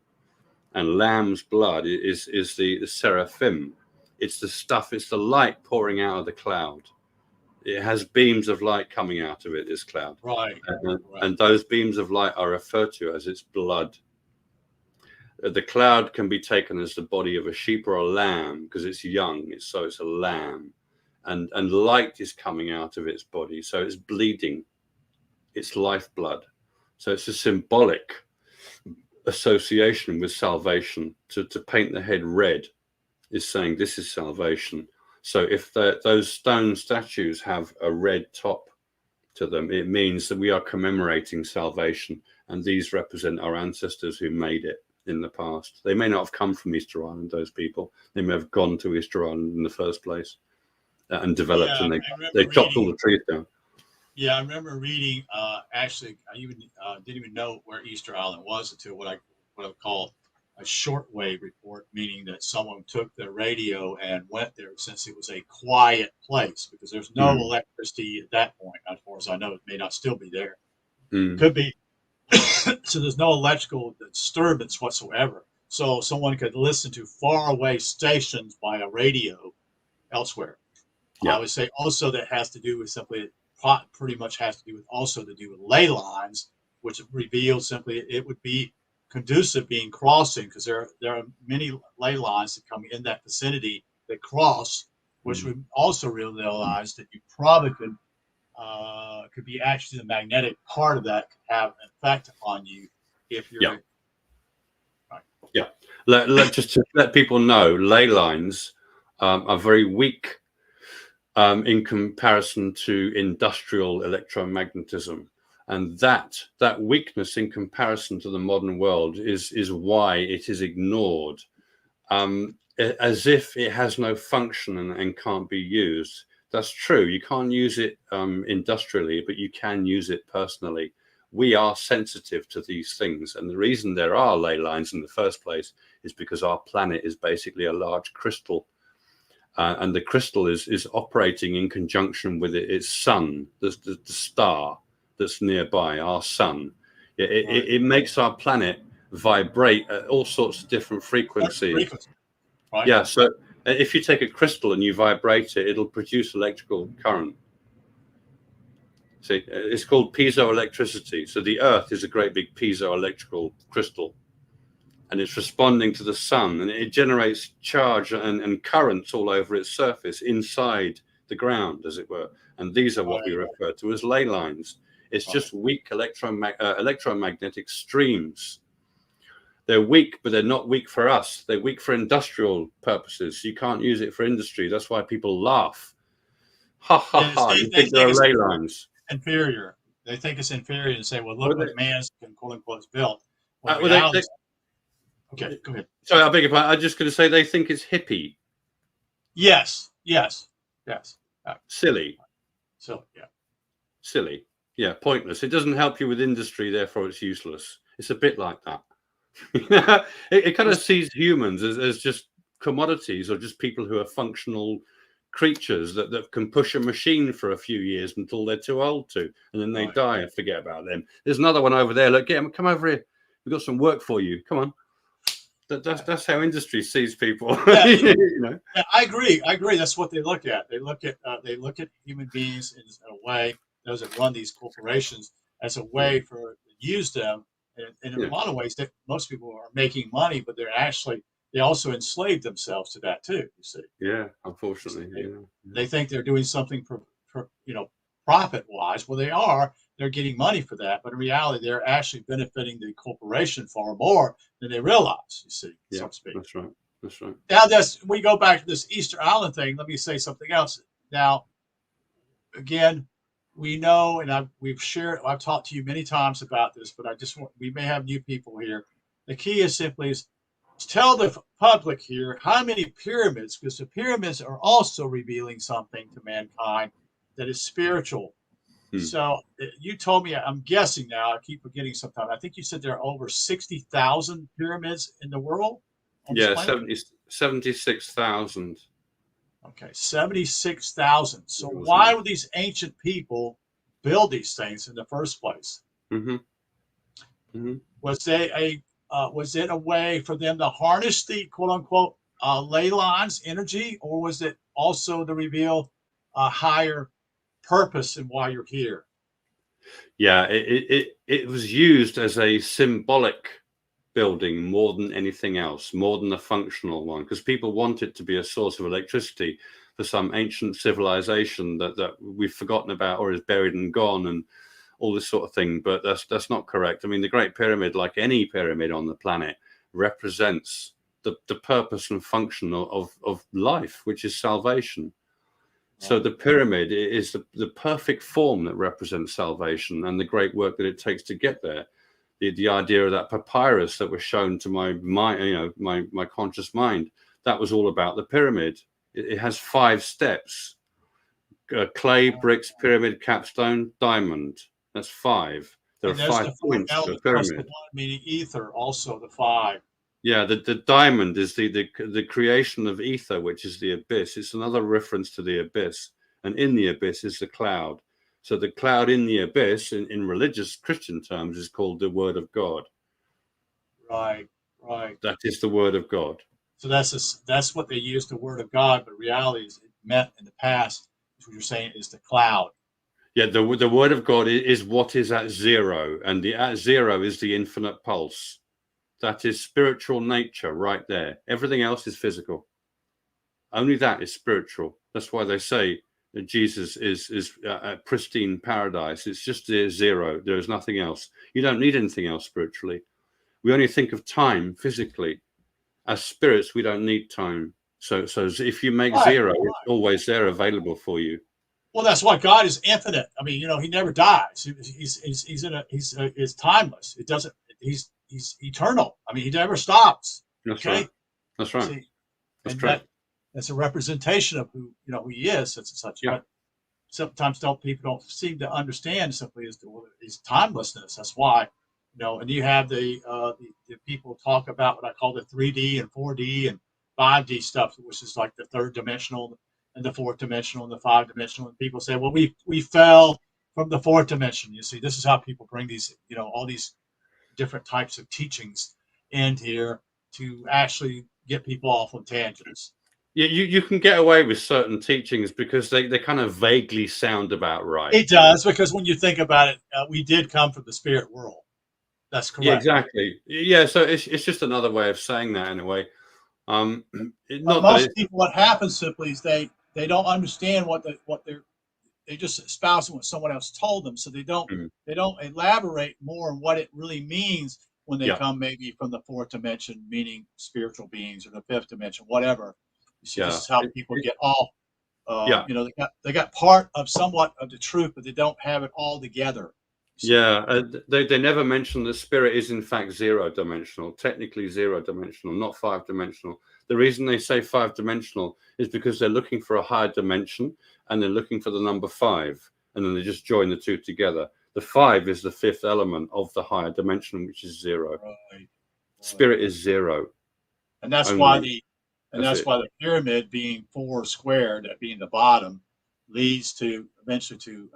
And lamb's blood is the seraphim. It's the stuff, it's the light pouring out of the cloud. It has beams of light coming out of it, this cloud. Right. And those beams of light are referred to as its blood. The cloud can be taken as the body of a sheep or a lamb because it's young, so it's a lamb. And light is coming out of its body, so it's bleeding. It's lifeblood. So it's a symbolic association with salvation. To paint the head red is saying this is salvation. So if those stone statues have a red top to them, it means that we are commemorating salvation, and these represent our ancestors who made it in the past. They may not have come from Easter Island, those people. They may have gone to Easter Island in the first place and developed, and they chopped all the trees down. Yeah, I remember reading. Actually, I even didn't even know where Easter Island was until what I would call a shortwave report, meaning that someone took their radio and went there since it was a quiet place because there's no electricity at that point. As far as I know, it may not still be there. Could be. So there's no electrical disturbance whatsoever. So someone could listen to faraway stations by a radio elsewhere. Yeah. I would say also that has to do with simply, pretty much has to do with also to do with ley lines, which reveals simply it would be conducive being crossing because there are many ley lines that come in that vicinity that cross, which would also realize that you probably could be actually the magnetic part of that could have an effect on you if you're. Yeah. Right. Yeah. Just to let people know, ley lines are very weak in comparison to industrial electromagnetism. And that weakness in comparison to the modern world is why it is ignored, as if it has no function and can't be used. That's true. You can't use it industrially, but you can use it personally. We are sensitive to these things. And the reason there are ley lines in the first place is because our planet is basically a large crystal. And the crystal is operating in conjunction with its sun, the star that's nearby, our sun. It makes our planet vibrate at all sorts of different frequencies. Right. Yeah, so if you take a crystal and you vibrate it, it'll produce electrical current. See, it's called piezoelectricity. So the Earth is a great big piezoelectrical crystal, and it's responding to the sun, and it generates charge and currents all over its surface inside the ground, as it were. And these are what we refer to as ley lines. It's just weak electromagnetic streams. They're weak, but they're not weak for us. They're weak for industrial purposes. You can't use it for industry. That's why people laugh. Ha, ha, ha. You think they're ley lines. Inferior. They think it's inferior and say, well, look what man's quote unquote built. Okay, go ahead. Sorry, I beg your pardon. I'm just going to say they think it's hippie. Yes. Silly. Yeah. Silly. Yeah, pointless. It doesn't help you with industry, therefore it's useless. It's a bit like that. it kind of sees humans as just commodities or just people who are functional creatures that can push a machine for a few years until they're too old to, and then they die and forget about them. There's another one over there. Look, come over here. We've got some work for you. Come on. That's how industry sees people. Yeah, you know? Yeah, I agree. That's what they look at. They look at human beings in a way, those that run these corporations, as a way for to use them. And in a lot of ways, that most people are making money, but they also enslave themselves to that too. You see? Yeah, unfortunately, they think they're doing something for profit wise. Well, they are. They're getting money for that, but in reality, they're actually benefiting the corporation far more than they realize. You see? So to speak. That's right. That's right. Now, we go back to this Easter Island thing. Let me say something else. Now, again, we know, and I've talked to you many times about this, but we may have new people here. The key is simply to tell the public here how many pyramids, because the pyramids are also revealing something to mankind that is spiritual. So you told me, I'm guessing now, I keep forgetting sometimes. I think you said there are over 60,000 pyramids in the world on this Yeah, planet. 76,000. Okay, 76,000. So It was why more. would these ancient people build these things in the first place? Hmm. Hmm. Was it a way for them to harness the quote unquote ley lines energy, or was it also to reveal a higher purpose in why you're here? Yeah, it was used as a symbolic building more than anything else, more than a functional one, because people want it to be a source of electricity for some ancient civilization that we've forgotten about or is buried and gone and all this sort of thing. But that's not correct. I mean, the Great Pyramid, like any pyramid on the planet, represents the purpose and function of life, which is salvation. So the pyramid is the perfect form that represents salvation and the great work that it takes to get there. The idea of that papyrus that was shown to my mind, my conscious mind, that was all about the pyramid. It has 5 steps: clay, bricks, pyramid, capstone, diamond. That's 5. There are And there's 5 the four points to a elements plus the pyramid. one, meaning ether, also the five. Yeah, the diamond is the creation of ether, which is the abyss. It's another reference to the abyss, and in the abyss is the cloud. So the cloud in the abyss, in religious Christian terms, is called the Word of God. Right, right. That is the Word of God. So that's what they use the word of God, but reality is it meant in the past, is what you're saying, is the cloud. Yeah, the Word of God is what is at zero, and the at zero is the infinite pulse. That is spiritual nature right there. Everything else is physical. Only that is spiritual. That's why they say that Jesus is a pristine paradise. It's just zero. There is nothing else. You don't need anything else spiritually. We only think of time physically. As spirits, we don't need time. So if you make Right. zero, it's always there available for you. Well, that's why God is infinite. I mean, he never dies. He's timeless. It doesn't. He's eternal. I mean, he never stops. That's right. Okay. That's right. See, That's and correct. that's a representation of who he is, such and such. Yeah. But sometimes people don't seem to understand simply as to his timelessness. That's why, and you have the people talk about what I call the 3D and 4D and 5D stuff, which is like the third dimensional and the fourth dimensional and the five dimensional. And people say, well, we fell from the fourth dimension. You see, this is how people bring these, all these different types of teachings in here to actually get people off on tangents. Yeah, you can get away with certain teachings because they kind of vaguely sound about right. It does, because when you think about it, we did come from the spirit world. That's Yeah, correct. exactly. Yeah, so it's just another way of saying that in a way. But Not that most it's people, what happens simply is they don't understand what they just espouse what someone else told them, so they don't elaborate more on what it really means when they yeah, come maybe from the fourth dimension, meaning spiritual beings, or the fifth dimension, whatever. You see, this yeah, is how people get off. yeah, They got part of somewhat of the truth, but they don't have it all together. You see. yeah. They never mention that spirit is in fact 0 dimensional, technically 0 dimensional, not 5 dimensional. The reason they say 5 dimensional is because they're looking for a higher dimension and they're looking for the number 5, and then they just join the two together. The 5 is the 5th element of the higher dimension, which is 0. Right. Spirit is 0 And that's why only. the That's it. pyramid being 4 squared, that being the bottom, leads to eventually to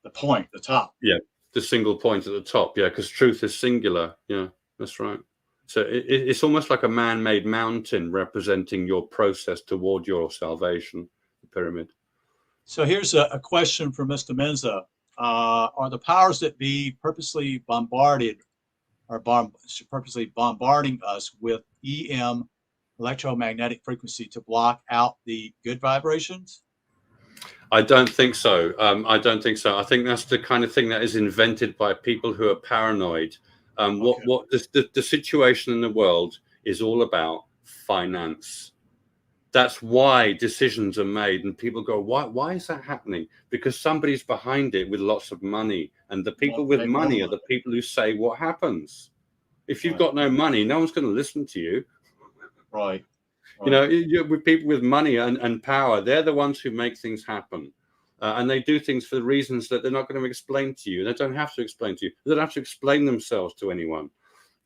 the point, the top. Yeah, the single point at the top. Yeah, because truth is singular. Yeah, that's right. So it's almost like a man-made mountain representing your process toward your salvation. The pyramid. So here's a question from Mr. Menza. Are the powers that be purposely purposely bombarding us with EM, electromagnetic frequency, to block out the good vibrations? I don't think so. I don't think so. I think that's the kind of thing that is invented by people who are paranoid. Okay. What the situation in the world is all about finance. That's why decisions are made, and people go, why is that happening? Because somebody's behind it with lots of money, and the people with Make more money are money. the people who say what happens. If you've Right. got no money, no one's going to listen to you. Right. With people with money and power, they're the ones who make things happen. and they do things for the reasons that they're not going to explain to you. They don't have to explain to you. They don't have to explain themselves to anyone.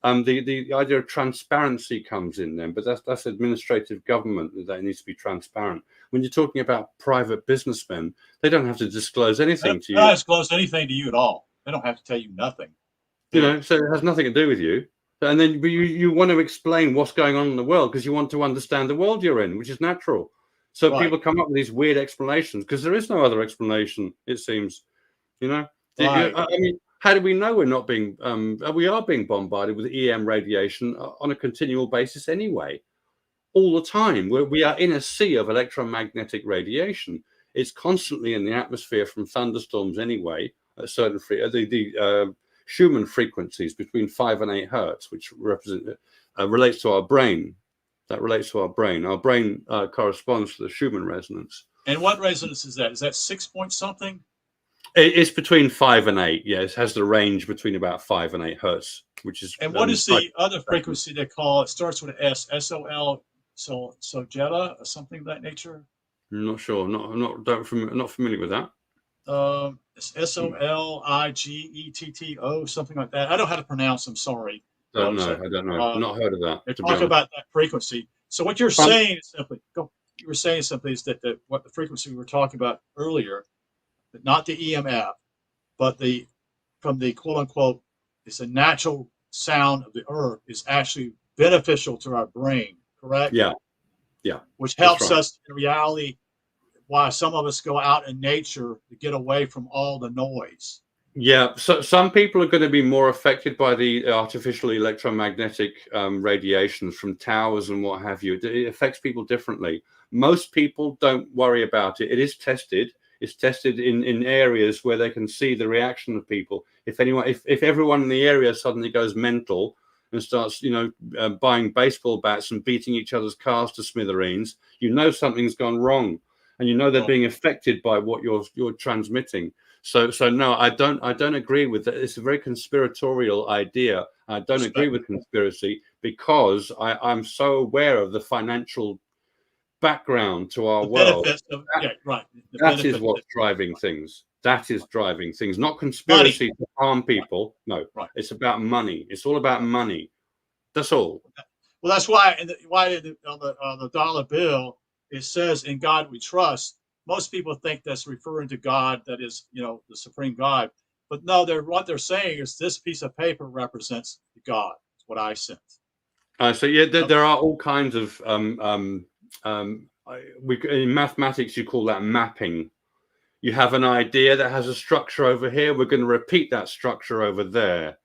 The idea of transparency comes in then, but that's administrative government, that needs to be transparent. When you're talking about private businessmen, they don't have to disclose anything to you. They don't disclose anything to you at all. They don't have to tell you nothing. So it has nothing to do with you. And then you want to explain what's going on in the world because you want to understand the world you're in, which is natural. So people come up with these weird explanations because there is no other explanation, it seems. Right. I mean, how do we know we're not being, we are being bombarded with EM radiation on a continual basis anyway, all the time. We are in a sea of electromagnetic radiation. It's constantly in the atmosphere from thunderstorms anyway, at certain the Schumann frequencies between 5 and 8 hertz, which relates to our brain. That relates to our brain. Our brain corresponds to the Schumann resonance. And what resonance is that? Is that 6 point something? It's between 5 and 8. Yeah, it has the range between about 5 and 8 hertz, which is. And what is the other frequency they call? It starts with an S, SOL, Sojetta, or something of that nature. I'm not sure. I'm not familiar with that. It's SOLIGETTO, something like that. I don't know how to pronounce. I'm sorry. I don't know. Not heard of that. They're talking about that frequency. So what you're saying is simply, is that what the frequency we were talking about earlier, but not the EMF, but from the quote unquote, it's a natural sound of the earth, is actually beneficial to our brain. Correct? Yeah. Which helps us in reality. Why some of us go out in nature to get away from all the noise. Yeah, so some people are going to be more affected by the artificial electromagnetic radiations from towers and what have you. It affects people differently. Most people don't worry about it. It is tested. It's tested in areas where they can see the reaction of people. If everyone in the area suddenly goes mental and starts, buying baseball bats and beating each other's cars to smithereens, something's gone wrong. And they're being affected by what you're transmitting. So no, I don't agree with that. It's a very conspiratorial idea. I don't agree with conspiracy because I'm so aware of the financial background to our world. That is what's driving things. That is driving things, not conspiracy to harm people. No, it's about money. It's all about money. That's all. Well, that's why on the dollar bill, it says, "In God we trust." Most people think that's referring to God, that is, the supreme God. But no, what they're saying is this piece of paper represents God. That's what I sense. So there are all kinds of in mathematics you call that mapping. You have an idea that has a structure over here. We're going to repeat that structure over there.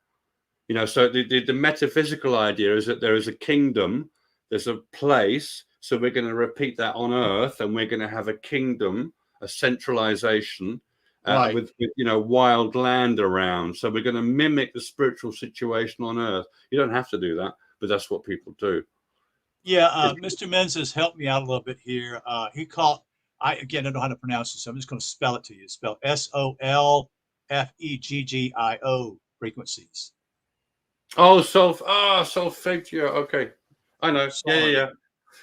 So the metaphysical idea is that there is a kingdom, there's a place. So we're going to repeat that on Earth, and we're going to have a kingdom, a centralization with wild land around. So we're going to mimic the spiritual situation on Earth. You don't have to do that, but that's what people do. Yeah, Mr. Menzies helped me out a little bit here. He called. I don't know how to pronounce this. So I'm just going to spell it to you. Spell SOLFEGGIO frequencies. Oh, solfeggio. Okay, I know. Sorry. Yeah.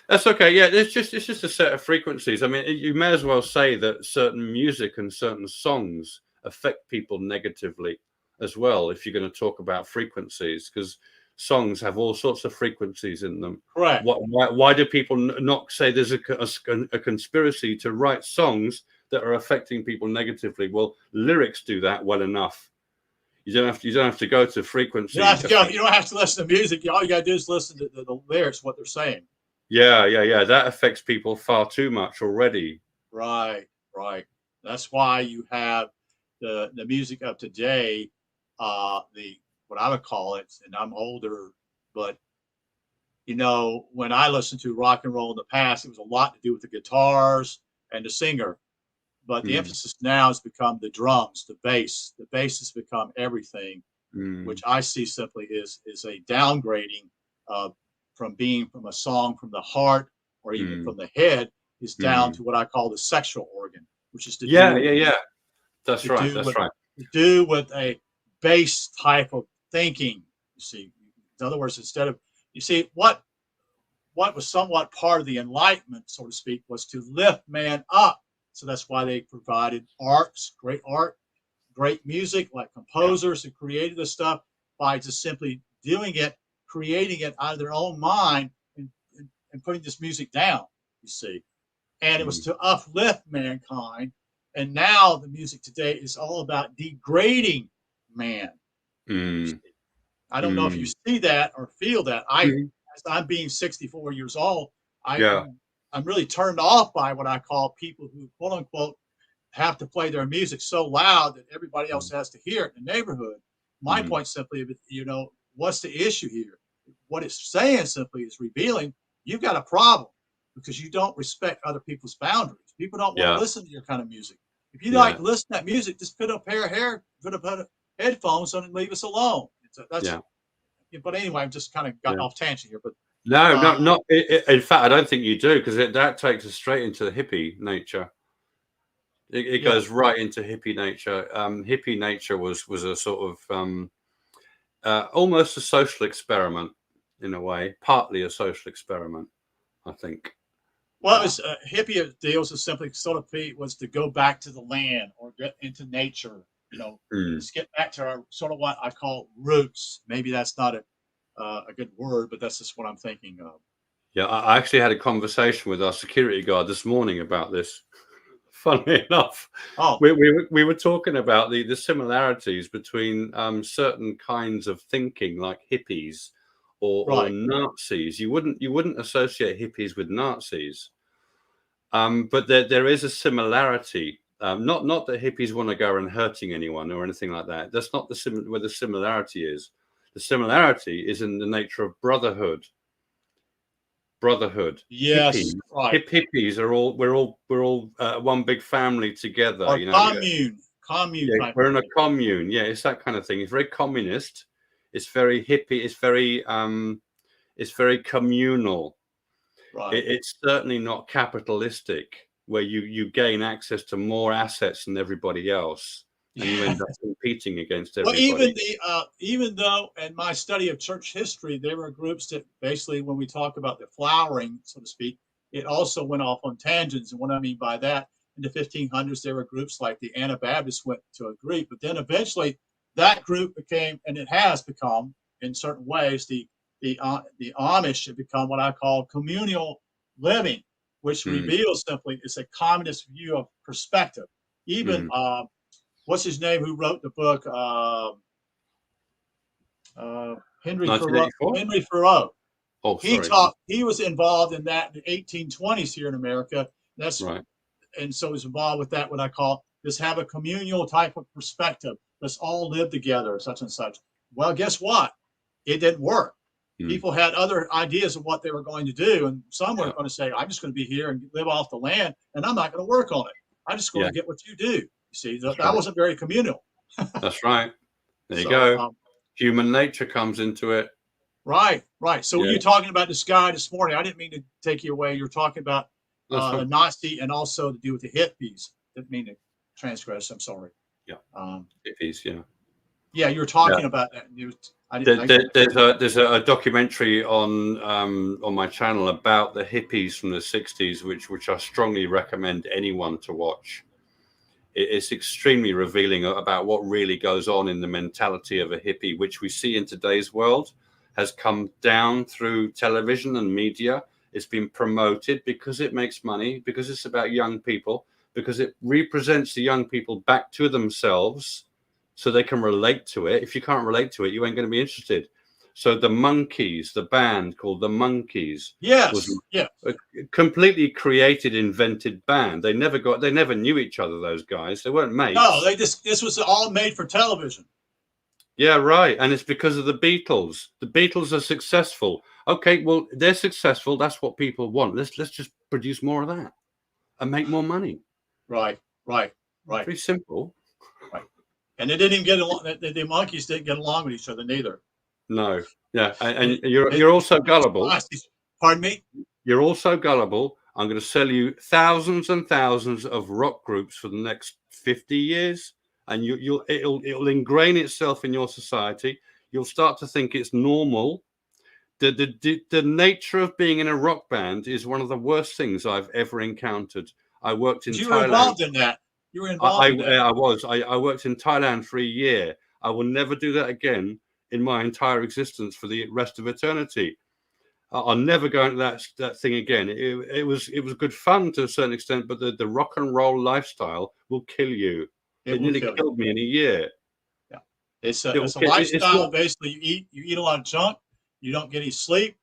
That's okay. Yeah, it's just a set of frequencies. I mean, you may as well say that certain music and certain songs affect people negatively as well. If you're going to talk about frequencies, because songs have all sorts of frequencies in them. Right. Why do people not say there's a conspiracy to write songs that are affecting people negatively? Well, lyrics do that well enough. You don't have to go to frequencies. You don't have to listen to music. All you got to do is listen to the lyrics, what they're saying. Yeah. That affects people far too much already. Right. That's why you have the music of today, what I would call it, and I'm older, but when I listened to rock and roll in the past, it was a lot to do with the guitars and the singer. But the emphasis now has become the drums, the bass. The bass has become everything, which I see simply is a downgrading from a song from the heart or even from the head is down to what I call the sexual organ, which is That's right. To do with a bass type of thinking. You see, in other words, instead of what was somewhat part of the Enlightenment, so to speak, was to lift man up So that's why they provided art, great music, like composers who created this stuff by just simply doing it, creating it out of their own mind and putting this music down, you see. And it was to uplift mankind. And now the music today is all about degrading man. I don't know if you see that or feel that. As I'm being 64 years old, I'm really turned off by what I call people who, quote unquote, have to play their music so loud that everybody else has to hear it in the neighborhood. My point simply, what's the issue here? What it's saying simply is revealing you've got a problem because you don't respect other people's boundaries. People don't want to listen to your kind of music. If you like to listen to that music, just put a pair of headphones on and leave us alone. But anyway, I'm just kind of got off tangent here. But not. In fact, I don't think you do, because that takes us straight into the hippie nature. It goes right into hippie nature. Hippie nature was a sort of almost a social experiment in a way, partly a social experiment, I think. Well, it was hippie deals was simply sort of was to go back to the land or get into nature. Let's get back to our sort of what I call roots. Maybe that's not a good word, but that's just what I'm thinking of. Yeah, I actually had a conversation with our security guard this morning about this. Funnily enough, we were talking about the similarities between certain kinds of thinking, like hippies or Nazis. You wouldn't associate hippies with Nazis, but there is a similarity. Not that hippies want to go around hurting anyone or anything like that. That's not where the similarity is. The similarity is in the nature of brotherhood. Yes, hippies are all we're all one big family together. Or commune. Yeah, we're in a commune. Yeah, it's that kind of thing. It's very communist. It's very hippie. It's very communal. Right. It's certainly not capitalistic, where you gain access to more assets than everybody else, and you end up competing against everybody. Well, even though in my study of church history, there were groups that basically, when we talk about the flowering, so to speak, it also went off on tangents. And what I mean by that, in the 1500s, there were groups like the Anabaptists went to a Greek, but then eventually that group became, and it has become in certain ways, the Amish have become what I call communal living, which reveals simply it's a communist view of perspective. Even what's his name who wrote the book? Henry Thoreau. Oh, sorry. He was involved in that in the 1820s here in America. That's right. And so he's involved with that, what I call just have a communal type of perspective. Let's all live together, such and such. Well, guess what? It didn't work. People had other ideas of what they were going to do. And some were going to say, I'm just going to be here and live off the land, and I'm not going to work on it. I'm just going to get what you do. You see, that wasn't very communal. That's right. There you go. Human nature comes into it. Right. So when you're talking about this guy this morning, I didn't mean to take you away. You're talking about the Nazi and also to do with the hippies. Didn't mean to transgress. I'm sorry. Yeah. Hippies. Yeah. Yeah, you were talking about that. There's a documentary on my channel about the hippies from the 60s, which I strongly recommend anyone to watch. It's extremely revealing about what really goes on in the mentality of a hippie, which we see in today's world, has come down through television and media. It's been promoted because it makes money, because it's about young people, because it represents the young people back to themselves so they can relate to it. If you can't relate to it, you ain't going to be interested. So the Monkees, the band called the Monkees, was a completely created, invented band. They never knew each other. Those guys, they weren't mates. No, this was all made for television. Yeah, right. And it's because of the Beatles. The Beatles are successful. Okay, well, they're successful. That's what people want. Let's just produce more of that and make more money. Right. Pretty simple. Right. And they didn't even get along. The Monkees didn't get along with each other neither. No. Yeah. And you're also gullible. Pardon me? You're also gullible. I'm going to sell you thousands and thousands of rock groups for the next 50 years. And it'll ingrain itself in your society. You'll start to think it's normal. The nature of being in a rock band is one of the worst things I've ever encountered. I worked in You were Thailand. involved in that. You were involved in that. I was. I worked in Thailand for a year. I will never do that again in my entire existence for the rest of eternity. I'll never go into that thing again. It was good fun to a certain extent, but the rock and roll lifestyle will kill you. It nearly killed me in a year. Yeah, it's a lifestyle. Basically, you eat a lot of junk. You don't get any sleep,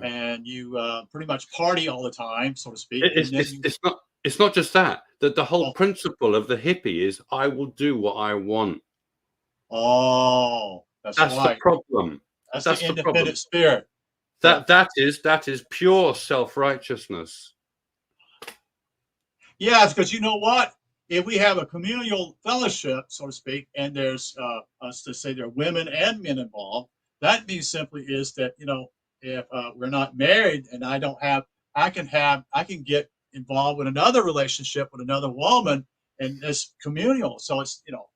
and you pretty much party all the time, so to speak. It's not just that. The whole principle of the hippie is I will do what I want. Oh, that's right. The problem. That's the independent spirit. That is pure self-righteousness. Yeah, it's because you know what? If we have a communal fellowship, so to speak, and there's us to say there are women and men involved, that means simply is that, you know, if we're not married and I can get involved with another relationship with another woman, and it's communal. So it's, you know,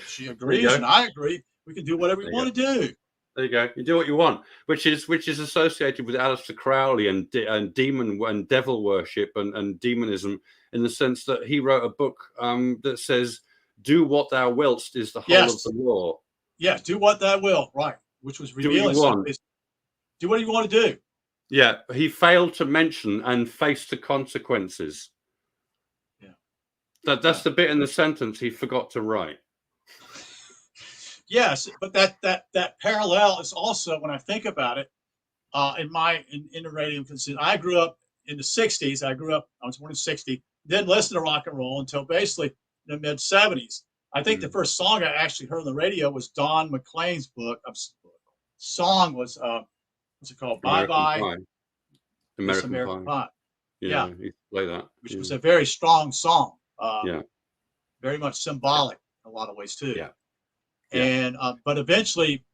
she agrees and I agree. We can do whatever we want to do. There you go. You do what you want, which is associated with Aleister Crowley and demon and devil worship and demonism, in the sense that he wrote a book that says, "Do what thou wilt" is the whole of the law. Yes, do what thou wilt. Right, which was revealing. Do what you want to do. Yeah, he failed to mention and face the consequences. Yeah, that's the bit in the sentence he forgot to write. Yes, but that parallel is also, when I think about it, in the radio, I grew up in the 60s. I was born in 60, didn't listen to rock and roll until basically the mid 70s. I think the first song I actually heard on the radio was Don McLean's song was what's it called? Bye Bye. American Pie. Yeah, you play that. Which was a very strong song. Very much symbolic in a lot of ways too. Yeah. And but eventually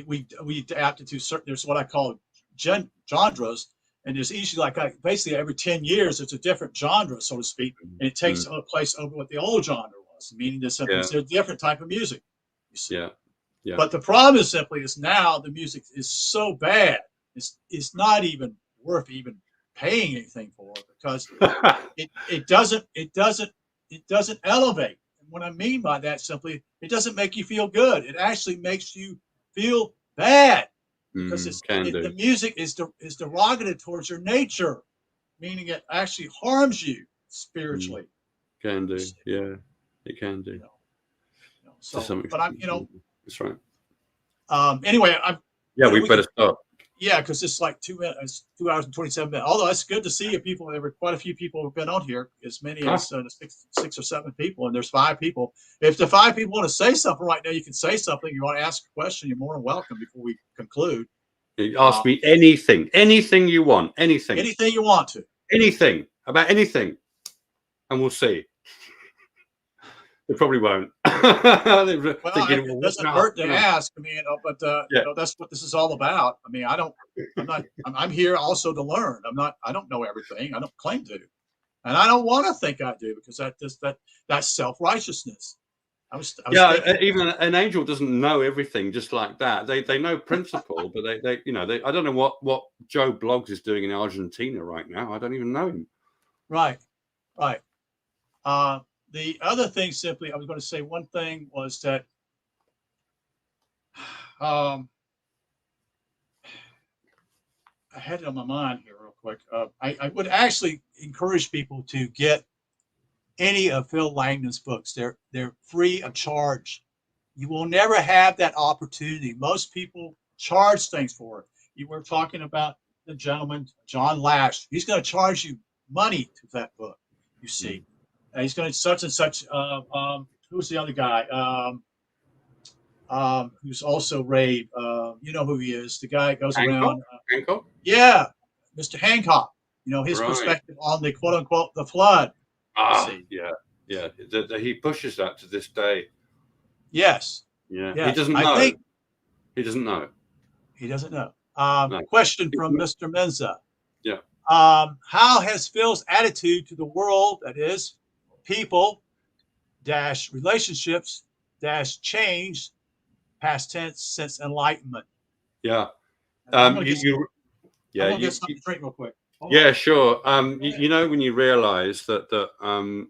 we adapted to certain, there's what I call genres, and there's usually basically every 10 years it's a different genre, so to speak, and it takes place over what the old genre was, meaning there's a different type of music, you see. Yeah. But the problem is simply now the music is so bad, it's not even worth even paying anything for, because it doesn't elevate. What I mean by that simply, it doesn't make you feel good. It actually makes you feel bad, because the music is derogative towards your nature, meaning it actually harms you spiritually. Can do, yeah, it can do. So, but I'm, that's right. Anyway, we better stop. Yeah, because it's like 2 minutes, 2 hours and 27 minutes. Although it's good to see you people. There were quite a few people who've been on here, as many as 6 or 7 people, and there's 5 people. If the 5 people want to say something right now, you can say something. You want to ask a question, you're more than welcome before we conclude. Ask me anything you want, anything you want to, anything about anything, and we'll see. They probably won't. It doesn't hurt to ask. I mean, but that's what this is all about. I mean, I'm here also to learn. I don't know everything. I don't claim to, and I don't want to think I do, because that's self-righteousness. Even an angel doesn't know everything just like that. They know principle, but they I don't know what Joe Bloggs is doing in Argentina right now. I don't even know him. Right. The other thing, simply, I was going to say one thing, was that I had it on my mind here real quick. I would actually encourage people to get any of Phil Langdon's books. They're free of charge. You will never have that opportunity. Most people charge things for it. You were talking about the gentleman, John Lash. He's going to charge you money to that book, you see. He's going to such and such. Who's the other guy? Who's also Ray? You know who he is? The guy goes around. Hancock? Yeah, Mr. Hancock. His perspective on the quote unquote the flood. Yeah. He pushes that to this day. Yes. Yeah. He doesn't know. He doesn't know. He doesn't know. Question from Mr. Menza. Yeah. How has Phil's attitude to the world, that is, people - relationships - changed, past tense, since enlightenment? Yeah. I'm gonna get something to drink real quick. Yeah, sure. You know, when you realize that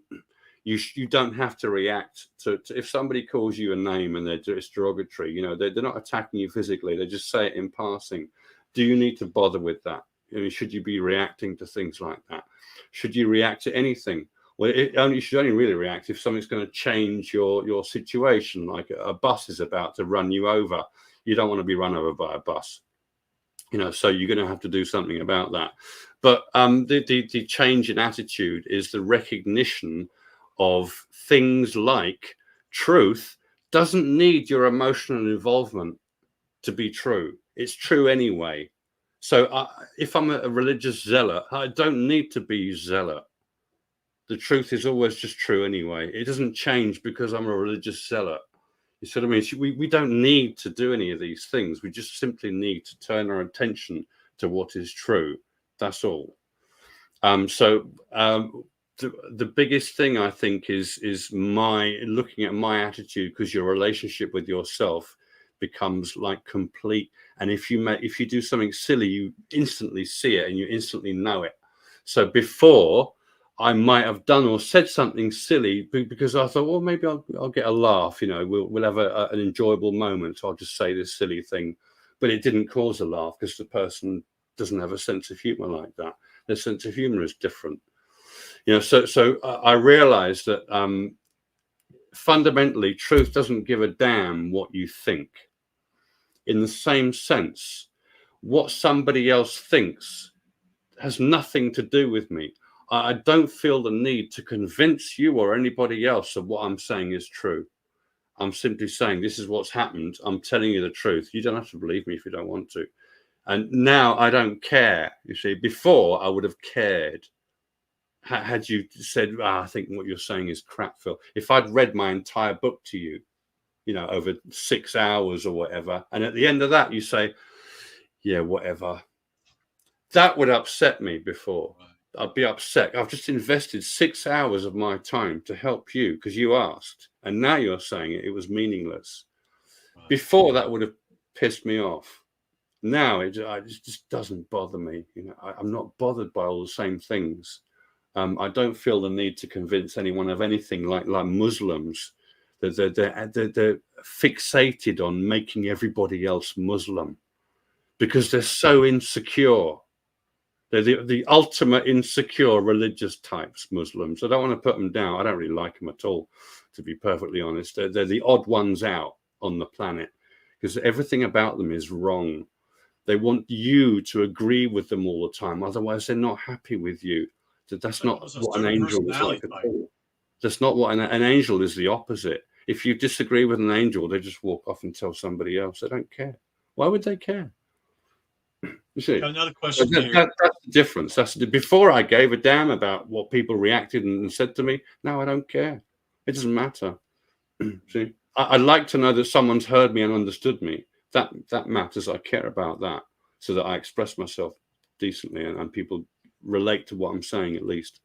you don't have to react to if somebody calls you a name and it's derogatory, you know, they're not attacking you physically, they just say it in passing. Do you need to bother with that? I mean, should you be reacting to things like that? Should you react to anything? Well, you should only really react if something's going to change your situation, like a bus is about to run you over. You don't want to be run over by a bus, you know, so you're going to have to do something about that. But the change in attitude is the recognition of things like truth doesn't need your emotional involvement to be true. It's true anyway. So if I'm a religious zealot, I don't need to be zealot. The truth is always just true anyway. It doesn't change because I'm a religious zealot. You see what I mean? We don't need to do any of these things. We just simply need to turn our attention to what is true. That's all. The biggest thing I think is my looking at my attitude, because your relationship with yourself becomes like complete. And if you do something silly, you instantly see it and you instantly know it. So before, I might have done or said something silly because I thought, well, maybe I'll get a laugh. You know, we'll have an enjoyable moment. So I'll just say this silly thing, but it didn't cause a laugh because the person doesn't have a sense of humor like that. Their sense of humor is different. You know, so I realized that fundamentally, truth doesn't give a damn what you think. In the same sense, what somebody else thinks has nothing to do with me. I don't feel the need to convince you or anybody else of what I'm saying is true. I'm simply saying this is what's happened. I'm telling you the truth. You don't have to believe me if you don't want to. And now I don't care. You see, before I would have cared. Had you said, I think what you're saying is crap, Phil. If I'd read my entire book to you, you know, over 6 hours or whatever, and at the end of that you say, yeah, whatever, that would upset me before. I'd be upset. I've just invested 6 hours of my time to help you because you asked, and now you're saying it was meaningless. Before, that would have pissed me off. Now it just doesn't bother me. You know, I'm not bothered by all the same things. I don't feel the need to convince anyone of anything. Like Muslims, they're fixated on making everybody else Muslim because they're so insecure. They're the ultimate insecure religious types, Muslims. I don't want to put them down. I don't really like them at all, to be perfectly honest. They're the odd ones out on the planet because everything about them is wrong. They want you to agree with them all the time. Otherwise, they're not happy with you. That's not what an angel is like at all. That's not what an angel is. The opposite. If you disagree with an angel, they just walk off and tell somebody else. They don't care. Why would they care? You see, another question that's the difference. Before I gave a damn about what people reacted and said to me. Now I don't care. It doesn't matter. See, I'd like to know that someone's heard me and understood me. That matters. I care about that, so that I express myself decently and people relate to what I'm saying at least.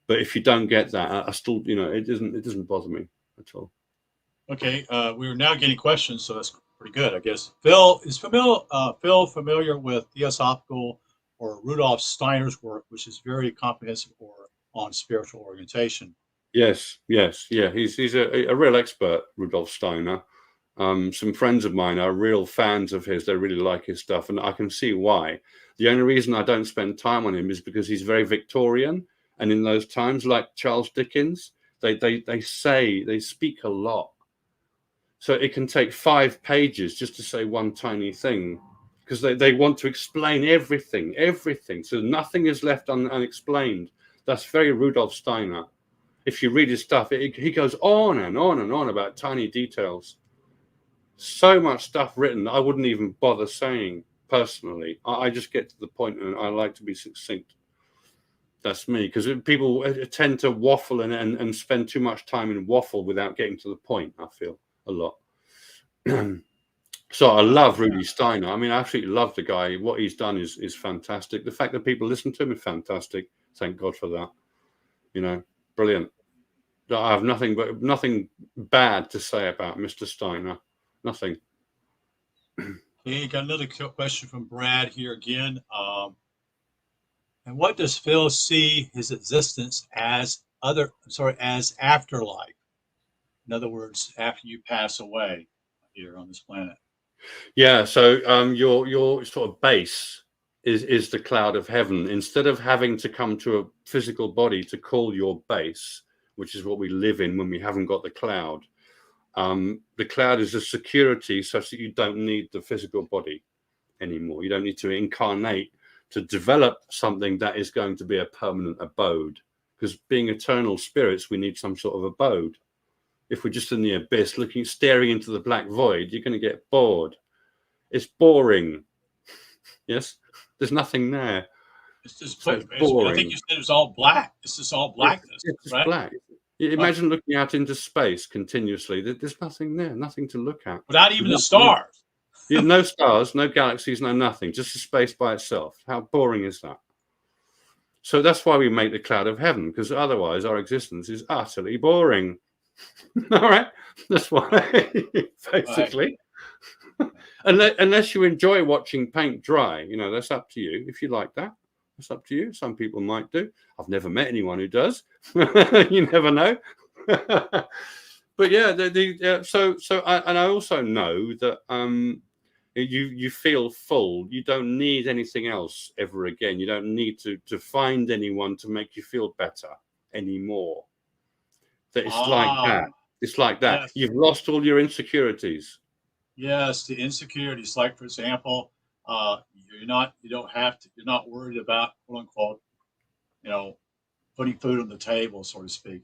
But if you don't get that, I still, you know, it doesn't bother me at all. Okay, we are now getting questions, so that's pretty good, I guess. Phil Phil familiar with Theosophical or Rudolf Steiner's work, which is very comprehensive on spiritual orientation? Yes, yeah. He's a real expert, Rudolf Steiner. Some friends of mine are real fans of his. They really like his stuff, and I can see why. The only reason I don't spend time on him is because he's very Victorian, and in those times, like Charles Dickens, they speak a lot. So it can take 5 pages just to say one tiny thing, because they want to explain everything. So nothing is left unexplained. That's very Rudolf Steiner. If you read his stuff, he goes on and on and on about tiny details. So much stuff written I wouldn't even bother saying personally. I just get to the point, and I like to be succinct. That's me, because people tend to waffle and spend too much time in waffle without getting to the point. I feel a lot. So I love Rudy Steiner. I mean, I absolutely love the guy. What he's done is fantastic. The fact that people listen to him is fantastic. Thank God for that. You know, brilliant. I have nothing bad to say about Mr. Steiner. Nothing. Okay, got another question from Brad here again. And what does Phil see his existence as as afterlife? In other words, after you pass away here on this planet. Yeah, so your sort of base is the cloud of heaven. Instead of having to come to a physical body to call your base, which is what we live in when we haven't got the cloud is a security such that you don't need the physical body anymore. You don't need to incarnate to develop something that is going to be a permanent abode. Because being eternal spirits, we need some sort of abode. If we're just in the abyss, staring into the black void, you're going to get bored. It's boring. Yes, there's nothing there. It's just boring. I think you said it was all black. It's just all blackness. It's just right? Black. Imagine looking out into space continuously. There's nothing there, nothing to look at. Without even the stars. No stars, no galaxies, no nothing. Just a space by itself. How boring is that? So that's why we make the cloud of heaven, because otherwise our existence is utterly boring. All right, that's why, basically. Right. Unless you enjoy watching paint dry, that's up to you. If you like that, that's up to you. Some people might do. I've never met anyone who does. You never know. But yeah, I also know that you feel full. You don't need anything else ever again. You don't need to find anyone to make you feel better anymore. That it's like that. It's like that. Yes. You've lost all your insecurities. Yes, the insecurities. Like, for example, you're not worried about, quote unquote, putting food on the table, so to speak.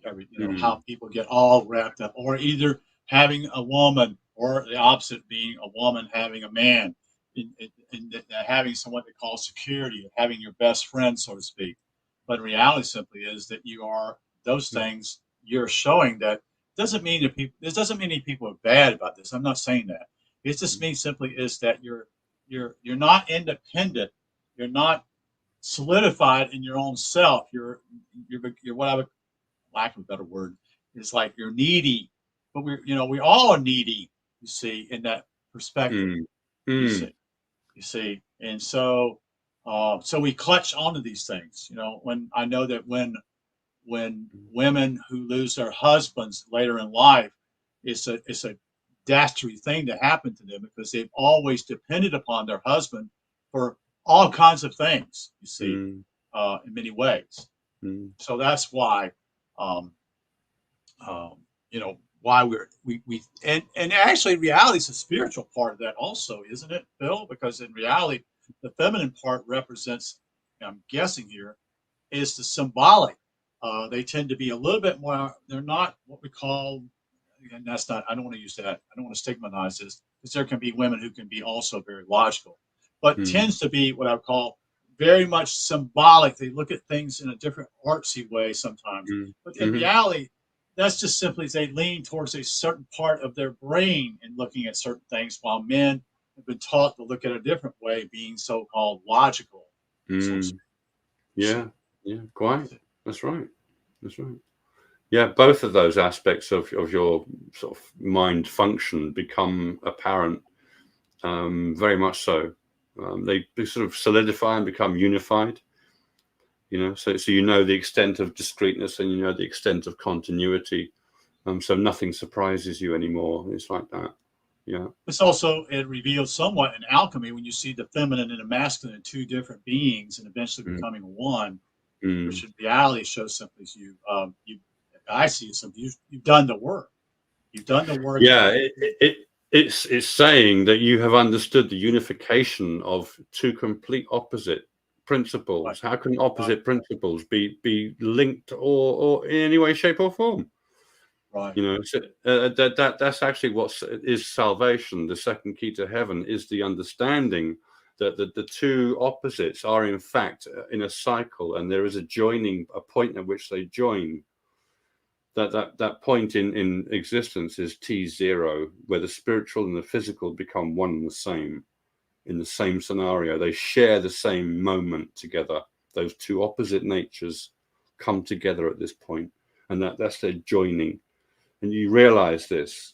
How people get all wrapped up, or either having a woman, or the opposite, being a woman having a man, and having someone they call security, having your best friend, so to speak. But reality simply is that you are those things. You're showing that. Doesn't mean that people. This doesn't mean any people are bad about this. I'm not saying that. It just means simply is that you're not independent. You're not solidified in your own self. You're what I would, lack of a better word, is like you're needy. But we all are needy. You see, in that perspective. You see, and so we clutch onto these things. When I know that when women who lose their husbands later in life, it's a dastardly thing to happen to them, because they've always depended upon their husband for all kinds of things, you see, in many ways. So that's why, why and actually reality is a spiritual part of that also, isn't it, Phil? Because in reality, the feminine part represents, I'm guessing here, is the symbolic. They tend to be a little bit more, they're not what we call, and that's not, I don't want to use that. I don't want to stigmatize this, because there can be women who can be also very logical, but tends to be what I would call very much symbolic. They look at things in a different artsy way sometimes. But in reality, that's just simply they lean towards a certain part of their brain in looking at certain things, while men have been taught to look at a different way, being so-called logical. Yeah, quite. That's right. Yeah, both of those aspects of your sort of mind function become apparent, very much so. They sort of solidify and become unified. So the extent of discreteness, and the extent of continuity. So nothing surprises you anymore. It's like that. Yeah. It reveals somewhat in alchemy when you see the feminine and the masculine in two different beings and eventually becoming one, which in reality shows simply I see it simply you've done the work. You've done the work. Yeah, it's saying that you have understood the unification of two complete opposite principles. Right. How can opposite principles be linked or in any way, shape, or form? Right. So, that's actually what is salvation. The second key to heaven is the understanding that the two opposites are in fact in a cycle, and there is a point at which they join. That point in existence is T0, where the spiritual and the physical become one and the same. In the same scenario, they share the same moment together. Those two opposite natures come together at this point, and that's their joining. And you realize this,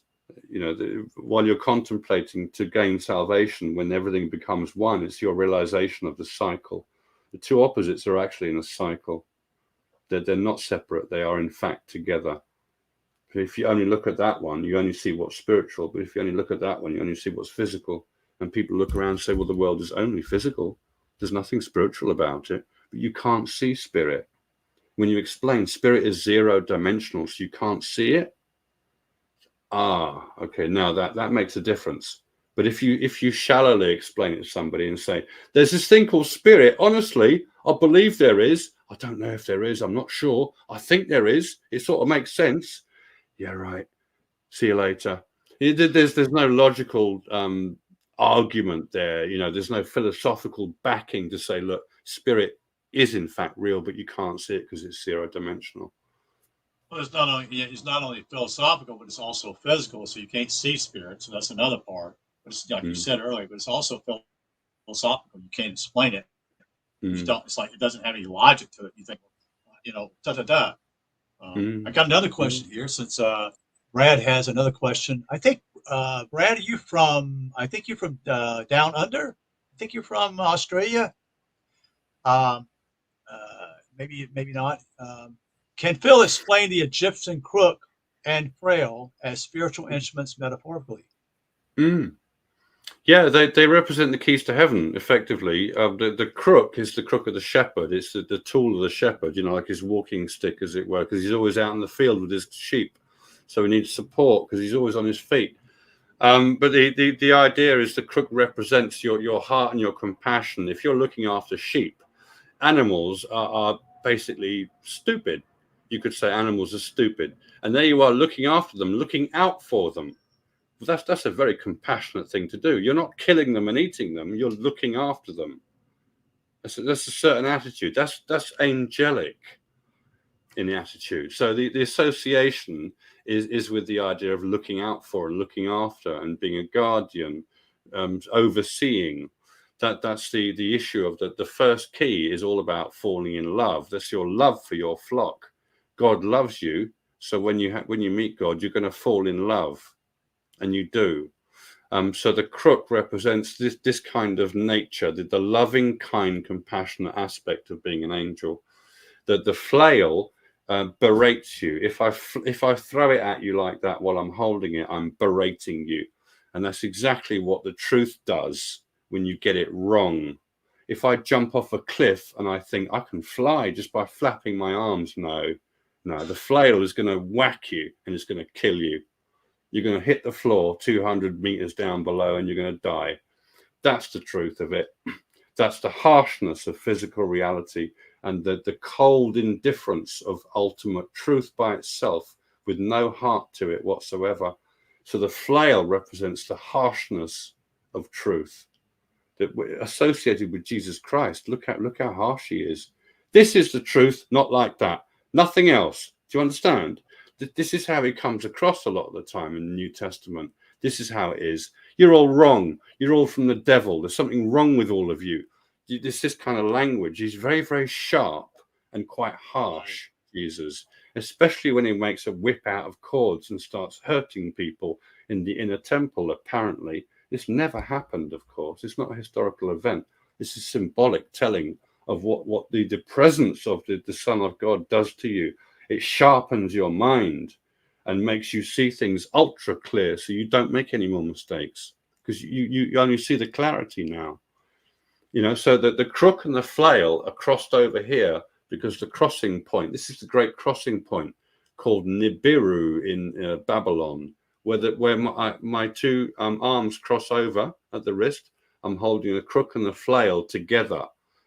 while you're contemplating to gain salvation, when everything becomes one, it's your realization of the cycle. The two opposites are actually in a cycle. They're not separate. They are in fact together. If you only look at that one, you only see what's spiritual. But if you only look at that one, you only see what's physical. And people look around and say, well, the world is only physical. There's nothing spiritual about it. But you can't see spirit. When you explain spirit is zero dimensional, so you can't see it. Okay, now that makes a difference. But if you shallowly explain it to somebody and say, there's this thing called spirit, honestly, I believe there is. I don't know if there is. I'm not sure. I think there is. It sort of makes sense. Yeah, right. See you later. There's no logical argument there. You know, there's no philosophical backing to say, look, spirit is in fact real, but you can't see it because it's zero dimensional. Well, it's not only philosophical, but it's also physical. So you can't see spirit. So that's another part. But it's like you said earlier. But it's also philosophical. You can't explain it. You don't. It's like it doesn't have any logic to it. You think, you know, da da da. I got another question here since Brad has another question. I think Brad, are you from? I think you're from down under. I think you're from Australia. Maybe not. Can Phil explain the Egyptian crook and frail as spiritual instruments metaphorically? Yeah, they represent the keys to heaven, effectively. The crook is the crook of the shepherd. It's the tool of the shepherd, you know, like his walking stick, as it were, because he's always out in the field with his sheep. So he needs support because he's always on his feet. But the idea is the crook represents your heart and your compassion. If you're looking after sheep, animals are basically stupid. You could say animals are stupid. And there you are looking after them, looking out for them. That's a very compassionate thing to do. You're not killing them and eating them. You're looking after them. That's a certain attitude. That's angelic in the attitude. So the association is with the idea of looking out for and looking after and being a guardian, overseeing. That's the issue of the first key is all about falling in love. That's your love for your flock. God loves you. So when you meet God, you're going to fall in love. And you do. So the crook represents this kind of nature, the loving, kind, compassionate aspect of being an angel. The flail berates you. If I throw it at you like that while I'm holding it, I'm berating you. And that's exactly what the truth does when you get it wrong. If I jump off a cliff and I think I can fly just by flapping my arms, no, the flail is going to whack you and it's going to kill you. You're going to hit the floor 200 meters down below and you're going to die. That's the truth of it. That's the harshness of physical reality and the cold indifference of ultimate truth by itself with no heart to it whatsoever. So the flail represents the harshness of truth that associated with Jesus Christ. Look how harsh he is. This is the truth, not like that. Nothing else. Do you understand? This is how he comes across a lot of the time in the New Testament. This is how it is. You're all wrong. You're all from the devil. There's something wrong with all of you. This kind of language. He's very, very sharp and quite harsh, Jesus, especially when he makes a whip out of cords and starts hurting people in the inner temple, apparently. This never happened, of course. It's not a historical event. This is symbolic telling of what the presence of the Son of God does to you. It sharpens your mind and makes you see things ultra clear so you don't make any more mistakes because you only see the clarity now. You know, so that the crook and the flail are crossed over here because the crossing point, this is the great crossing point called Nibiru in Babylon, where my two arms cross over at the wrist. I'm holding the crook and the flail together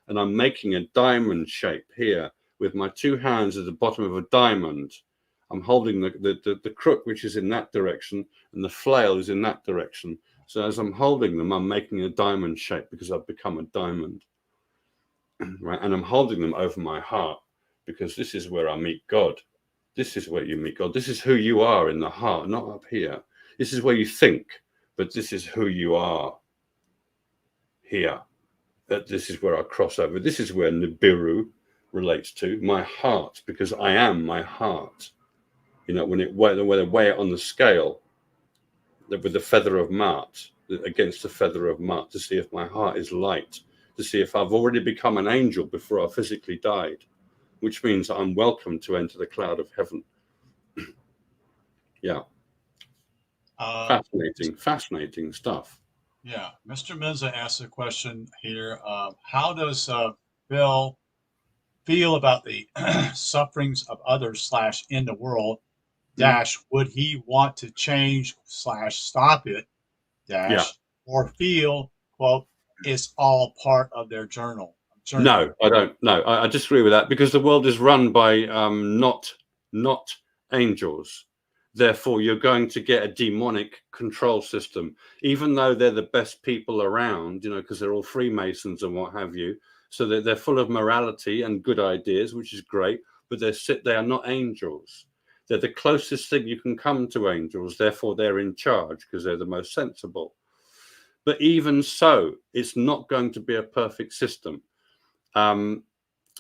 and I'm making a diamond shape here. With my two hands at the bottom of a diamond, I'm holding the crook, which is in that direction, and the flail is in that direction. So as I'm holding them, I'm making a diamond shape because I've become a diamond, right? And I'm holding them over my heart because this is where I meet God. This is where you meet God. This is who you are in the heart, not up here. This is where you think, but this is who you are here. That this is where I cross over. This is where Nibiru relates to my heart, because I am my heart. You know, when they weigh it on the scale with the feather of Mart against the feather of Mart to see if my heart is light to see if I've already become an angel before I physically died, which means that I'm welcome to enter the cloud of heaven. Yeah. Fascinating stuff. Yeah. Mr. Menza asked a question here. How does Phil feel about the sufferings of others / in the world -- would he want to change / stop it -- Yeah. or feel, quote, it's all part of their journey? No, I don't. No, I disagree with that, because the world is run by not angels. Therefore, you're going to get a demonic control system, even though they're the best people around, you know, because they're all Freemasons and what have you. So they're full of morality and good ideas, which is great, but they are not angels. They're the closest thing you can come to angels. Therefore, they're in charge because they're the most sensible. But even so, it's not going to be a perfect system.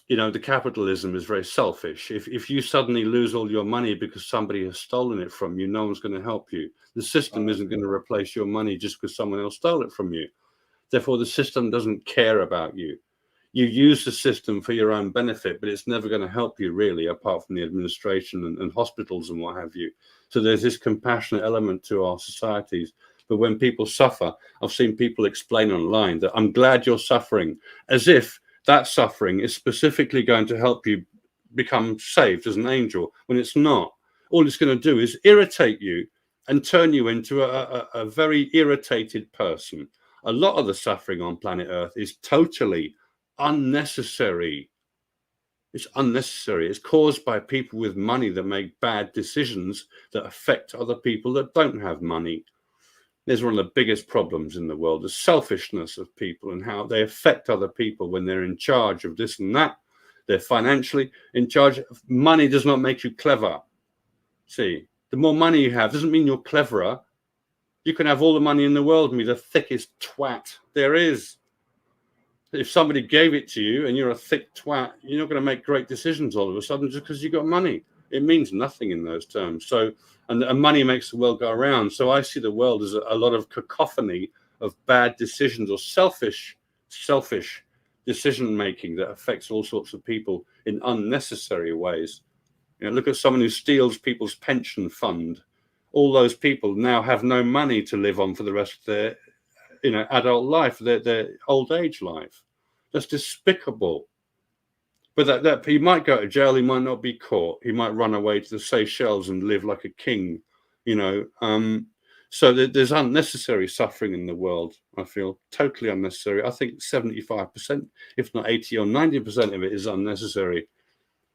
You know, the capitalism is very selfish. If you suddenly lose all your money because somebody has stolen it from you, no one's going to help you. The system isn't going to replace your money just because someone else stole it from you. Therefore, the system doesn't care about you. You use the system for your own benefit, but it's never going to help you really, apart from the administration and hospitals and what have you. So there's this compassionate element to our societies. But when people suffer, I've seen people explain online that I'm glad you're suffering, as if that suffering is specifically going to help you become saved as an angel, when it's not. All it's going to do is irritate you and turn you into a very irritated person. A lot of the suffering on planet Earth is totally unnecessary. It's unnecessary. It's caused by people with money that make bad decisions that affect other people that don't have money. There's one of the biggest problems in the world, the selfishness of people and how they affect other people when they're in charge of this and that. They're financially in charge. Money does not make you clever. See, the more money you have doesn't mean you're cleverer. You can have all the money in the world and be the thickest twat there is. If somebody gave it to you and you're a thick twat, you're not going to make great decisions all of a sudden just because you got money. It means nothing in those terms. So, and money makes the world go around. So I see the world as a lot of cacophony of bad decisions or selfish decision making that affects all sorts of people in unnecessary ways. You know, look at someone who steals people's pension fund. All those people now have no money to live on for the rest of their, you know, adult life, their old age life. That's despicable. But that he might go to jail, he might not be caught. He might run away to the Seychelles and live like a king, you know. So there's unnecessary suffering in the world, I feel, totally unnecessary. I think 75%, if not 80 or 90% of it is unnecessary.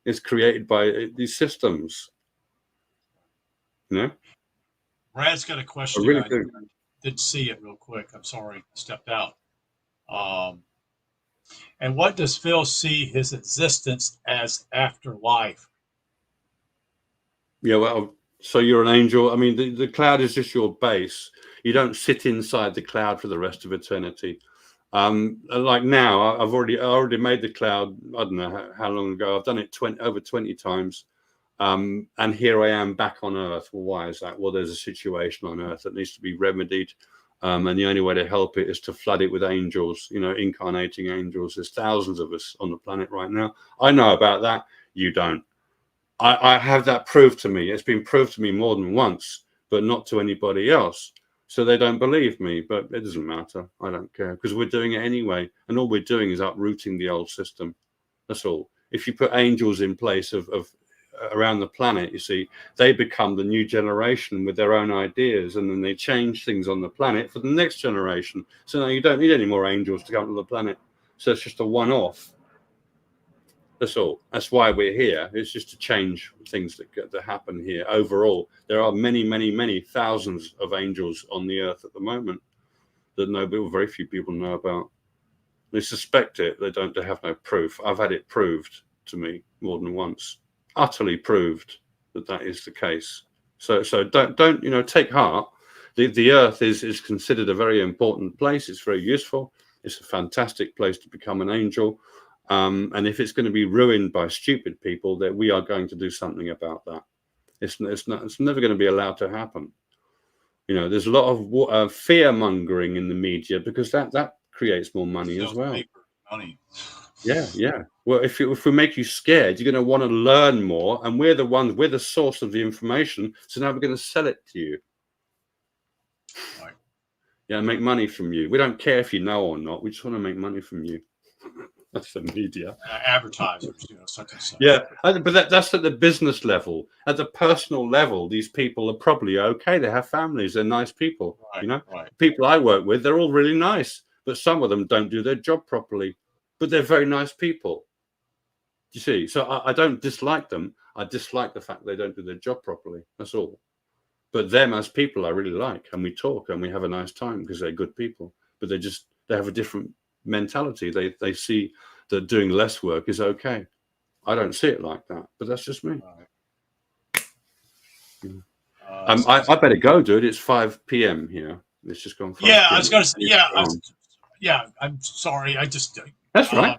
It's created by these systems. You know? Brad's got a question. I really do. Didn't see it real quick. I'm sorry, stepped out. And what does Phil see his existence as after life? Yeah, well, so you're an angel. I mean, the cloud is just your base. You don't sit inside the cloud for the rest of eternity. Like now, I already made the cloud. I don't know how long ago. I've done it over 20 times. And here I am back on Earth. Well, why is that? Well, there's a situation on Earth that needs to be remedied. And the only way to help it is to flood it with angels, you know, incarnating angels. There's thousands of us on the planet right now. I know about that. You don't. I have that proved to me. It's been proved to me more than once, but not to anybody else. So they don't believe me, but it doesn't matter. I don't care, because we're doing it anyway. And all we're doing is uprooting the old system. That's all. If you put angels in place of around the planet, you see, they become the new generation with their own ideas, and then they change things on the planet for the next generation. So now you don't need any more angels to come to the planet. So it's just a one-off. That's all. That's why we're here. It's just to change things that happen here. Overall, there are many, many, many thousands of angels on the earth at the moment that very few people know about. They suspect it. They have no proof. I've had it proved to me more than once. Utterly proved that is the case. So don't you know, take heart. The earth is considered a very important place. It's very useful. It's a fantastic place to become an angel. And if it's going to be ruined by stupid people, that we are going to do something about that. It's never going to be allowed to happen. You know, there's a lot of fear mongering in the media, because that creates more money as well. Money. Yeah. Well, if we make you scared, you're going to want to learn more, and we're the source of the information. So now we're going to sell it to you. Right. Yeah, make money from you. We don't care if you know or not. We just want to make money from you. That's the media. Advertisers, such and such. Yeah, but that's at the business level. At the personal level, these people are probably okay. They have families. They're nice people. Right, right. People I work with, they're all really nice, but some of them don't do their job properly. But they're very nice people. You see, so I don't dislike them. I dislike the fact they don't do their job properly. That's all. But them as people, I really like, and we talk and we have a nice time because they're good people. But they have a different mentality. They see that doing less work is okay. I don't see it like that, but that's just me. Right. I better go, dude. It's 5 p.m. here. It's just gone 5 Yeah, p.m. I was going to say, I'm sorry. That's right.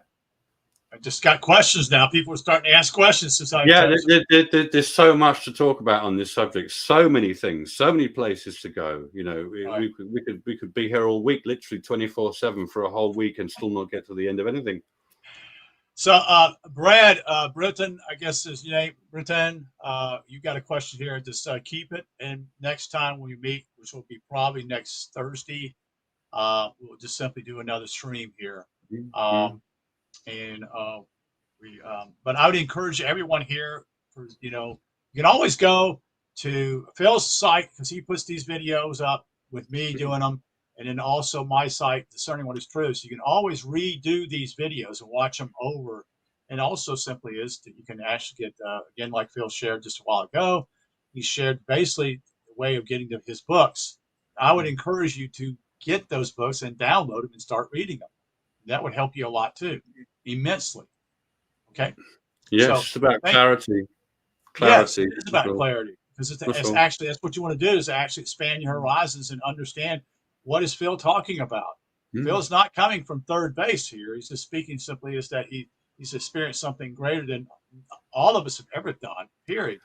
I just got questions now. People are starting to ask questions since there's so much to talk about on this subject. So many things, so many places to go. Right. we could be here all week, literally 24/7 for a whole week, and still not get to the end of anything. So, Brad Britton, I guess is your name, Britton. You got a question here. Just keep it, and next time we meet, which will be probably next Thursday, we'll just simply do another stream here. But I would encourage everyone here you can always go to Phil's site because he puts these videos up with me doing them, and then also my site, Discerning What Is True. So you can always redo these videos and watch them over. And also simply is that you can actually get, again, like Phil shared just a while ago, he shared basically the way of getting to his books. I would encourage you to get those books and download them and start reading them. That would help you a lot too, immensely. Okay. Yes, so, it's about clarity. Yes, it is about clarity because it's actually that's what you want to do is actually expand your horizons and understand what is Phil talking about. Phil's not coming from third base here. He's just speaking simply is that he's experienced something greater than all of us have ever done, period,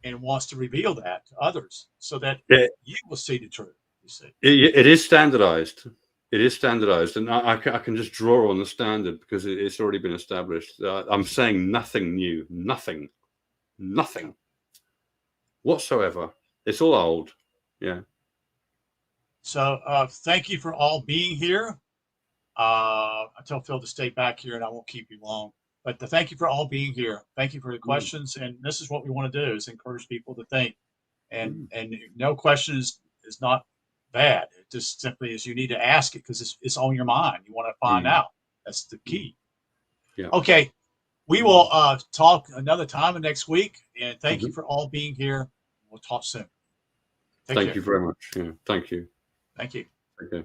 and wants to reveal that to others so that you will see the truth. You see, it is standardized. It is standardized, and I can just draw on the standard because it's already been established. I'm saying nothing new, nothing whatsoever. It's all old. Yeah. So thank you for all being here. I tell Phil to stay back here, and I won't keep you long. But thank you for all being here. Thank you for the questions, and this is what we want to do: is encourage people to think. And no question is not bad. It just simply is you need to ask it because it's on your mind. You want to find out. That's the key. Yeah. Okay. We will talk another time next week. And thank you for all being here. We'll talk soon. Thank you very much. Yeah. Thank you. Thank you. Okay.